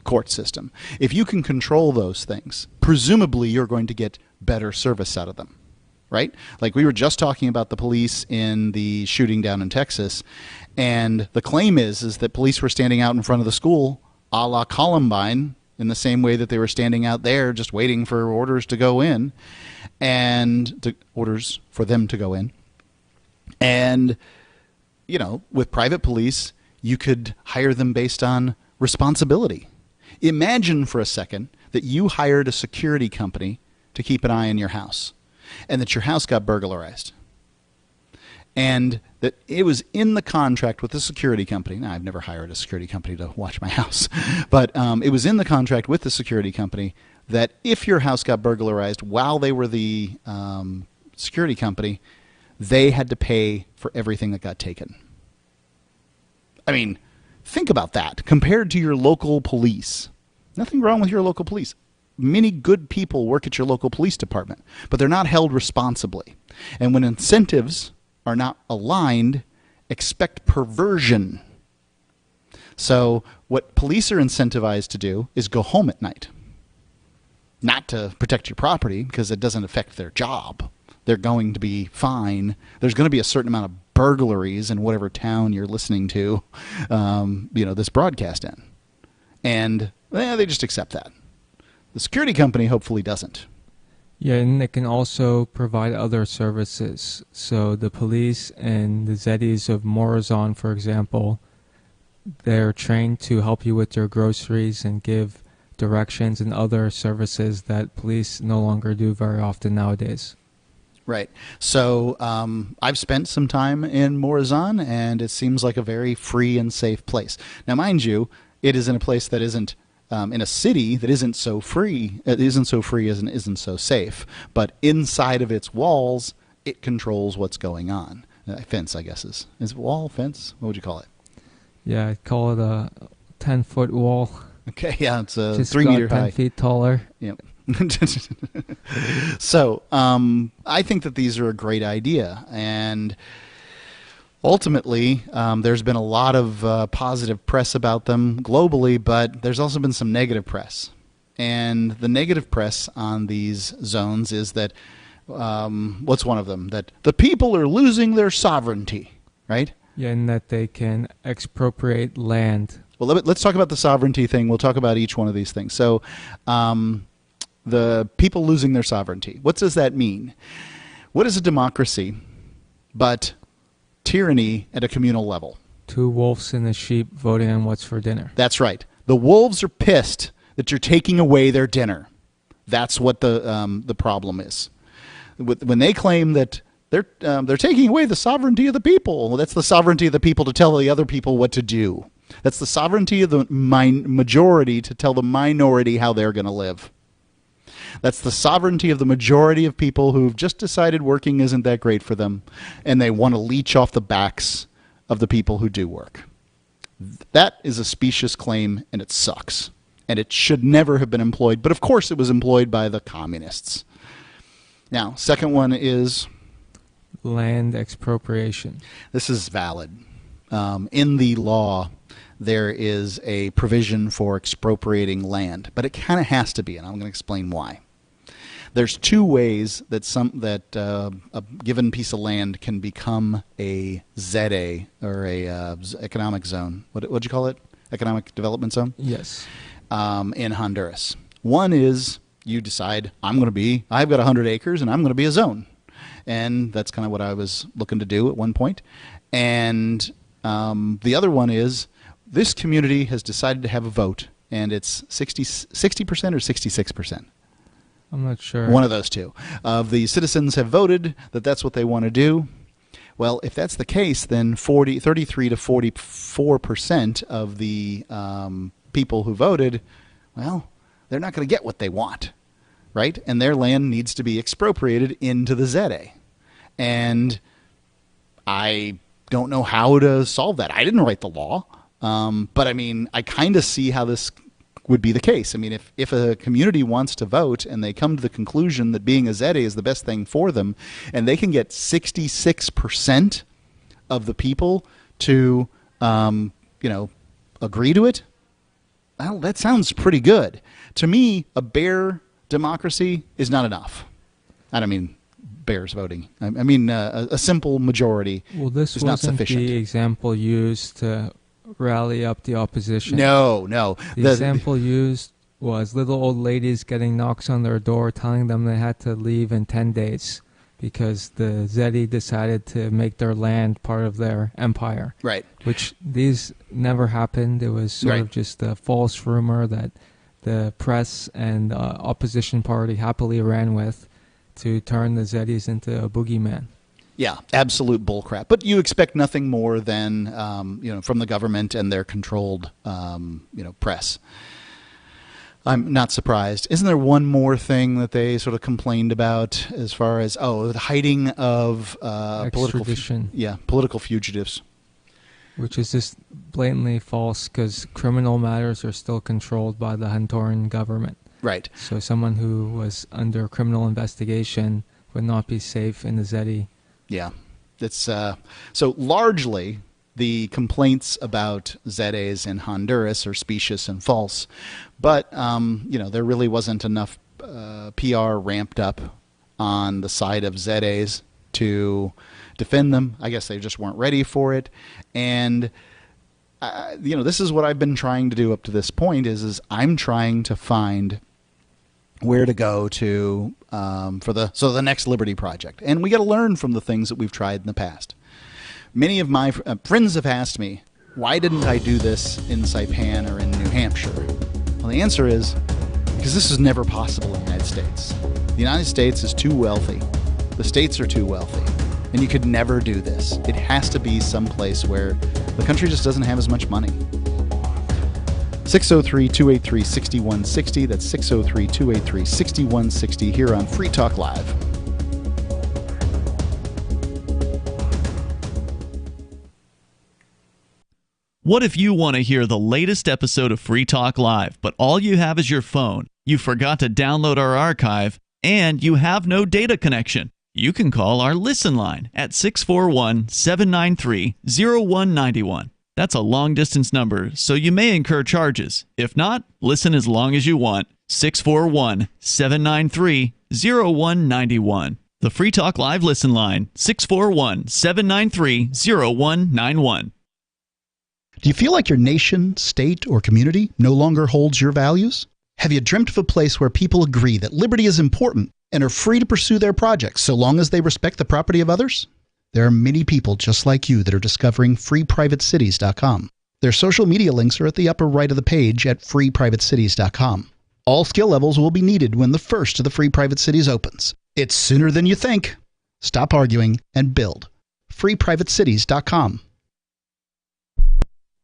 court system. If you can control those things, presumably you're going to get better service out of them. Right? Like we were just talking about the police in the shooting down in Texas, and the claim is that police were standing out in front of the school a la Columbine in the same way that they were standing out there just waiting for orders to go in, and orders for them to go in. And, with private police, you could hire them based on responsibility. Imagine for a second that you hired a security company to keep an eye on your house, and that your house got burglarized, and that it was in the contract with the security company. Now, I've never hired a security company to watch my house, but it was in the contract with the security company that if your house got burglarized while they were the security company, they had to pay for everything that got taken. I mean, think about that compared to your local police. Nothing wrong with your local police. Many good people work at your local police department, but they're not held responsibly. And when incentives are not aligned, expect perversion. So what police are incentivized to do is go home at night. Not to protect your property, because it doesn't affect their job. They're going to be fine. There's going to be a certain amount of burglaries in whatever town you're listening to this broadcast in. And they just accept that. The security company hopefully doesn't. Yeah, and it can also provide other services. So the police and the Zetis of Morazan, for example, they're trained to help you with your groceries and give directions and other services that police no longer do very often nowadays. Right. So I've spent some time in Morazan, and it seems like a very free and safe place. Now, mind you, it is in a place that isn't in a city that isn't so free. It isn't so free as and isn't so safe. But inside of its walls, it controls what's going on. Fence, I guess, is it wall, fence? What would you call it? Yeah, I'd call it a 10-foot wall. Okay, yeah, it's a Just 3 meter 10 high. feet taller. Yep. So I think that these are a great idea, and ultimately there's been a lot of positive press about them globally, but there's also been some negative press. And the negative press on these zones is that what's one of them? That the people are losing their sovereignty, right? Yeah, and that they can expropriate land. Well, let's talk about the sovereignty thing. We'll talk about each one of these things. So the people losing their sovereignty. What does that mean? What is a democracy but tyranny at a communal level? 2 wolves and a sheep voting on what's for dinner. That's right. The wolves are pissed that you're taking away their dinner. That's what the problem is. When they claim that they're taking away the sovereignty of the people, well, that's the sovereignty of the people to tell the other people what to do. That's the sovereignty of the majority to tell the minority how they're going to live. That's the sovereignty of the majority of people who've just decided working isn't that great for them, and they want to leech off the backs of the people who do work. That is a specious claim, and it sucks. And it should never have been employed, but of course it was employed by the communists. Now, second one is land expropriation. This is valid. In the law, there is a provision for expropriating land, but it kind of has to be, and I'm going to explain why. There's 2 ways that a given piece of land can become a ZA, or a economic zone. What'd you call it? Economic development zone? Yes. In Honduras. One is you decide I've got 100 acres and I'm going to be a zone. And that's kind of what I was looking to do at one point. And the other one is this community has decided to have a vote, and it's 60% or 66%. I'm not sure. One of those two. Of the citizens have voted that that's what they want to do. Well, if that's the case, then 33 to 44% of the people who voted, well, they're not going to get what they want, right? And their land needs to be expropriated into the ZA. And I don't know how to solve that. I didn't write the law, but I mean, I kind of see how this would be the case. I mean, if a community wants to vote and they come to the conclusion that being a ZA is the best thing for them, and they can get 66% of the people to, agree to it, well, that sounds pretty good. To me, a bare democracy is not enough. I don't mean bears voting. I mean a simple majority this is not sufficient. The example used to rally up the opposition. No. The example used was little old ladies getting knocks on their door telling them they had to leave in 10 days because the Zedi decided to make their land part of their empire. Right. Which these never happened. It was sort of just a false rumor that the press and opposition party happily ran with to turn the Zedis into a boogeyman. Yeah, absolute bullcrap. But you expect nothing more than from the government and their controlled press. I'm not surprised. Isn't there one more thing that they sort of complained about as far as the hiding of political fugitives? Which is just blatantly false because criminal matters are still controlled by the Honduran government. Right. So someone who was under criminal investigation would not be safe in the Zedi. Yeah. It's so largely the complaints about ZAs in Honduras are specious and false. But, there really wasn't enough PR ramped up on the side of ZAs to defend them. I guess they just weren't ready for it. And, this is what I've been trying to do up to this point is I'm trying to find where to go to for the next Liberty Project. And we got to learn from the things that we've tried in the past. Many of my friends have asked me, why didn't I do this in Saipan or in New Hampshire? Well, the answer is because this is never possible in the United States. The United States is too wealthy The states are too wealthy. And you could never do this. It has to be someplace where the country just doesn't have as much money. 603-283-6160. That's 603-283-6160 here on Free Talk Live. What if you want to hear the latest episode of Free Talk Live, but all you have is your phone, you forgot to download our archive, and you have no data connection? You can call our Listen line at 641-793-0191. That's a long-distance number, so you may incur charges. If not, listen as long as you want. 641-793-0191. The Free Talk Live Listen line, 641-793-0191. Do you feel like your nation, state, or community no longer holds your values? Have you dreamt of a place where people agree that liberty is important and are free to pursue their projects so long as they respect the property of others? There are many people just like you that are discovering freeprivatecities.com. Their social media links are at the upper right of the page at freeprivatecities.com. All skill levels will be needed when the first of the Free Private Cities opens. It's sooner than you think. Stop arguing and build. freeprivatecities.com.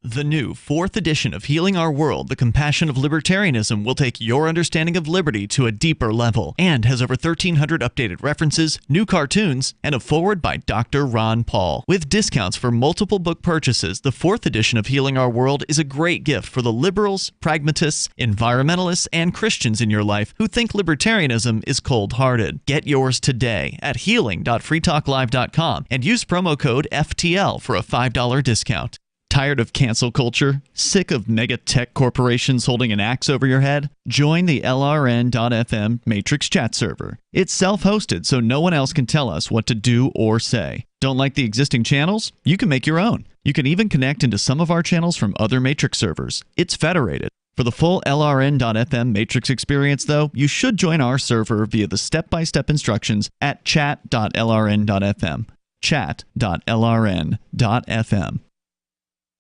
The new 4th edition of Healing Our World, The Compassion of Libertarianism, will take your understanding of liberty to a deeper level and has over 1,300 updated references, new cartoons, and a foreword by Dr. Ron Paul. With discounts for multiple book purchases, the 4th edition of Healing Our World is a great gift for the liberals, pragmatists, environmentalists, and Christians in your life who think libertarianism is cold-hearted. Get yours today at healing.freetalklive.com and use promo code FTL for a $5 discount. Tired of cancel culture? Sick of mega tech corporations holding an axe over your head? Join the LRN.FM Matrix chat server. It's self-hosted, so no one else can tell us what to do or say. Don't like the existing channels? You can make your own. You can even connect into some of our channels from other Matrix servers. It's federated. For the full LRN.FM Matrix experience, though, you should join our server via the step-by-step instructions at chat.lrn.fm. Chat.lrn.fm.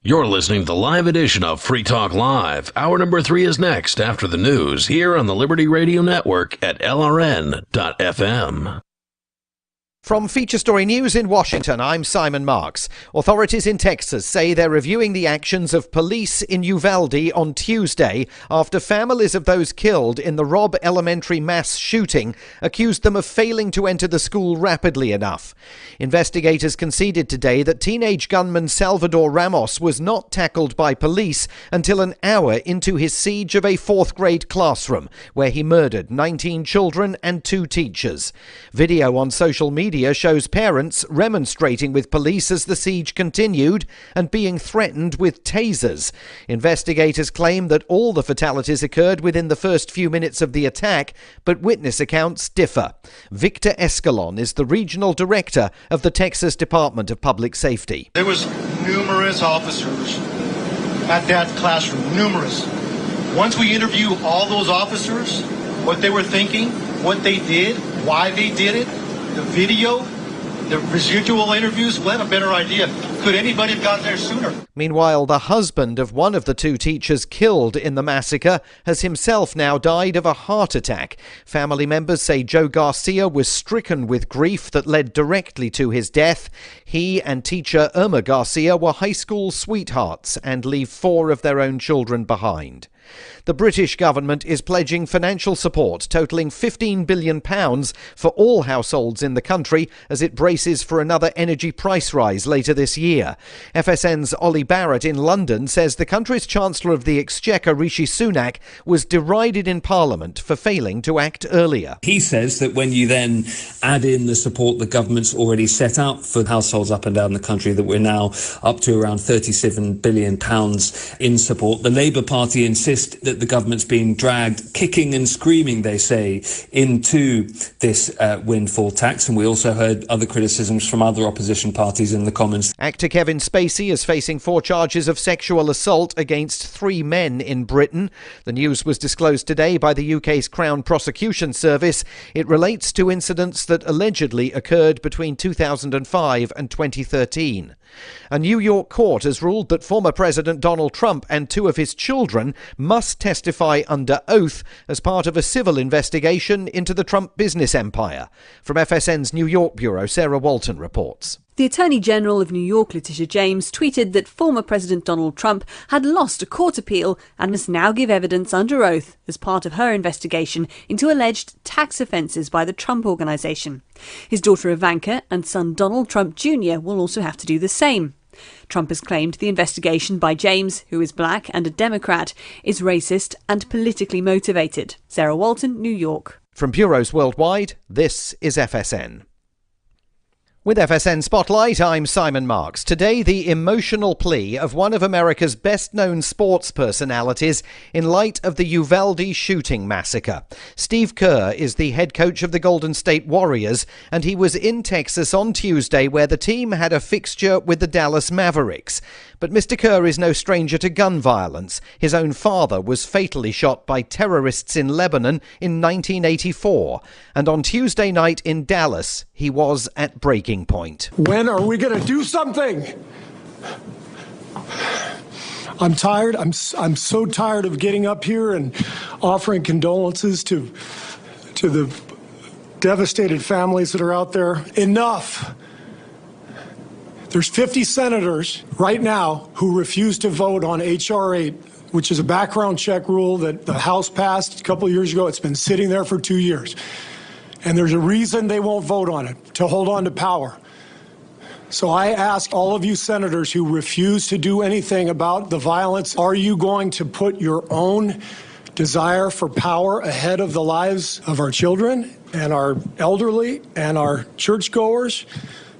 You're listening to the live edition of Free Talk Live. Hour number 3 is next after the news here on the Liberty Radio Network at LRN.FM. From Feature Story News in Washington, I'm Simon Marks. Authorities in Texas say they're reviewing the actions of police in Uvalde on Tuesday after families of those killed in the Robb Elementary mass shooting accused them of failing to enter the school rapidly enough. Investigators conceded today that teenage gunman Salvador Ramos was not tackled by police until an hour into his siege of a 4th-grade classroom, where he murdered 19 children and 2 teachers. Video on social media shows parents remonstrating with police as the siege continued and being threatened with tasers. Investigators claim that all the fatalities occurred within the first few minutes of the attack, but witness accounts differ. Victor Escalon is the regional director of the Texas Department of Public Safety. There was numerous officers at that classroom, numerous. Once we interview all those officers, what they were thinking, what they did, why they did it, the video, the residual interviews, we'll have a better idea. Could anybody have gotten there sooner? Meanwhile, the husband of one of the 2 teachers killed in the massacre has himself now died of a heart attack. Family members say Joe Garcia was stricken with grief that led directly to his death. He and teacher Irma Garcia were high school sweethearts and leave 4 of their own children behind. The British government is pledging financial support totalling £15 billion for all households in the country as it braces for another energy price rise later this year. FSN's Ollie Barrett in London says the country's Chancellor of the Exchequer, Rishi Sunak, was derided in Parliament for failing to act earlier. He says that when you then add in the support the government's already set out for households up and down the country, that we're now up to around £37 billion in support. The Labour Party insists that the government's being dragged kicking and screaming, they say, into this windfall tax. And we also heard other criticisms from other opposition parties in the Commons. Actor Kevin Spacey is facing 4 charges of sexual assault against 3 men in Britain. The news was disclosed today by the UK's Crown Prosecution Service. It relates to incidents that allegedly occurred between 2005 and 2013. A New York court has ruled that former President Donald Trump and two of his children must testify under oath as part of a civil investigation into the Trump business empire. From FSN's New York bureau, Sarah Walton reports. The Attorney General of New York, Letitia James, tweeted that former President Donald Trump had lost a court appeal and must now give evidence under oath as part of her investigation into alleged tax offences by the Trump Organization. His daughter Ivanka and son Donald Trump Jr. will also have to do the same. Trump has claimed the investigation by James, who is black and a Democrat, is racist and politically motivated. Sarah Walton, New York. From bureaus worldwide, this is FSN. With FSN Spotlight, I'm Simon Marks. Today, the emotional plea of one of America's best-known sports personalities in light of the Uvalde shooting massacre. Steve Kerr is the head coach of the Golden State Warriors, and he was in Texas on Tuesday where the team had a fixture with the Dallas Mavericks. But Mr. Kerr is no stranger to gun violence. His own father was fatally shot by terrorists in Lebanon in 1984. And on Tuesday night in Dallas, he was at breaking point. When are we going to do something? I'm tired. I'm so tired of getting up here and offering condolences to the devastated families that are out there. Enough. There's 50 senators right now who refuse to vote on H.R. 8, which is a background check rule that the House passed a couple of years ago. It's been sitting there for 2 years. And there's a reason they won't vote on it, to hold on to power. So I ask all of you senators who refuse to do anything about the violence, are you going to put your own desire for power ahead of the lives of our children and our elderly and our churchgoers?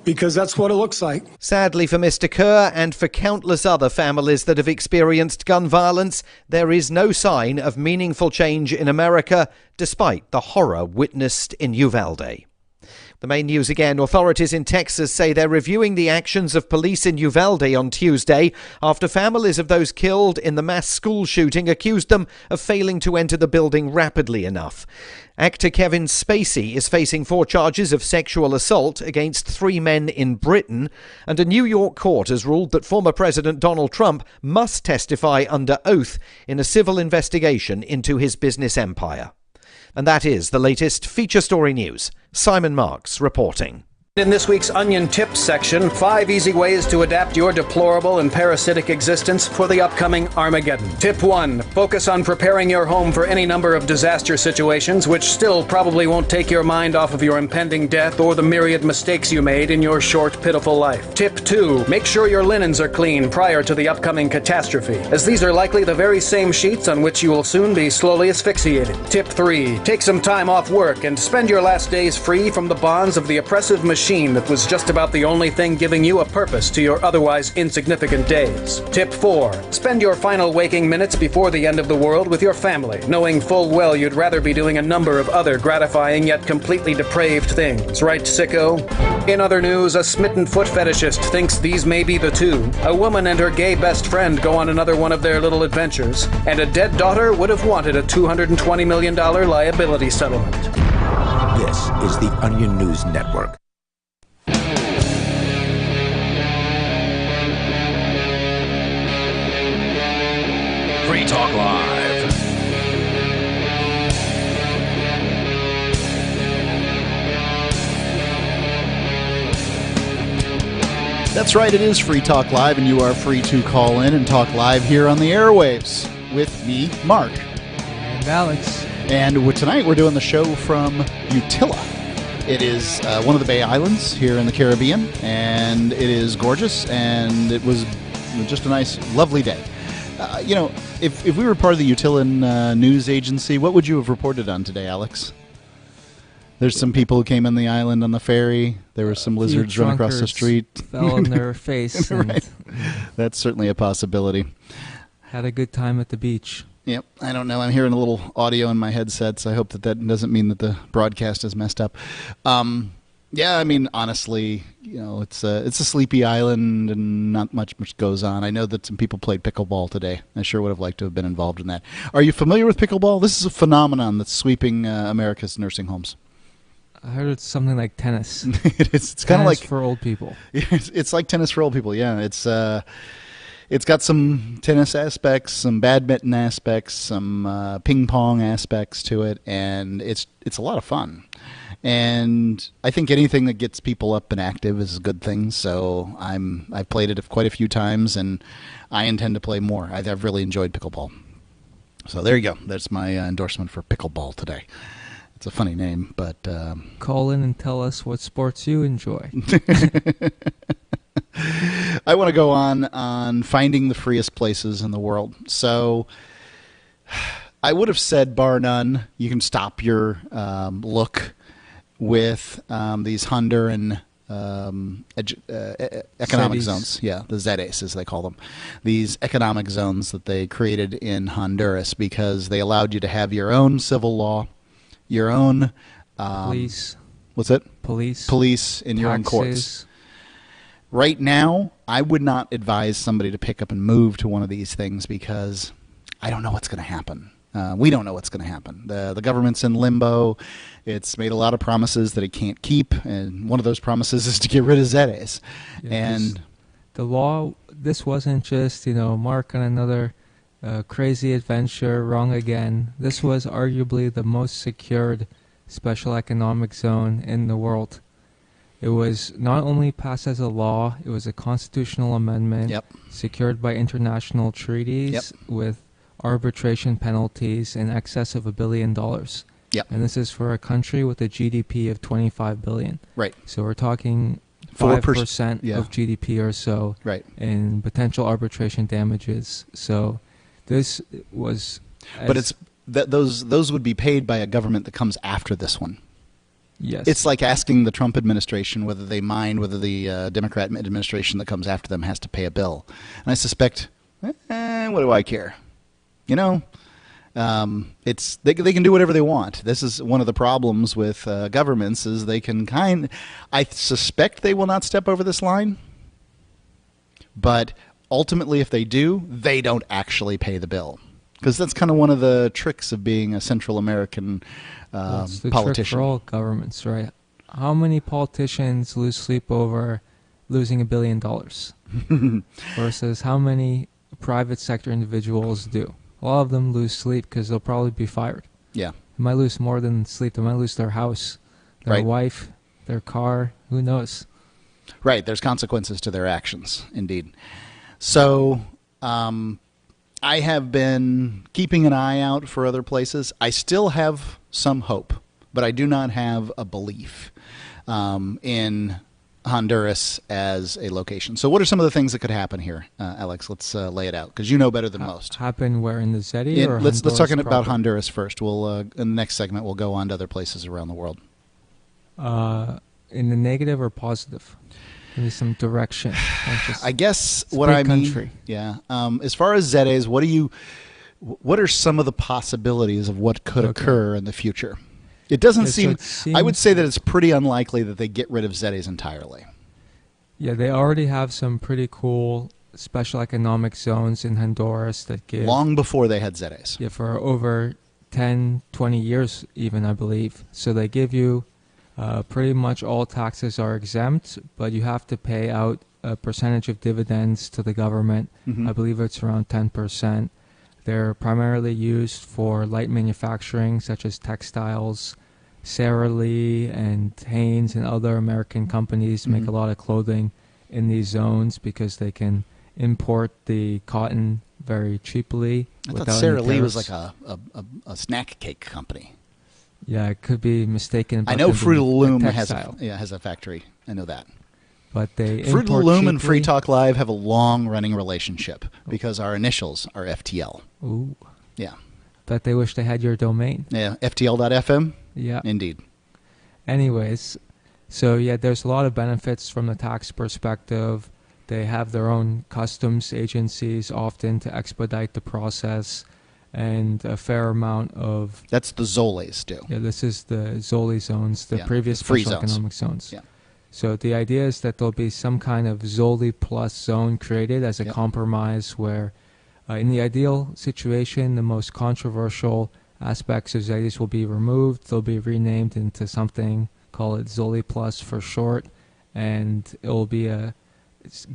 Because that's what it looks like. Sadly for Mr. Kerr and for countless other families that have experienced gun violence, there is no sign of meaningful change in America, despite the horror witnessed in Uvalde. The main news again. Authorities in Texas say they're reviewing the actions of police in Uvalde on Tuesday after families of those killed in the mass school shooting accused them of failing to enter the building rapidly enough. Actor Kevin Spacey is facing 4 charges of sexual assault against 3 men in Britain, and a New York court has ruled that former President Donald Trump must testify under oath in a civil investigation into his business empire. And that is the latest feature story news. Simon Marks reporting. In this week's Onion Tips section, 5 easy ways to adapt your deplorable and parasitic existence for the upcoming Armageddon. Tip 1. Focus on preparing your home for any number of disaster situations, which still probably won't take your mind off of your impending death or the myriad mistakes you made in your short, pitiful life. Tip 2. Make sure your linens are clean prior to the upcoming catastrophe, as these are likely the very same sheets on which you will soon be slowly asphyxiated. Tip 3. Take some time off work and spend your last days free from the bonds of the oppressive machine that was just about the only thing giving you a purpose to your otherwise insignificant days. Tip 4. Spend your final waking minutes before the end of the world with your family, knowing full well you'd rather be doing a number of other gratifying yet completely depraved things. Right, sicko? In other news, a smitten foot fetishist thinks these may be the two. A woman and her gay best friend go on another one of their little adventures, and a dead daughter would have wanted a $220 million liability settlement. This is the Onion News Network. Free Talk Live. That's right, it is Free Talk Live, and you are free to call in and talk live here on the airwaves with me, Mark. And Alex. And tonight we're doing the show from Utila. It is one of the Bay Islands here in the Caribbean, and it is gorgeous, and it was just a nice, lovely day. If we were part of the Utilan news agency, what would you have reported on today, Alex? There's some people who came on the island on the ferry. There were some lizards run across the street. Fell on their face. Right. That's certainly a possibility. Had a good time at the beach. Yep. I don't know. I'm hearing a little audio in my headsets. I hope that doesn't mean that the broadcast is messed up. Yeah, I mean, honestly, it's a sleepy island and not much goes on. I know that some people played pickleball today. I sure would have liked to have been involved in that. Are you familiar with pickleball? This is a phenomenon that's sweeping America's nursing homes. I heard it's something like tennis. It is. It's kind of like for old people. It's like tennis for old people. Yeah, it's got some tennis aspects, some badminton aspects, some ping pong aspects to it, and it's a lot of fun. And I think anything that gets people up and active is a good thing. So I've played it quite a few times, and I intend to play more. I've really enjoyed pickleball. So there you go. That's my endorsement for pickleball today. It's a funny name, but call in and tell us what sports you enjoy. I want to go on finding the freest places in the world. So I would have said, bar none, you can stop your look with these Honduran economic zones. Yeah, the ZEDEs, as they call them. These economic zones that they created in Honduras because they allowed you to have your own civil law, your own police. What's it? Police in your own courts. Right now, I would not advise somebody to pick up and move to one of these things because I don't know what's going to happen. We don't know what's going to happen. The government's in limbo. It's made a lot of promises that it can't keep, and one of those promises is to get rid of ZEDEs. Yeah, and the law, this wasn't just, Mark on another crazy adventure, wrong again. This was arguably the most secured special economic zone in the world. It was not only passed as a law, it was a constitutional amendment secured by international treaties with arbitration penalties in excess of $1 billion. Yep. And this is for a country with a GDP of $25 billion. Right. So we're talking 5% of GDP or so in potential arbitration damages. So this was... But it's those would be paid by a government that comes after this one. Yes. It's like asking the Trump administration whether they mind whether the Democrat administration that comes after them has to pay a bill. And I suspect, what do I care? It's they can do whatever they want. This is one of the problems with governments is they can I suspect they will not step over this line, but ultimately if they do, they don't actually pay the bill. Because that's kind of one of the tricks of being a Central American that's the politician. Trick for all governments, right? How many politicians lose sleep over losing $1 billion versus how many private sector individuals do? A lot of them lose sleep because they'll probably be fired. Yeah. They might lose more than sleep. They might lose their house, their wife, their car. Who knows? Right. There's consequences to their actions, indeed. So I have been keeping an eye out for other places. I still have some hope, but I do not have a belief in Honduras as a location. So what are some of the things that could happen here, Alex? Let's lay it out, because you know better than most. Happen where, in the ZEDE or let's talk proper? about Honduras first. We'll in the next segment we'll go on to other places around the world. In the negative or positive? Give me some direction. I guess what I mean. Country. Yeah. As far as ZEDEs, what are some of the possibilities of what could occur in the future? It doesn't seem. I would say that it's pretty unlikely that they get rid of ZEDEs entirely. Yeah, they already have some pretty cool special economic zones in Honduras that give... Long before they had ZEDEs. Yeah, for over 10, 20 years even, I believe. So they give you pretty much all taxes are exempt, but you have to pay out a percentage of dividends to the government. Mm-hmm. I believe it's around 10%. They're primarily used for light manufacturing, such as textiles. Sara Lee and Hanes and other American companies make a lot of clothing in these zones because they can import the cotton very cheaply. I thought Sara Lee was like a snack cake company. Yeah, it could be mistaken. I know Fruit of the Loom has a factory. I know that. But they Fruit of the Loom and Free Talk Live have a long-running relationship because our initials are FTL. Ooh. Yeah. Bet they wish they had your domain. Yeah, FTL.fm? Yeah. Indeed. Anyways, so yeah, there's a lot of benefits from the tax perspective. They have their own customs agencies often to expedite the process, and a fair amount of... That's the ZOLEs do. Yeah, this is the ZOLE zones, the previous special economic zones. Yeah. So the idea is that there'll be some kind of ZOLE plus zone created as a compromise where, in the ideal situation, the most controversial aspects of ZEDEs will be removed. They'll be renamed into something call it Zoli Plus for short, and it will be a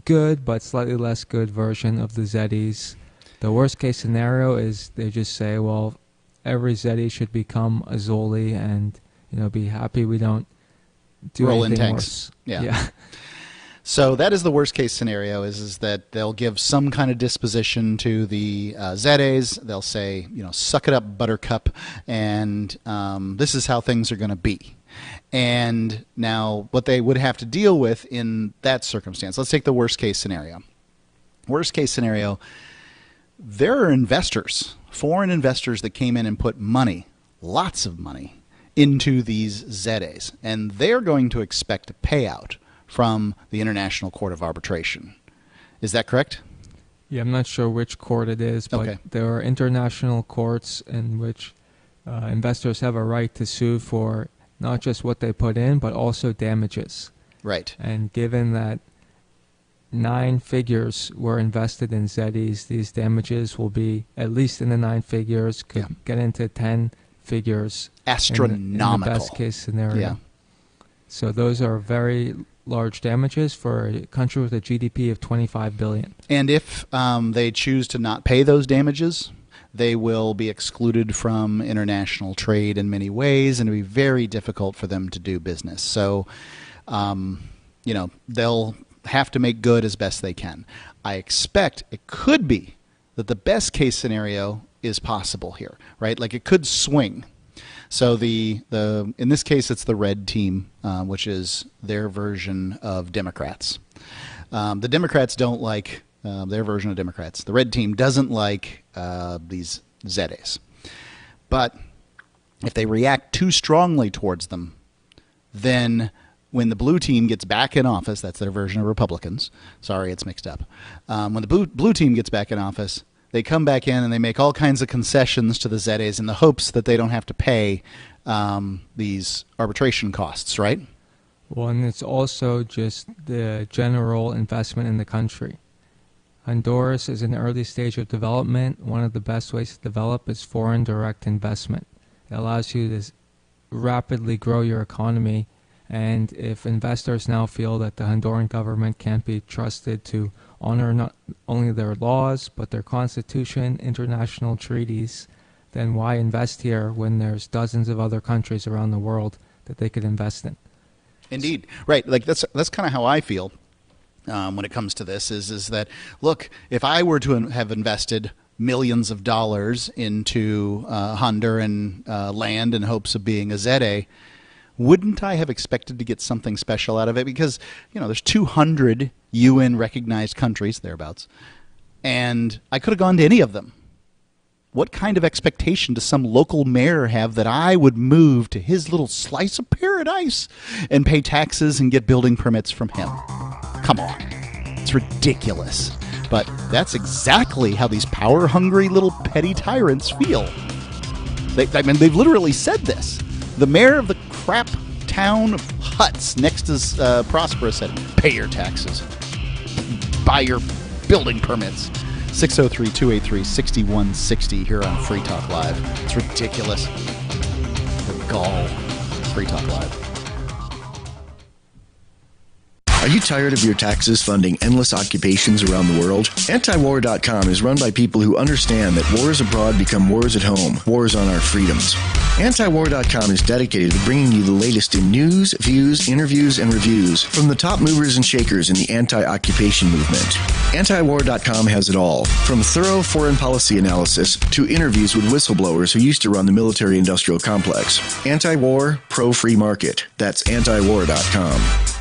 good but slightly less good version of the Zeddies. The worst case scenario is they just say, well, every Zeddy should become a Zoli, and be happy we don't do roll in anything tanks. worse. Yeah. So that is the worst case scenario, is that they'll give some kind of disposition to the Zeddies. They'll say, suck it up, Buttercup, and this is how things are going to be. And now what they would have to deal with in that circumstance, let's take the worst case scenario. Worst case scenario, there are investors, foreign investors that came in and put money, lots of money, into these Zeddies, and they're going to expect a payout from the International Court of Arbitration. Is that correct? Yeah, I'm not sure which court it is, but there are international courts in which investors have a right to sue for not just what they put in, but also damages. Right. And given that 9 figures were invested in Zeddies, these damages will be at least in the 9 figures, could get into 10 figures. Astronomical. In the best case scenario. Yeah. So those are very large damages for a country with a GDP of $25 billion. And if they choose to not pay those damages, they will be excluded from international trade in many ways, and it'll be very difficult for them to do business. So, they'll have to make good as best they can. I expect it could be that the best case scenario is possible here, right? Like it could swing. So in this case, it's the red team, which is their version of Democrats. The Democrats don't like their version of Democrats. The red team doesn't like these Zeddies. But if they react too strongly towards them, then when the blue team gets back in office, that's their version of Republicans. Sorry, it's mixed up. When the blue team gets back in office, they come back in and they make all kinds of concessions to the Zeddies in the hopes that they don't have to pay these arbitration costs, right? Well, and it's also just the general investment in the country. Honduras is in the early stage of development. One of the best ways to develop is foreign direct investment. It allows you to rapidly grow your economy, and if investors now feel that the Honduran government can't be trusted to honor not only their laws, but their constitution, international treaties, then why invest here when there's dozens of other countries around the world that they could invest in? Indeed. Right. Like that's kind of how I feel when it comes to this is that, look, if I were to have invested millions of dollars into Honduran land in hopes of being a Zeddy, wouldn't I have expected to get something special out of it? Because, there's 200 UN-recognized countries, thereabouts, and I could have gone to any of them. What kind of expectation does some local mayor have that I would move to his little slice of paradise and pay taxes and get building permits from him? Come on. It's ridiculous. But that's exactly how these power-hungry little petty tyrants feel. They've literally said this. The mayor of the crap town of Huts next to Prosperous said, pay your taxes. Buy your building permits. 603-283-6160 here on Free Talk Live. It's ridiculous. The gall. Free Talk Live. Are you tired of your taxes funding endless occupations around the world? Antiwar.com is run by people who understand that wars abroad become wars at home, wars on our freedoms. Antiwar.com is dedicated to bringing you the latest in news, views, interviews, and reviews from the top movers and shakers in the anti-occupation movement. Antiwar.com has it all, from thorough foreign policy analysis to interviews with whistleblowers who used to run the military-industrial complex. Anti-war, pro-free market. That's antiwar.com.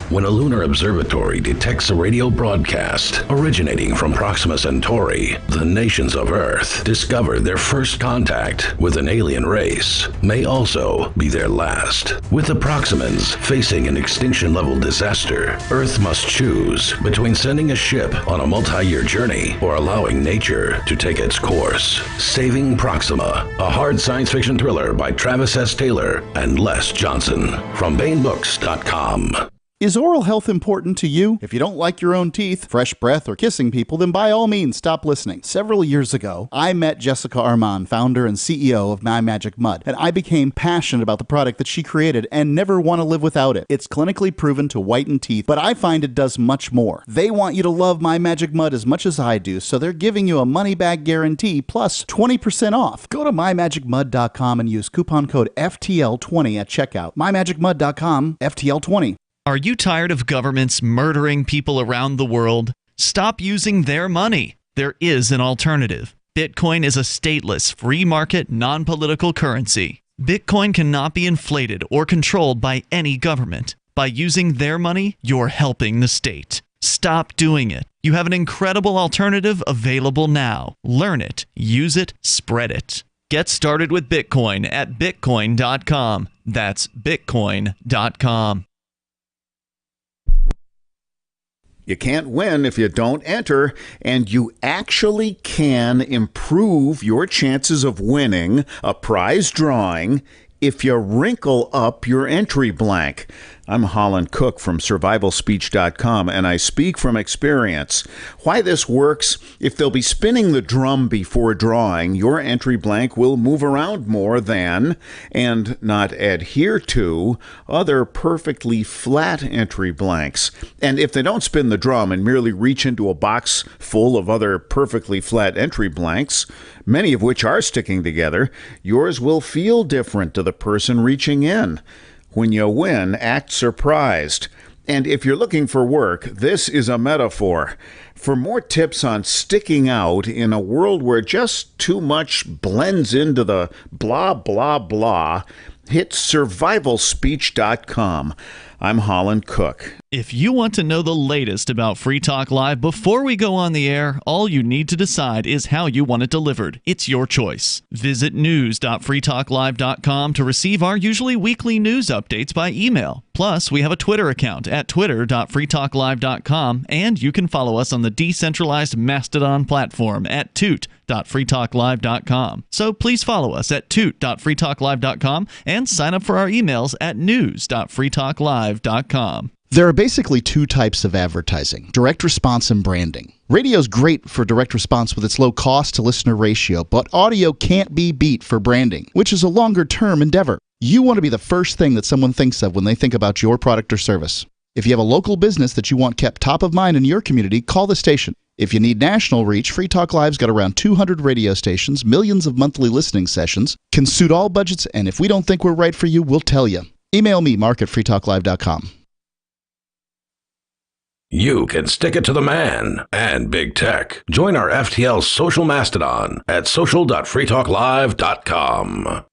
When a lunar observatory detects a radio broadcast originating from Proxima Centauri, the nations of Earth discover their first contact with an alien race may also be their last. With the Proximans facing an extinction-level disaster, Earth must choose between sending a ship on a multi-year journey or allowing nature to take its course. Saving Proxima, a hard science fiction thriller by Travis S. Taylor and Les Johnson from BaneBooks.com. Is oral health important to you? If you don't like your own teeth, fresh breath, or kissing people, then by all means, stop listening. Several years ago, I met Jessica Armand, founder and CEO of My Magic Mud, and I became passionate about the product that she created and never want to live without it. It's clinically proven to whiten teeth, but I find it does much more. They want you to love My Magic Mud as much as I do, so they're giving you a money-back guarantee plus 20% off. Go to mymagicmud.com and use coupon code FTL20 at checkout. mymagicmud.com, FTL20. Are you tired of governments murdering people around the world? Stop using their money. There is an alternative. Bitcoin is a stateless, free market, non-political currency. Bitcoin cannot be inflated or controlled by any government. By using their money, you're helping the state. Stop doing it. You have an incredible alternative available now. Learn it, use it, spread it. Get started with Bitcoin at bitcoin.com. That's bitcoin.com. You can't win if you don't enter, and you actually can improve your chances of winning a prize drawing if you wrinkle up your entry blank. I'm Holland Cook from survivalspeech.com, and I speak from experience. Why this works: if they'll be spinning the drum before drawing, your entry blank will move around more than, and not adhere to, other perfectly flat entry blanks. And if they don't spin the drum and merely reach into a box full of other perfectly flat entry blanks, many of which are sticking together, yours will feel different to the person reaching in. When you win, act surprised. And if you're looking for work, this is a metaphor. For more tips on sticking out in a world where just too much blends into the blah, blah, blah, hit survivalspeech.com. I'm Holland Cook. If you want to know the latest about Free Talk Live before we go on the air, all you need to decide is how you want it delivered. It's your choice. Visit news.freetalklive.com to receive our usually weekly news updates by email. Plus, we have a Twitter account at twitter.freetalklive.com, and you can follow us on the decentralized Mastodon platform at toot.freetalklive.com. So please follow us at toot.freetalklive.com and sign up for our emails at news.freetalklive.com. There are basically two types of advertising: direct response and branding. Radio's great for direct response with its low cost to listener ratio, but audio can't be beat for branding, which is a longer term endeavor. You want to be the first thing that someone thinks of when they think about your product or service. If you have a local business that you want kept top of mind in your community, call the station. If you need national reach, Free Talk Live's got around 200 radio stations, millions of monthly listening sessions, can suit all budgets, and if we don't think we're right for you, we'll tell you. Email me, mark@freetalklive.com. You can stick it to the man and big tech. Join our FTL social mastodon at social.freetalklive.com.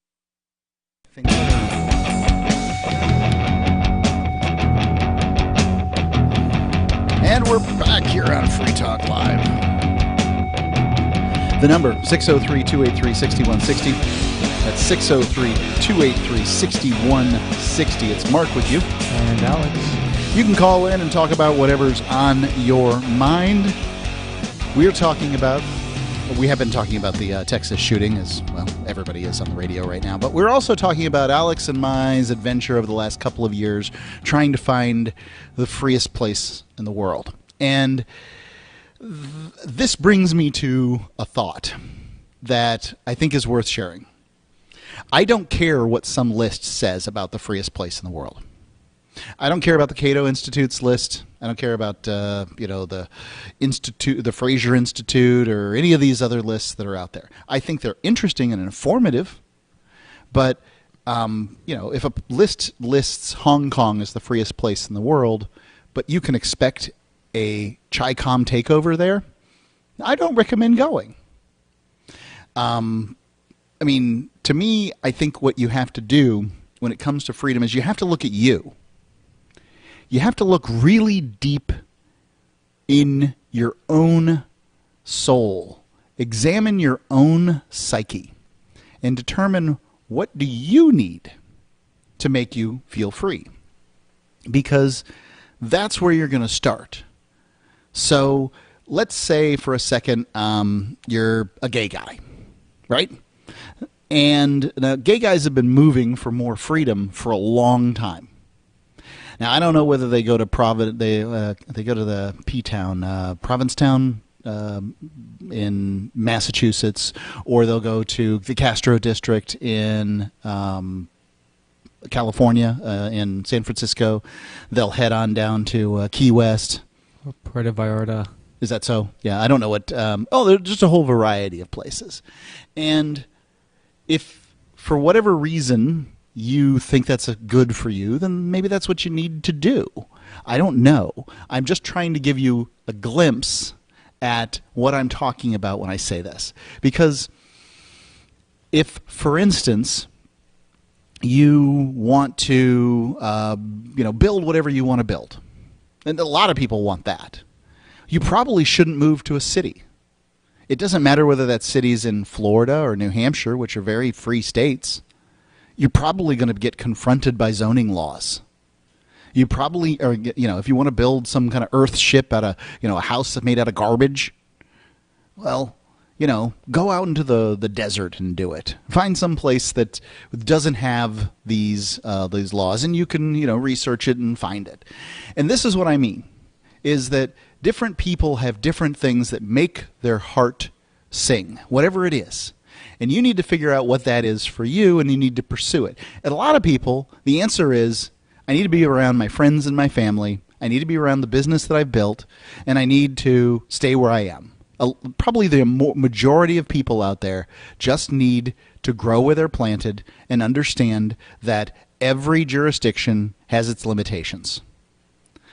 And we're back here on Free Talk Live. The number, 603-283-6160. That's 603-283-6160. It's Mark with you. And Alex. You can call in and talk about whatever's on your mind. We have been talking about the Texas shooting, as well, everybody is on the radio right now. But we're also talking about Alex and my's adventure over the last couple of years trying to find the freest place in the world. And this brings me to a thought that I think is worth sharing. I don't care what some list says about the freest place in the world. I don't care about the Cato Institute's list. I don't care about the Institute, the Fraser Institute, or any of these other lists that are out there. I think they're interesting and informative, but if a list lists Hong Kong as the freest place in the world, but you can expect a Chi-Com takeover there, I don't recommend going. To me, I think what you have to do when it comes to freedom is you have to look at you. You have to look really deep in your own soul. Examine your own psyche and determine what do you need to make you feel free. Because that's where you're going to start. So let's say for a second you're a gay guy, right? And gay guys have been moving for more freedom for a long time. Now, I don't know whether they go to they go to the P-town, Provincetown in Massachusetts, or they'll go to the Castro district in California, in San Francisco. They'll head on down to Key West. Puerto Vallarta. Is that so? Yeah, I don't know what. There's just a whole variety of places. And if for whatever reason you think that's good for you, then maybe that's what you need to do. I don't know. I'm just trying to give you a glimpse at what I'm talking about when I say this. Because if, for instance, you want to build whatever you want to build, and a lot of people want that, you probably shouldn't move to a city. It doesn't matter whether that city's in Florida or New Hampshire, which are very free states. You're probably going to get confronted by zoning laws. You probably are, if you want to build some kind of earth ship out of, a house made out of garbage, well, go out into the desert and do it. Find some place that doesn't have these laws, and you can, research it and find it. And this is what I mean, is that different people have different things that make their heart sing, whatever it is. And you need to figure out what that is for you, and you need to pursue it. And a lot of people, the answer is, I need to be around my friends and my family. I need to be around the business that I've built, and I need to stay where I am. Probably the majority of people out there just need to grow where they're planted and understand that every jurisdiction has its limitations,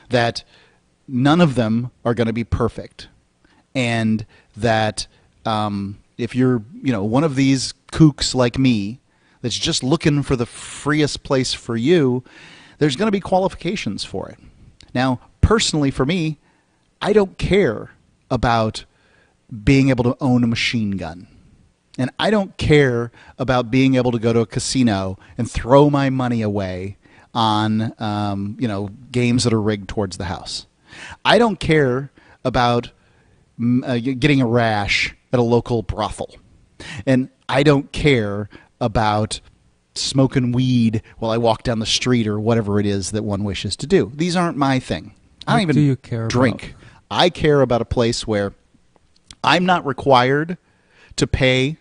that none of them are going to be perfect, and that if you're one of these kooks like me that's just looking for the freest place for you, there's going to be qualifications for it. Now, personally for me, I don't care about being able to own a machine gun. And I don't care about being able to go to a casino and throw my money away on games that are rigged towards the house. I don't care about getting a rash at a local brothel. And I don't care about smoking weed while I walk down the street or whatever it is that one wishes to do. These aren't my thing. I don't even drink. I care about a place where I'm not required to pay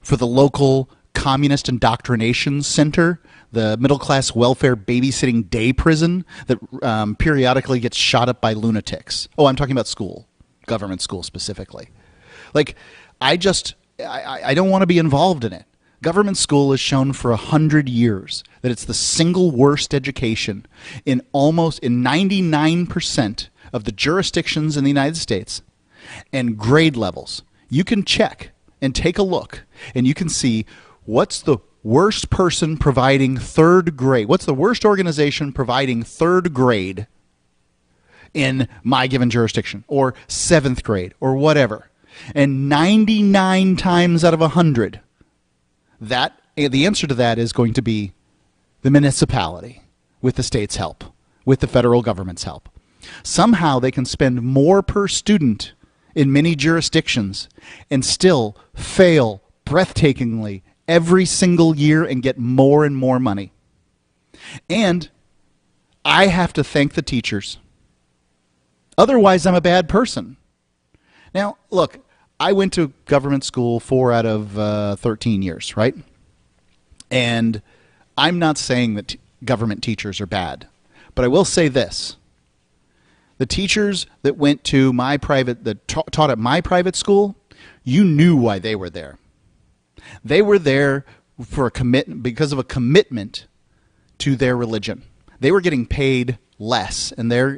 for the local communist indoctrination center, the middle-class welfare babysitting day prison that periodically gets shot up by lunatics. Oh, I'm talking about school, government school specifically. I don't want to be involved in it. Government school has shown for 100 years that it's the single worst education in 99% of the jurisdictions in the United States, and grade levels. You can check and take a look, and you can see what's the worst person providing third grade. What's the worst organization providing third grade in my given jurisdiction, or seventh grade, or whatever. And 99 times out of 100, the answer to that is going to be the municipality, with the state's help, with the federal government's help. Somehow they can spend more per student in many jurisdictions and still fail breathtakingly every single year and get more and more money. And I have to thank the teachers. Otherwise, I'm a bad person. Now, look, I went to government school 4 out of 13 years, right? And I'm not saying that government teachers are bad, but I will say this. The teachers that went to taught at my private school, you knew why they were there. They were there for because of a commitment to their religion. They were getting paid less, and their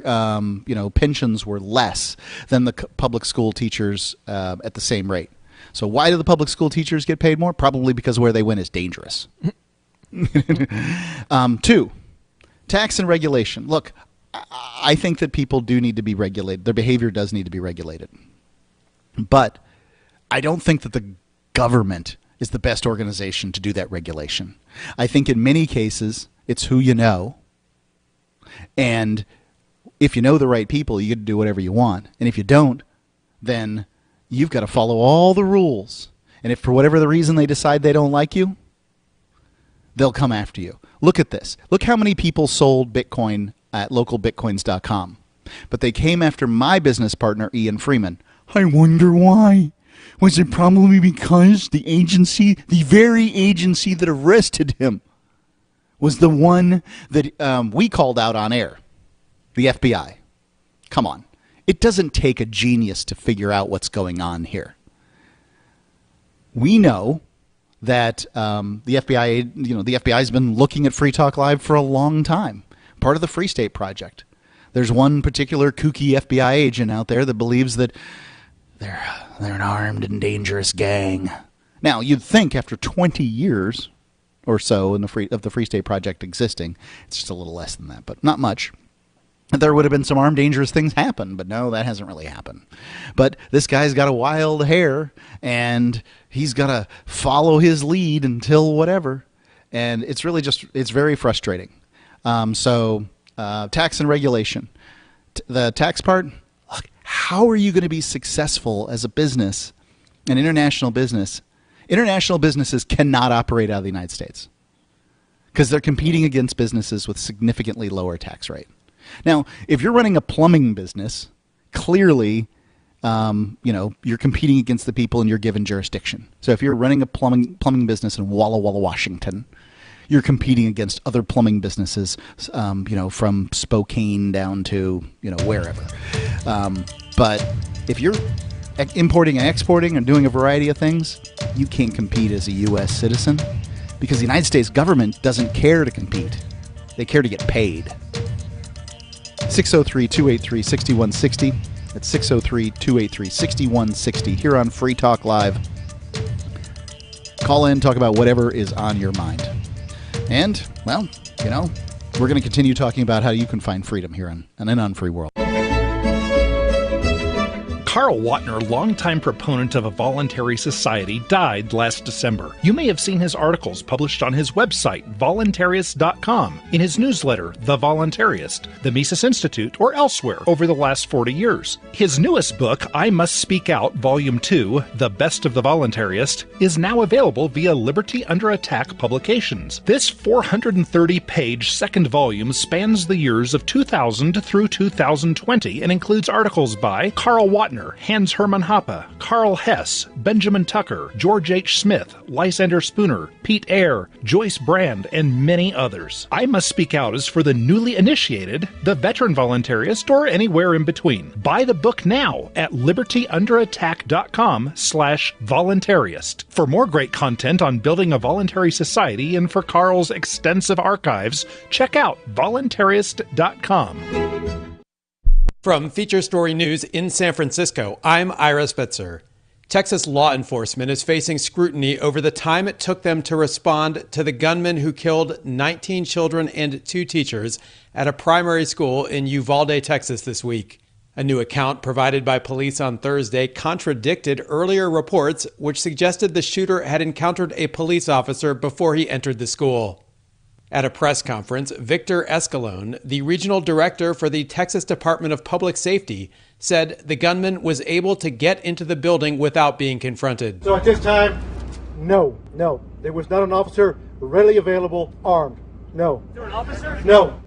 pensions were less than the public school teachers at the same rate. So why do the public school teachers get paid more? Probably because where they went is dangerous. 2, tax and regulation. Look, I think that people do need to be regulated. Their behavior does need to be regulated. But I don't think that the government is the best organization to do that regulation. I think in many cases, it's who you know. And if you know the right people, you get to do whatever you want. And if you don't, then you've got to follow all the rules. And if for whatever the reason they decide they don't like you, they'll come after you. Look at this. Look how many people sold Bitcoin at localbitcoins.com. But they came after my business partner, Ian Freeman. I wonder why. Was it probably because the agency, the very agency that arrested him, was the one that we called out on air? The FBI. Come on. It doesn't take a genius to figure out what's going on here. We know that the FBI, the FBI's been looking at Free Talk Live for a long time. Part of the Free State Project. There's one particular kooky FBI agent out there that believes that they're an armed and dangerous gang. Now, you'd think after 20 years or so of the Free State Project existing, it's just a little less than that, but not much, there would have been some armed, dangerous things happen. But no, that hasn't really happened. But this guy's got a wild hair, and he's got to follow his lead until whatever. And it's really it's very frustrating. Tax and regulation. The tax part, look, how are you going to be successful as a business, an international business? International businesses cannot operate out of the United States because they're competing against businesses with significantly lower tax rate. Now, if you're running a plumbing business, clearly, you're competing against the people in your given jurisdiction. So if you're running a plumbing business in Walla Walla, Washington, you're competing against other plumbing businesses, from Spokane down to, wherever. But if you're importing and exporting and doing a variety of things, you can't compete as a U.S. citizen because the United States government doesn't care to compete. They care to get paid. 603-283-6160. That's 603-283-6160 here on Free Talk Live. Call in, talk about whatever is on your mind. And, well, we're going to continue talking about how you can find freedom here in an unfree world. Carl Watner, longtime proponent of a voluntary society, died last December. You may have seen his articles published on his website, voluntarist.com, in his newsletter, The Voluntarist, the Mises Institute, or elsewhere over the last 40 years. His newest book, I Must Speak Out, Volume 2, The Best of the Voluntarist, is now available via Liberty Under Attack Publications. This 430-page second volume spans the years of 2000 through 2020 and includes articles by Carl Watner, Hans Hermann Hoppe, Carl Hess, Benjamin Tucker, George H. Smith, Lysander Spooner, Pete Eyre, Joyce Brand, and many others. I Must Speak Out is for the newly initiated, the veteran voluntarist, or anywhere in between. Buy the book now at libertyunderattack.com/voluntarist. For more great content on building a voluntary society and for Carl's extensive archives, check out voluntarist.com. From Feature Story News in San Francisco, I'm Ira Spitzer. Texas law enforcement is facing scrutiny over the time it took them to respond to the gunman who killed 19 children and 2 teachers at a primary school in Uvalde, Texas this week. A new account provided by police on Thursday contradicted earlier reports which suggested the shooter had encountered a police officer before he entered the school. At a press conference, Victor Escalone, the regional director for the Texas Department of Public Safety, said the gunman was able to get into the building without being confronted. So at this time, no, there was not an officer readily available armed. No. Is there an officer? No,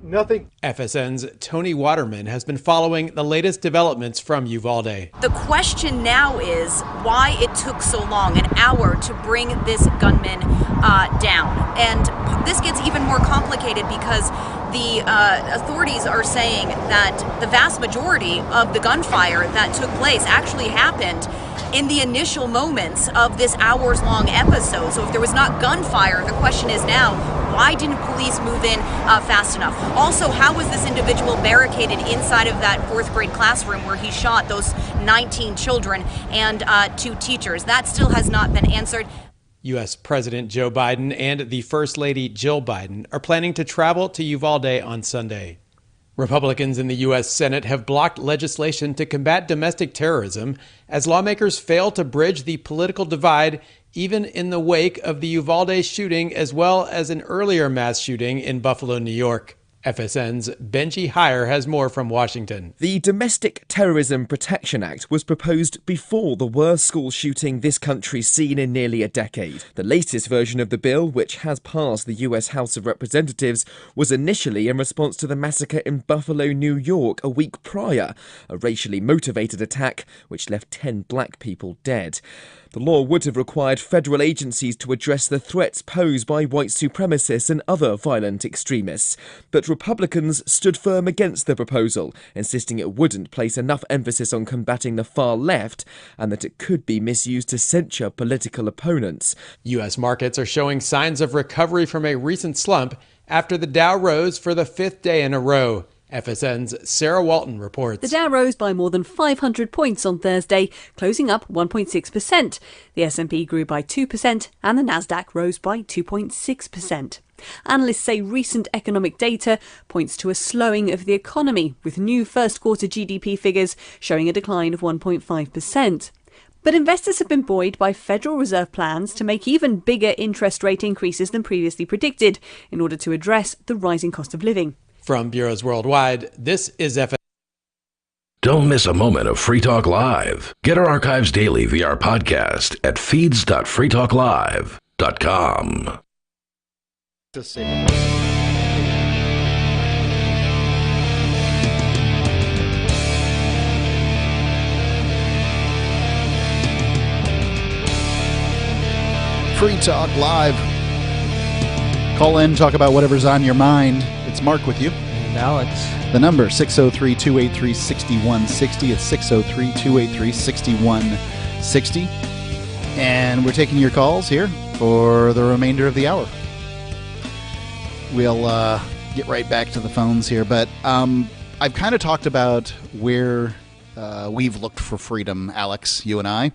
nothing. FSN's Tony Waterman has been following the latest developments from Uvalde. The question now is why it took so long, an hour, to bring this gunman down. And this gets even more complicated because the authorities are saying that the vast majority of the gunfire that took place actually happened in the initial moments of this hours-long episode. So if there was not gunfire, the question is now, why didn't police move in fast enough? Also, how was this individual barricaded inside of that 4th grade classroom where he shot those 19 children and 2 teachers? That still has not been answered. U.S. President Joe Biden and the First Lady Jill Biden are planning to travel to Uvalde on Sunday. Republicans in the U.S. Senate have blocked legislation to combat domestic terrorism as lawmakers fail to bridge the political divide even in the wake of the Uvalde shooting as well as an earlier mass shooting in Buffalo, New York. FSN's Benji Heyer has more from Washington. The Domestic Terrorism Protection Act was proposed before the worst school shooting this country's seen in nearly a decade. The latest version of the bill, which has passed the US House of Representatives, was initially in response to the massacre in Buffalo, New York a week prior, a racially motivated attack which left 10 black people dead. The law would have required federal agencies to address the threats posed by white supremacists and other violent extremists. But Republicans stood firm against the proposal, insisting it wouldn't place enough emphasis on combating the far left and that it could be misused to censure political opponents. U.S. markets are showing signs of recovery from a recent slump after the Dow rose for the 5th day in a row. FSN's Sarah Walton reports. The Dow rose by more than 500 points on Thursday, closing up 1.6%. The S&P grew by 2% and the Nasdaq rose by 2.6%. Analysts say recent economic data points to a slowing of the economy, with new first-quarter GDP figures showing a decline of 1.5%. But investors have been buoyed by Federal Reserve plans to make even bigger interest rate increases than previously predicted in order to address the rising cost of living. From bureaus worldwide, this is FSN. Don't miss a moment of Free Talk Live. Get our archives daily via our podcast at feeds.freetalklive.com. Free Talk Live. Call in, talk about whatever's on your mind. It's Mark with you. And Alex. The number, 603-283-6160. It's 603-283-6160. And we're taking your calls here for the remainder of the hour. We'll get right back to the phones here. But I've kind of talked about where we've looked for freedom, Alex, you and I.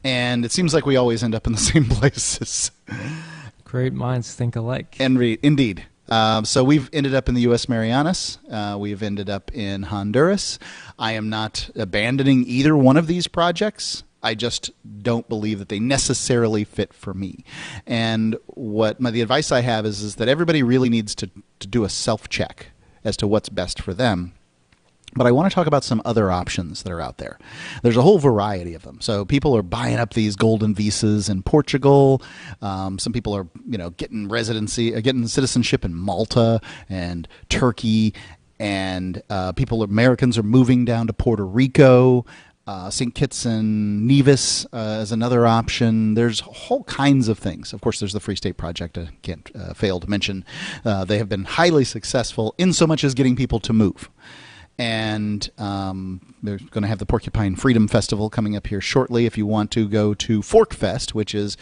And it seems like we always end up in the same places. Great minds think alike. Indeed. So we've ended up in the U.S. Marianas. We've ended up in Honduras. I am not abandoning either one of these projects. I just don't believe that they necessarily fit for me. And the advice I have is that everybody really needs to do a self-check as to what's best for them. But I want to talk about some other options that are out there. There's a whole variety of them. So people are buying up these golden visas in Portugal. Some people are, getting getting citizenship in Malta and Turkey, and Americans are moving down to Puerto Rico. St. Kitts and Nevis is another option. There's whole kinds of things. Of course, there's the Free State Project. I can't fail to mention. They have been highly successful in so much as getting people to move. And they're going to have the Porcupine Freedom Festival coming up here shortly. If you want to go to Fork Fest, which is,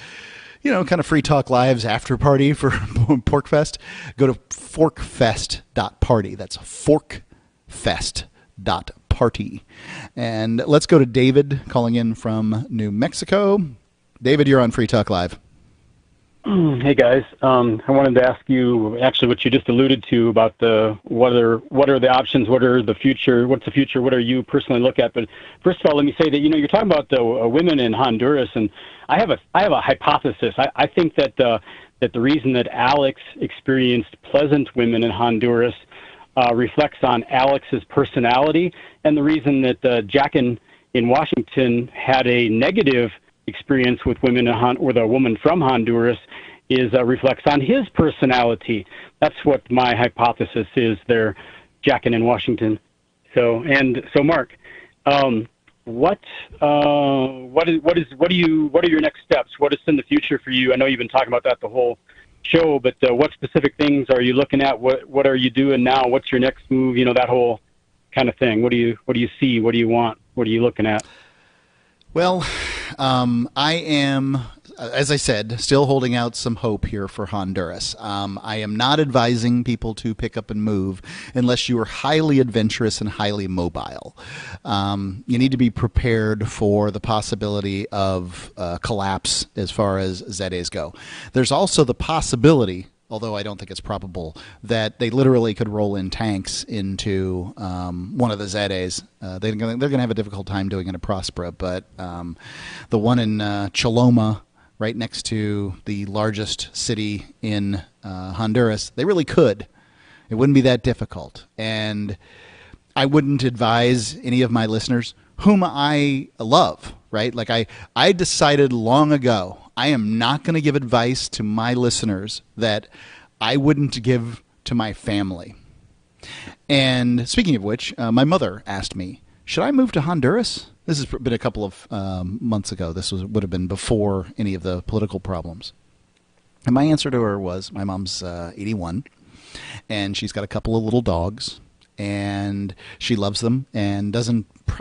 kind of Free Talk Live's after party for Pork Fest, go to forkfest.party. That's forkfest.party. And let's go to David calling in from New Mexico. David, you're on Free Talk Live. Hey guys, I wanted to ask you actually what you just alluded to about what are the options, what's the future, what are you personally look at? But first of all, let me say that you're talking about the women in Honduras, and I have a hypothesis. I think that the reason that Alex experienced pleasant women in Honduras reflects on Alex's personality, and the reason that Jack in Washington had a negative experience with women with a woman from Honduras is reflects on his personality. That's what my hypothesis is there, Jackin in Washington. So Mark, what are your next steps? What is in the future for you? I know you've been talking about that the whole show, but what specific things are you looking at? What are you doing now? What's your next move? That whole kind of thing. What do you see? What do you want? What are you looking at? Well, I am, as I said, still holding out some hope here for Honduras. I am not advising people to pick up and move unless you are highly adventurous and highly mobile. You need to be prepared for the possibility of collapse as far as ZEDEs go. There's also the possibility, although I don't think it's probable, that they literally could roll in tanks into one of the ZEDEs. They're going to have a difficult time doing it in Prospera, but the one in Choloma, right next to the largest city in Honduras, they really could. It wouldn't be that difficult. And I wouldn't advise any of my listeners whom I love, right? Like I decided long ago, I am not going to give advice to my listeners that I wouldn't give to my family. And speaking of which, my mother asked me, should I move to Honduras? This has been a couple of months ago. This would have been before any of the political problems. And my answer to her was, my mom's 81, and she's got a couple of little dogs, and she loves them and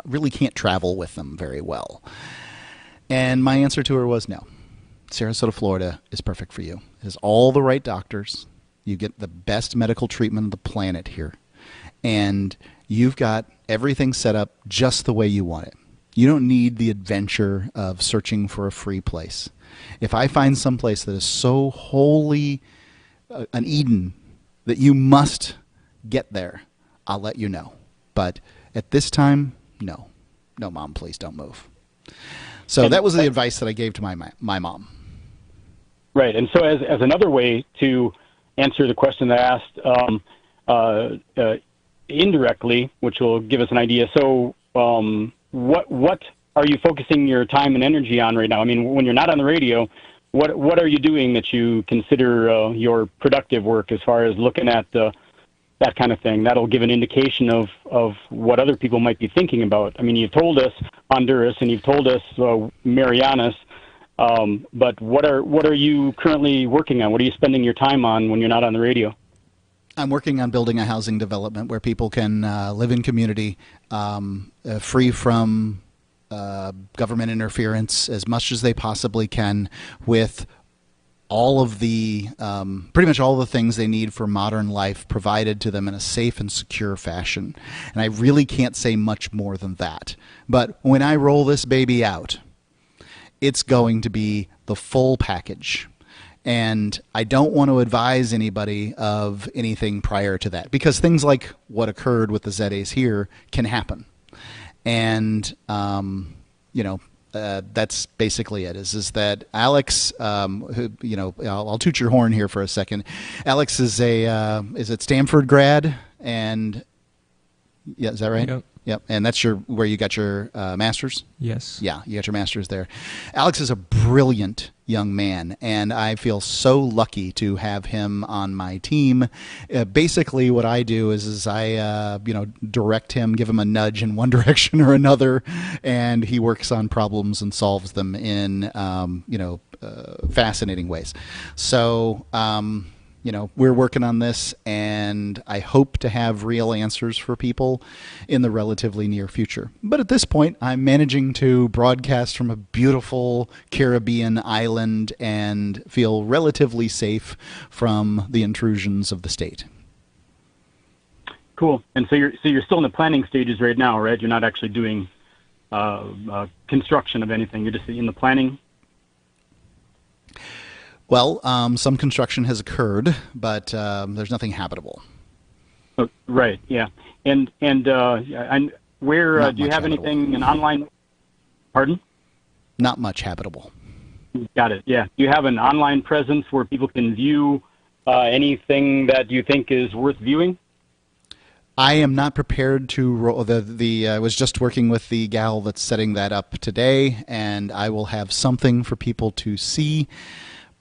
really can't travel with them very well. And my answer to her was, no. Sarasota, Florida is perfect for you. It has all the right doctors. You get the best medical treatment on the planet here. And you've got everything set up just the way you want it. You don't need the adventure of searching for a free place. If I find some place that is so wholly an Eden that you must get there, I'll let you know. But at this time, no. No, Mom, please don't move. So that was the advice that I gave to my mom. Right. And so as another way to answer the question that I asked indirectly, which will give us an idea. So what are you focusing your time and energy on right now? I mean, when you're not on the radio, what are you doing that you consider your productive work as far as looking at that kind of thing? That'll give an indication of what other people might be thinking about. I mean, you've told us Honduras and you've told us Marianas, but what are you currently working on? What are you spending your time on when you're not on the radio? I'm working on building a housing development where people can live in community, free from government interference as much as they possibly can, with all of the pretty much all the things they need for modern life provided to them in a safe and secure fashion. And I really can't say much more than that. But when I roll this baby out, it's going to be the full package. And I don't want to advise anybody of anything prior to that, because things like what occurred with the ZAs here can happen. And, that's basically it, is that Alex, who, I'll toot your horn here for a second. Alex is is at Stanford grad, and yeah, is that right? Yep. And that's where you got your master's? Yes. Yeah, you got your master's there. Alex is a brilliant young man, and I feel so lucky to have him on my team. Basically, what I do is I direct him, give him a nudge in one direction or another, and he works on problems and solves them in fascinating ways. So we're working on this, and I hope to have real answers for people in the relatively near future. But at this point, I'm managing to broadcast from a beautiful Caribbean island and feel relatively safe from the intrusions of the state. Cool. And so you're still in the planning stages right now, right? You're not actually doing construction of anything. You're just in the planning. Well, some construction has occurred, but there's nothing habitable. Oh, right. Yeah. And where do you have anything an online? Pardon? Not much habitable. Got it. Yeah. Do you have an online presence where people can view anything that you think is worth viewing? I am not prepared to roll I was just working with the gal that's setting that up today, and I will have something for people to see.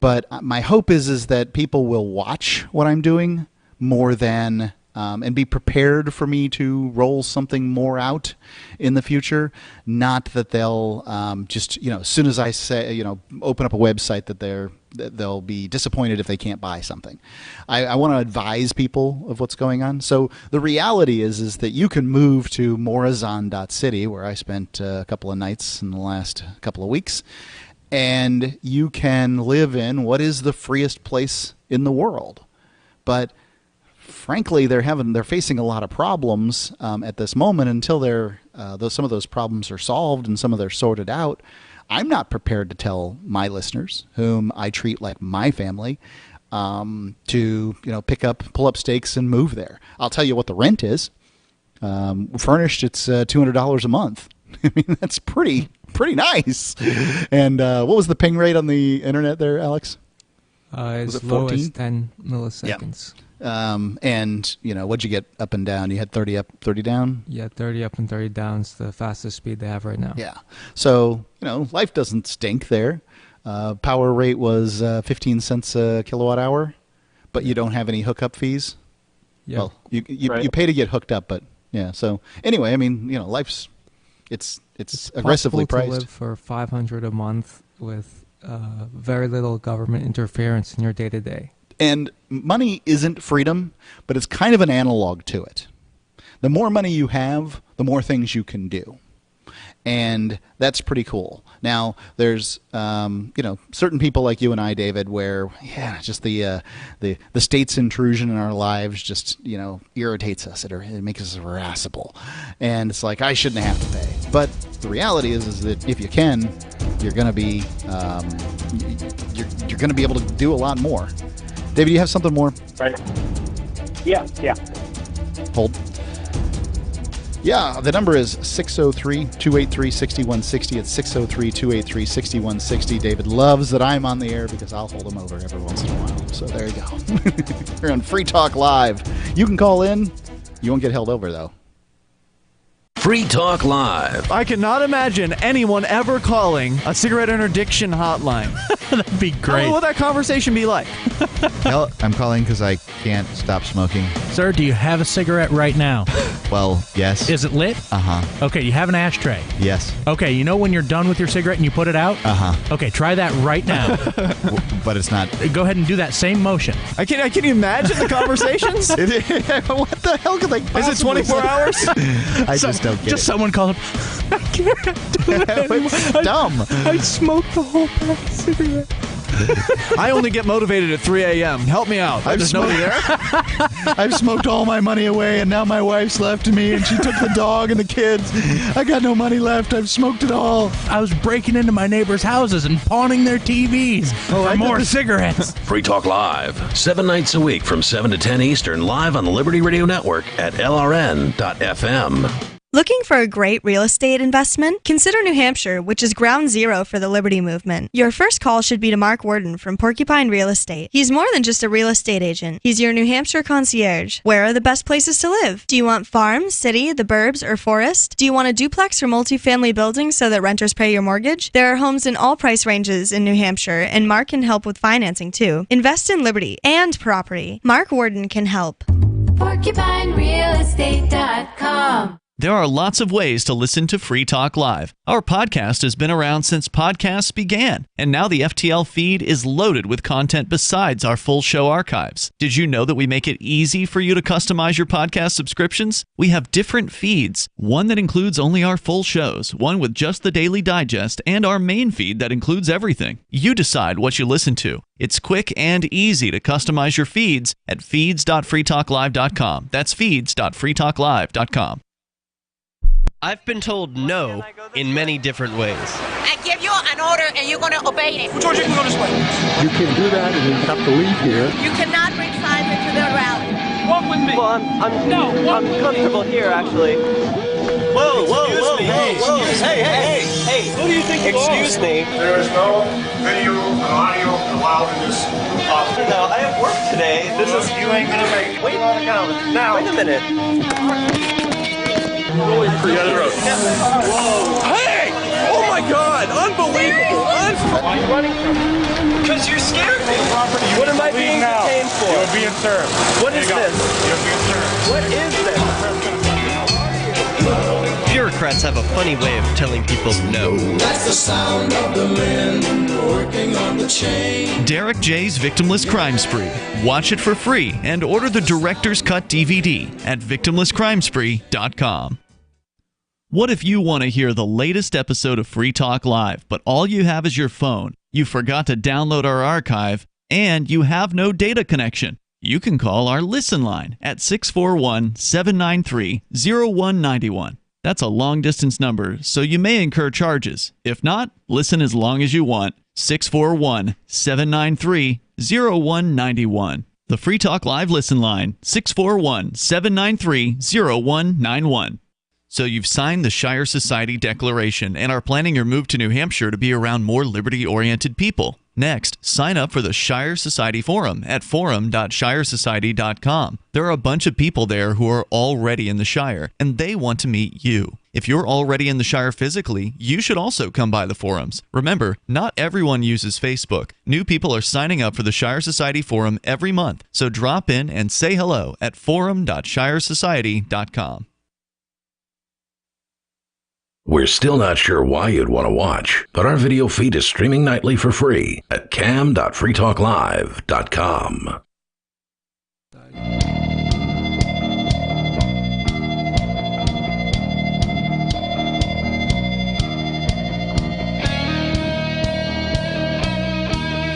But my hope is that people will watch what I'm doing more than and be prepared for me to roll something more out in the future. Not that they'll just as soon as I say open up a website that they'll be disappointed if they can't buy something. I want to advise people of what's going on. So the reality is that you can move to Morazan.city, where I spent a couple of nights in the last couple of weeks. And you can live in what is the freest place in the world. But frankly, they're facing a lot of problems at this moment until some of those problems are solved and some of they're sorted out. I'm not prepared to tell my listeners, whom I treat like my family, to pull up stakes and move there. I'll tell you what the rent is. Furnished, it's $200 a month. I mean, that's pretty nice. And what was the ping rate on the internet there, Alex? As low as 10 milliseconds. And, what'd you get up and down? You had 30 up, 30 down? Yeah, 30 up and 30 down is the fastest speed they have right now. Yeah. So, life doesn't stink there. Power rate was 15 cents a kilowatt hour, but you don't have any hookup fees. Yeah. Well, you pay to get hooked up, but yeah. So anyway, life's it's aggressively priced. To live for $500 a month with very little government interference in your day-to-day. And money isn't freedom, but it's kind of an analog to it. The more money you have, the more things you can do. And that's pretty cool. Now, there's, certain people like you and I, David, where, just the state's intrusion in our lives just, irritates us. It makes us irascible. And it's like, I shouldn't have to pay. But the reality is that if you can, you're going to be, you're going to be able to do a lot more. David, you have something more? Right. Yeah. Hold. Yeah, the number is 603-283-6160. It's 603-283-6160. David loves that I'm on the air because I'll hold him over every once in a while. So there you go. You're on Free Talk Live. You can call in. You won't get held over, though. Free Talk Live. I cannot imagine anyone ever calling a cigarette interdiction hotline. That'd be great. What would that conversation be like? Well, I'm calling because I can't stop smoking. Sir, do you have a cigarette right now? Well, yes. Is it lit? Uh-huh. Okay, you have an ashtray? Yes. Okay, you know when you're done with your cigarette and you put it out? Uh-huh. Okay, try that right now. But it's not. Go ahead and do that same motion. I can you imagine the conversations? What the hell could they possibly Is it 24 hours? I just don't get Just it. someone called him. I can't do it anymore. It's dumb. I smoked the whole pack of cigarettes. I only get motivated at 3 a.m. Help me out. There's nobody there. I've smoked all my money away, and now my wife's left me, and she took the dog and the kids. I got no money left. I've smoked it all. I was breaking into my neighbors' houses and pawning their TVs for more cigarettes. Free Talk Live, 7 nights a week from 7 to 10 Eastern, live on the Liberty Radio Network at LRN.FM. Looking for a great real estate investment? Consider New Hampshire, which is ground zero for the Liberty Movement. Your first call should be to Mark Worden from Porcupine Real Estate. He's more than just a real estate agent. He's your New Hampshire concierge. Where are the best places to live? Do you want farm, city, the burbs, or forest? Do you want a duplex or multifamily building so that renters pay your mortgage? There are homes in all price ranges in New Hampshire, and Mark can help with financing too. Invest in liberty and property. Mark Worden can help. PorcupineRealEstate.com. There are lots of ways to listen to Free Talk Live. Our podcast has been around since podcasts began, and now the FTL feed is loaded with content besides our full show archives. Did you know that we make it easy for you to customize your podcast subscriptions? We have different feeds, one that includes only our full shows, one with just the Daily Digest, and our main feed that includes everything. You decide what you listen to. It's quick and easy to customize your feeds at feeds.freetalklive.com. That's feeds.freetalklive.com. I've been told no in many different ways. I give you an order and you're going to obey it. George, you can go this way. You can't do that and you have to leave here. You cannot bring Simon to the rally. Walk with me. Well, I'm comfortable here, actually. Whoa. Hey. Who do you think Excuse me. There is no video and audio allowed in this office. No, I have work today. This is... You ain't gonna make it. Wait now. Wait a minute. Hey! Oh my God! Unbelievable! Why are you running from me? Because you scared me. What am I being detained for? You're being served. What is this? You're being served. What is this? Bureaucrats have a funny way of telling people no. That's the sound of the men working on the chain. Derek J's Victimless Crime Spree. Watch it for free and order the Director's Cut DVD at victimlesscrimespree.com. What if you want to hear the latest episode of Free Talk Live, but all you have is your phone, you forgot to download our archive, and you have no data connection? You can call our Listen line at 641-793-0191. That's a long-distance number, so you may incur charges. If not, listen as long as you want. 641-793-0191. The Free Talk Live Listen line, 641-793-0191. So you've signed the Shire Society Declaration and are planning your move to New Hampshire to be around more liberty-oriented people. Next, sign up for the Shire Society Forum at forum.shiresociety.com. There are a bunch of people there who are already in the Shire, and they want to meet you. If you're already in the Shire physically, you should also come by the forums. Remember, not everyone uses Facebook. New people are signing up for the Shire Society Forum every month, so drop in and say hello at forum.shiresociety.com. We're still not sure why you'd want to watch, but our video feed is streaming nightly for free at cam.freetalklive.com.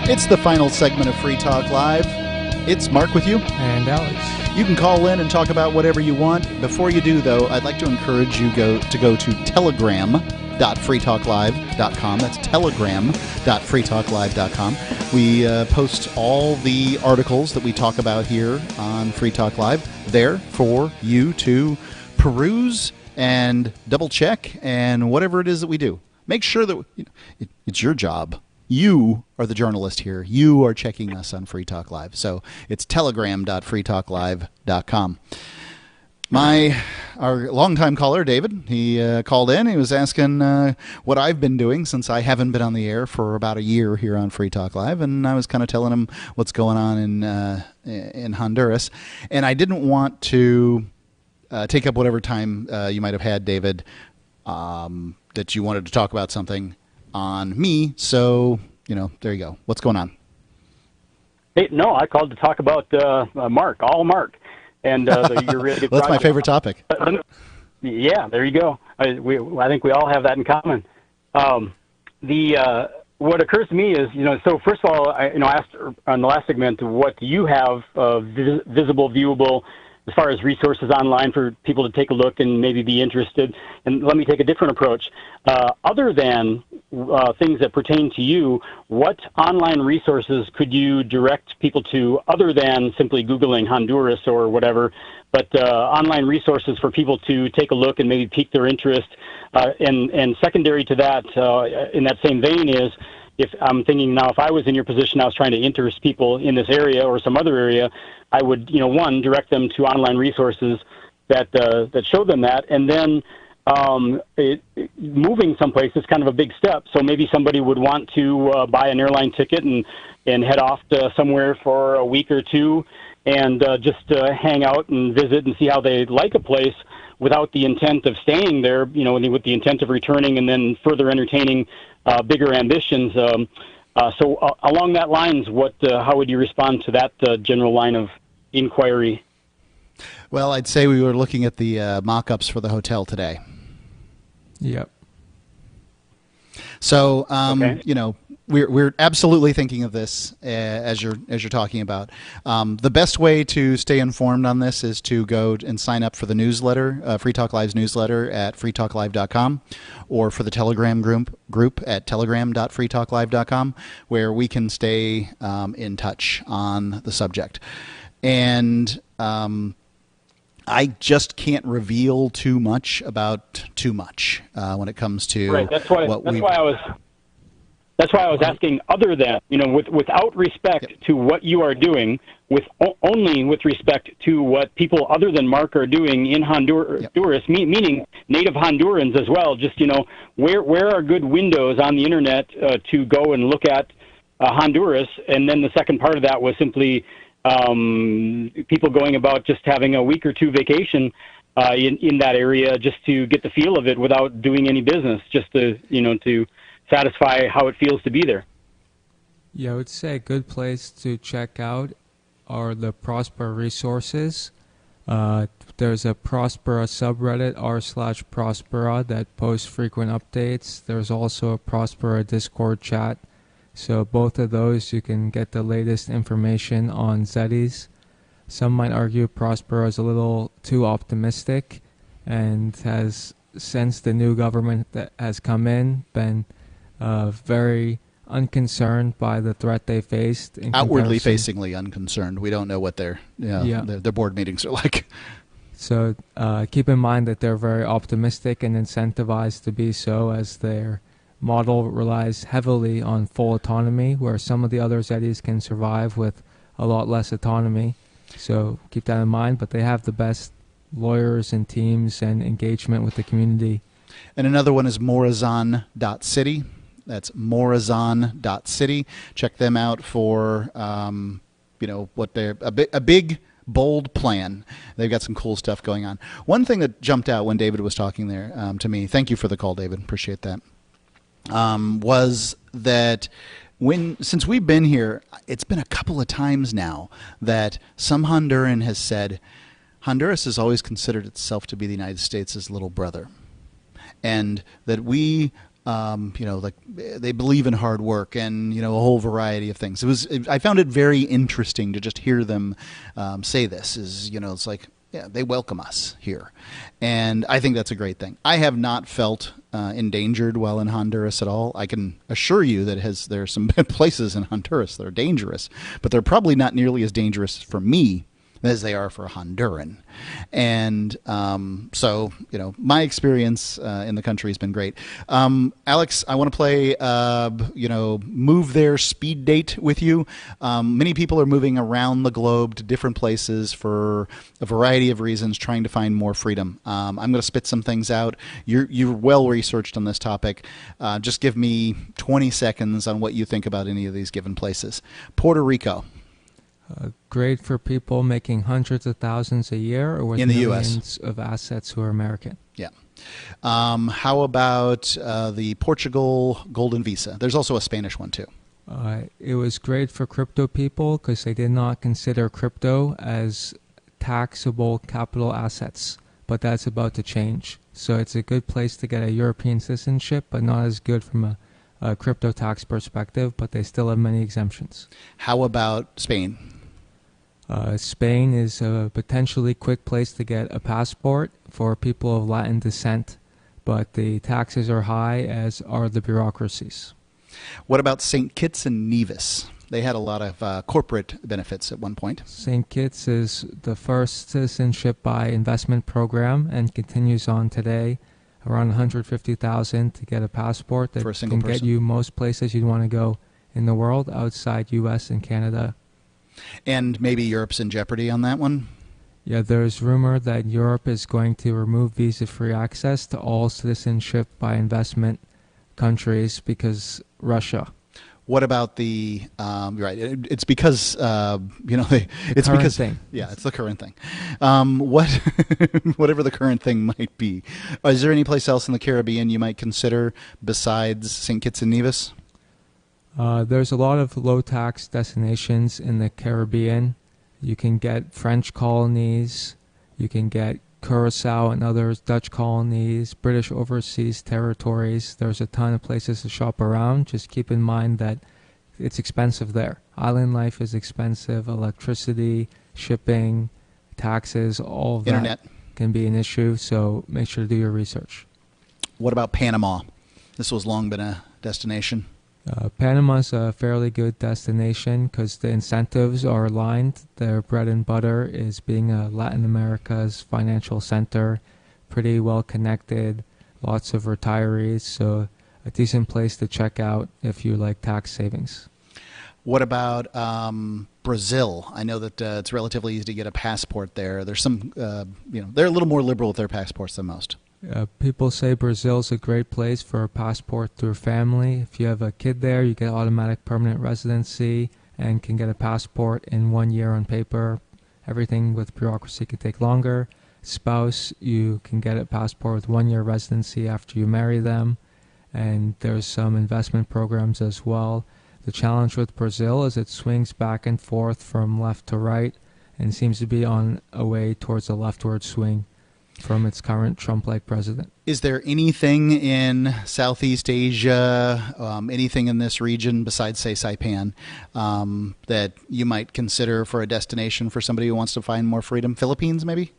It's the final segment of Free Talk Live. It's Mark with you. And Alex. You can call in and talk about whatever you want. Before you do, though, I'd like to encourage you to go to telegram.freetalklive.com. That's telegram.freetalklive.com. We post all the articles that we talk about here on Free Talk Live there for you to peruse and double check and whatever it is that we do. Make sure that it's your job. You are the journalist here. You are checking us on Free Talk Live. So it's telegram.freetalklive.com. Our longtime caller, David, he called in. He was asking what I've been doing since I haven't been on the air for about a year here on Free Talk Live, and I was kind of telling him what's going on in Honduras. And I didn't want to take up whatever time you might have had, David, that you wanted to talk about something on me, so there you go. What's going on? Hey, no, I called to talk about Mark, and your really good That's my favorite topic. Yeah, there you go. I think we all have that in common. What occurs to me is, so first of all, I asked on the last segment, what do you have visible, viewable, as far as resources online for people to take a look and maybe be interested. And let me take a different approach. Other than things that pertain to you, what online resources could you direct people to other than simply Googling Honduras or whatever, but online resources for people to take a look and maybe pique their interest? And secondary to that, in that same vein is, if I'm thinking now, if I was in your position, I was trying to interest people in this area or some other area, I would, one, direct them to online resources that show them that, and then moving someplace is kind of a big step. So maybe somebody would want to buy an airline ticket and head off to somewhere for a week or two and just hang out and visit and see how they like a place without the intent of staying there, with the intent of returning and then further entertaining bigger ambitions. So along that lines, how would you respond to that general line of inquiry? Well, I'd say we were looking at the mock-ups for the hotel today. Yep. So, we're absolutely thinking of this as you're talking about. The best way to stay informed on this is to go and sign up for the newsletter, Free Talk Live's newsletter at freetalklive.com, or for the Telegram group at telegram.freetalklive.com, where we can stay in touch on the subject. And I just can't reveal too much about too much when it comes to right. That's why I was asking. Other than without respect to what you are doing, only with respect to what people other than Mark are doing in Honduras, meaning native Hondurans as well. Just where are good windows on the internet to go and look at Honduras, and then the second part of that was simply people going about just having a week or two vacation in that area just to get the feel of it without doing any business, just to satisfy how it feels to be there. Yeah, I would say a good place to check out are the Prospera resources. There's a Prospera subreddit, r/Prospera, that posts frequent updates. There's also a Prospera Discord chat. So both of those, you can get the latest information on Zeddies. Some might argue Prospera is a little too optimistic and has, since the new government that has come in, been very unconcerned by the threat they faced. Outwardly facingly unconcerned. We don't know what their board meetings are like. So keep in mind that they're very optimistic and incentivized to be so, as they're model relies heavily on full autonomy, where some of the other cities can survive with a lot less autonomy. So keep that in mind. But they have the best lawyers and teams and engagement with the community. And another one is Morazan.city. That's Morazan.city. Check them out for, what they're a big, bold plan. They've got some cool stuff going on. One thing that jumped out when David was talking there to me, thank you for the call, David, appreciate that, was that since we've been here, it's been a couple of times now that some Honduran has said, Honduras has always considered itself to be the United States' little brother. And that we, they believe in hard work and, a whole variety of things. I found it very interesting to just hear them say this. It's like, yeah, they welcome us here. And I think that's a great thing. I have not felt endangered while in Honduras at all. I can assure you that there are some places in Honduras that are dangerous, but they're probably not nearly as dangerous for me as they are for a Honduran. And so, my experience in the country has been great. Alex, I want to play, Move There speed date with you. Many people are moving around the globe to different places for a variety of reasons, trying to find more freedom. I'm going to spit some things out. You're well researched on this topic. Just give me 20 seconds on what you think about any of these given places. Puerto Rico. Great for people making hundreds of thousands a year or with in the millions of assets who are American. Yeah. How about the Portugal Golden Visa? There's also a Spanish one too. It was great for crypto people because they did not consider crypto as taxable capital assets, but that's about to change. So it's a good place to get a European citizenship, but not as good from a crypto tax perspective, but they still have many exemptions. How about Spain? Spain is a potentially quick place to get a passport for people of Latin descent, but the taxes are high, as are the bureaucracies. What about St. Kitts and Nevis? They had a lot of corporate benefits at one point. St. Kitts is the first citizenship by investment program and continues on today. Around 150,000 to get a passport that for a single can person. Get you most places you'd want to go in the world outside U.S. and Canada. And maybe Europe's in jeopardy on that one? Yeah, there's rumor that Europe is going to remove visa-free access to all citizenship by investment countries because Russia. What about the right? It's because it's current because thing. Yeah, it's the current thing. Whatever the current thing might be. Is there any place else in the Caribbean you might consider besides St. Kitts and Nevis? There's a lot of low-tax destinations in the Caribbean. You can get French colonies. You can get Curacao and others, Dutch colonies, British overseas territories. There's a ton of places to shop around. Just keep in mind that it's expensive there. Island life is expensive. Electricity, shipping, taxes, all of Internet that can be an issue. So make sure to do your research. What about Panama? This has long been a destination. Panama's a fairly good destination because the incentives are aligned. Their bread and butter is being Latin America's financial center, pretty well connected, lots of retirees, so a decent place to check out if you like tax savings. What about Brazil? I know that it's relatively easy to get a passport there. There's some, they're a little more liberal with their passports than most. People say Brazil's a great place for a passport through family. If you have a kid there, you get automatic permanent residency and can get a passport in 1 year on paper. Everything with bureaucracy can take longer. Spouse, you can get a passport with 1 year residency after you marry them. And there's some investment programs as well. The challenge with Brazil is it swings back and forth from left to right and seems to be on a way towards a leftward swing from its current Trump-like president. Is there anything in Southeast Asia, anything in this region besides, say, Saipan, that you might consider for a destination for somebody who wants to find more freedom? Philippines, maybe?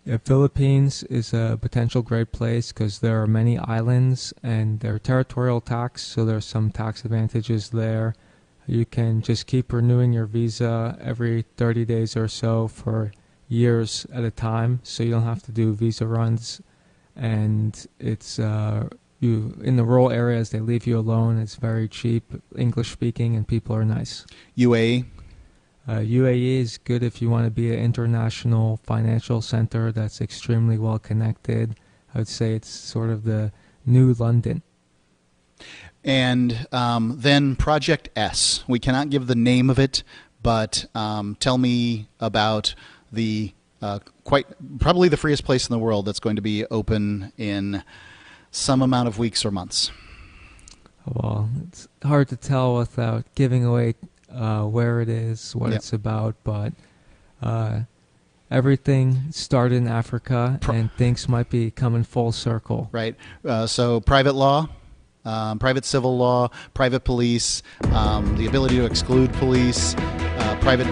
Yeah, Philippines is a potential great place because there are many islands and they're territorial tax, so there's some tax advantages there. You can just keep renewing your visa every 30 days or so for years at a time, so you don't have to do visa runs, and it's in the rural areas, they leave you alone. It's very cheap, English speaking, and people are nice. UAE? UAE is good if you want to be an international financial center that's extremely well connected. I would say it's sort of the new London. And then Project S. We cannot give the name of it, but tell me about the probably the freest place in the world that's going to be open in some amount of weeks or months. Well, it's hard to tell without giving away where it is, what it's about, but everything started in Africa, and things might be coming full circle. Right. So private law, private civil law, private police, the ability to exclude police, private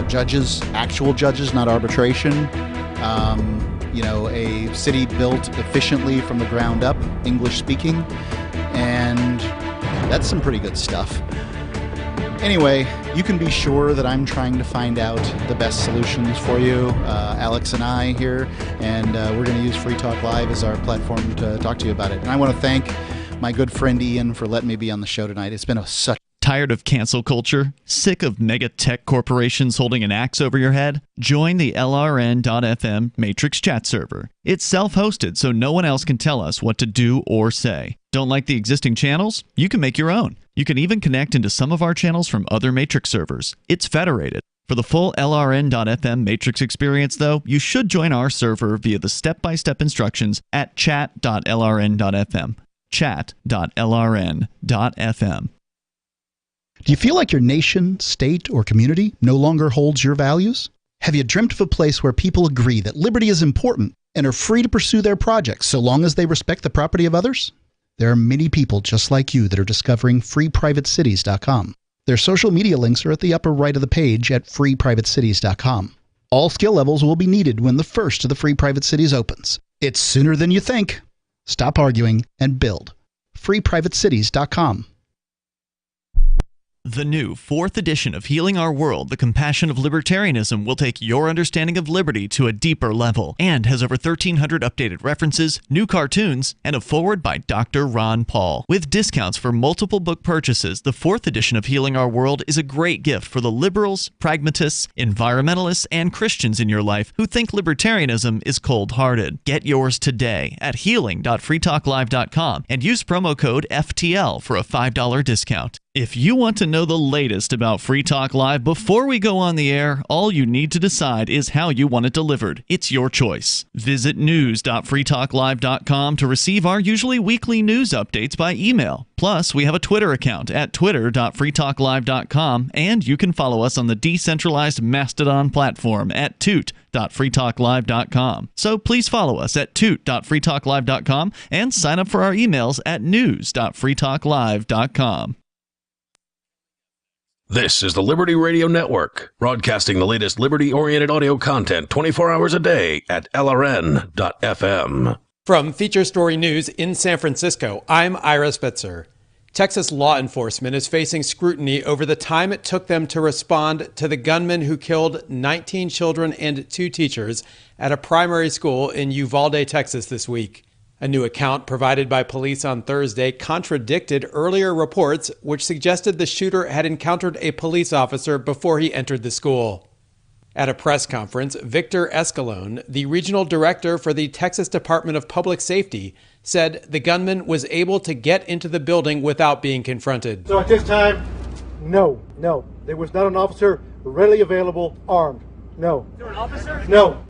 judges, actual judges, not arbitration. A city built efficiently from the ground up, English speaking, and that's some pretty good stuff. Anyway, you can be sure that I'm trying to find out the best solutions for you, Alex and I here, and we're going to use Free Talk Live as our platform to talk to you about it. And I want to thank my good friend Ian for letting me be on the show tonight. It's been such. Tired of cancel culture? Sick of mega tech corporations holding an axe over your head? Join the LRN.FM Matrix chat server. It's self-hosted, so no one else can tell us what to do or say. Don't like the existing channels? You can make your own. You can even connect into some of our channels from other Matrix servers. It's federated. For the full LRN.FM Matrix experience, though, you should join our server via the step-by-step instructions at chat.lrn.fm. chat.lrn.fm. Do you feel like your nation, state, or community no longer holds your values? Have you dreamt of a place where people agree that liberty is important and are free to pursue their projects so long as they respect the property of others? There are many people just like you that are discovering freeprivatecities.com. Their social media links are at the upper right of the page at freeprivatecities.com. All skill levels will be needed when the first of the Free Private Cities opens. It's sooner than you think. Stop arguing and build. freeprivatecities.com. The new 4th edition of Healing Our World, The Compassion of Libertarianism, will take your understanding of liberty to a deeper level and has over 1,300 updated references, new cartoons, and a foreword by Dr. Ron Paul. With discounts for multiple book purchases, the 4th edition of Healing Our World is a great gift for the liberals, pragmatists, environmentalists, and Christians in your life who think libertarianism is cold-hearted. Get yours today at healing.freetalklive.com and use promo code FTL for a $5 discount. If you want to know the latest about Free Talk Live before we go on the air, all you need to decide is how you want it delivered. It's your choice. Visit news.freetalklive.com to receive our usually weekly news updates by email. Plus, we have a Twitter account at twitter.freetalklive.com, and you can follow us on the decentralized Mastodon platform at toot.freetalklive.com. So please follow us at toot.freetalklive.com and sign up for our emails at news.freetalklive.com. This is the Liberty Radio Network, broadcasting the latest liberty-oriented audio content 24 hours a day at LRN.FM. From Feature Story News in San Francisco, I'm Ira Spitzer. Texas law enforcement is facing scrutiny over the time it took them to respond to the gunman who killed 19 children and 2 teachers at a primary school in Uvalde, Texas this week. A new account provided by police on Thursday contradicted earlier reports which suggested the shooter had encountered a police officer before he entered the school. At a press conference, Victor Escalone, the regional director for the Texas Department of Public Safety, said the gunman was able to get into the building without being confronted. So at this time, no. There was not an officer readily available armed. No. Is there an officer? No.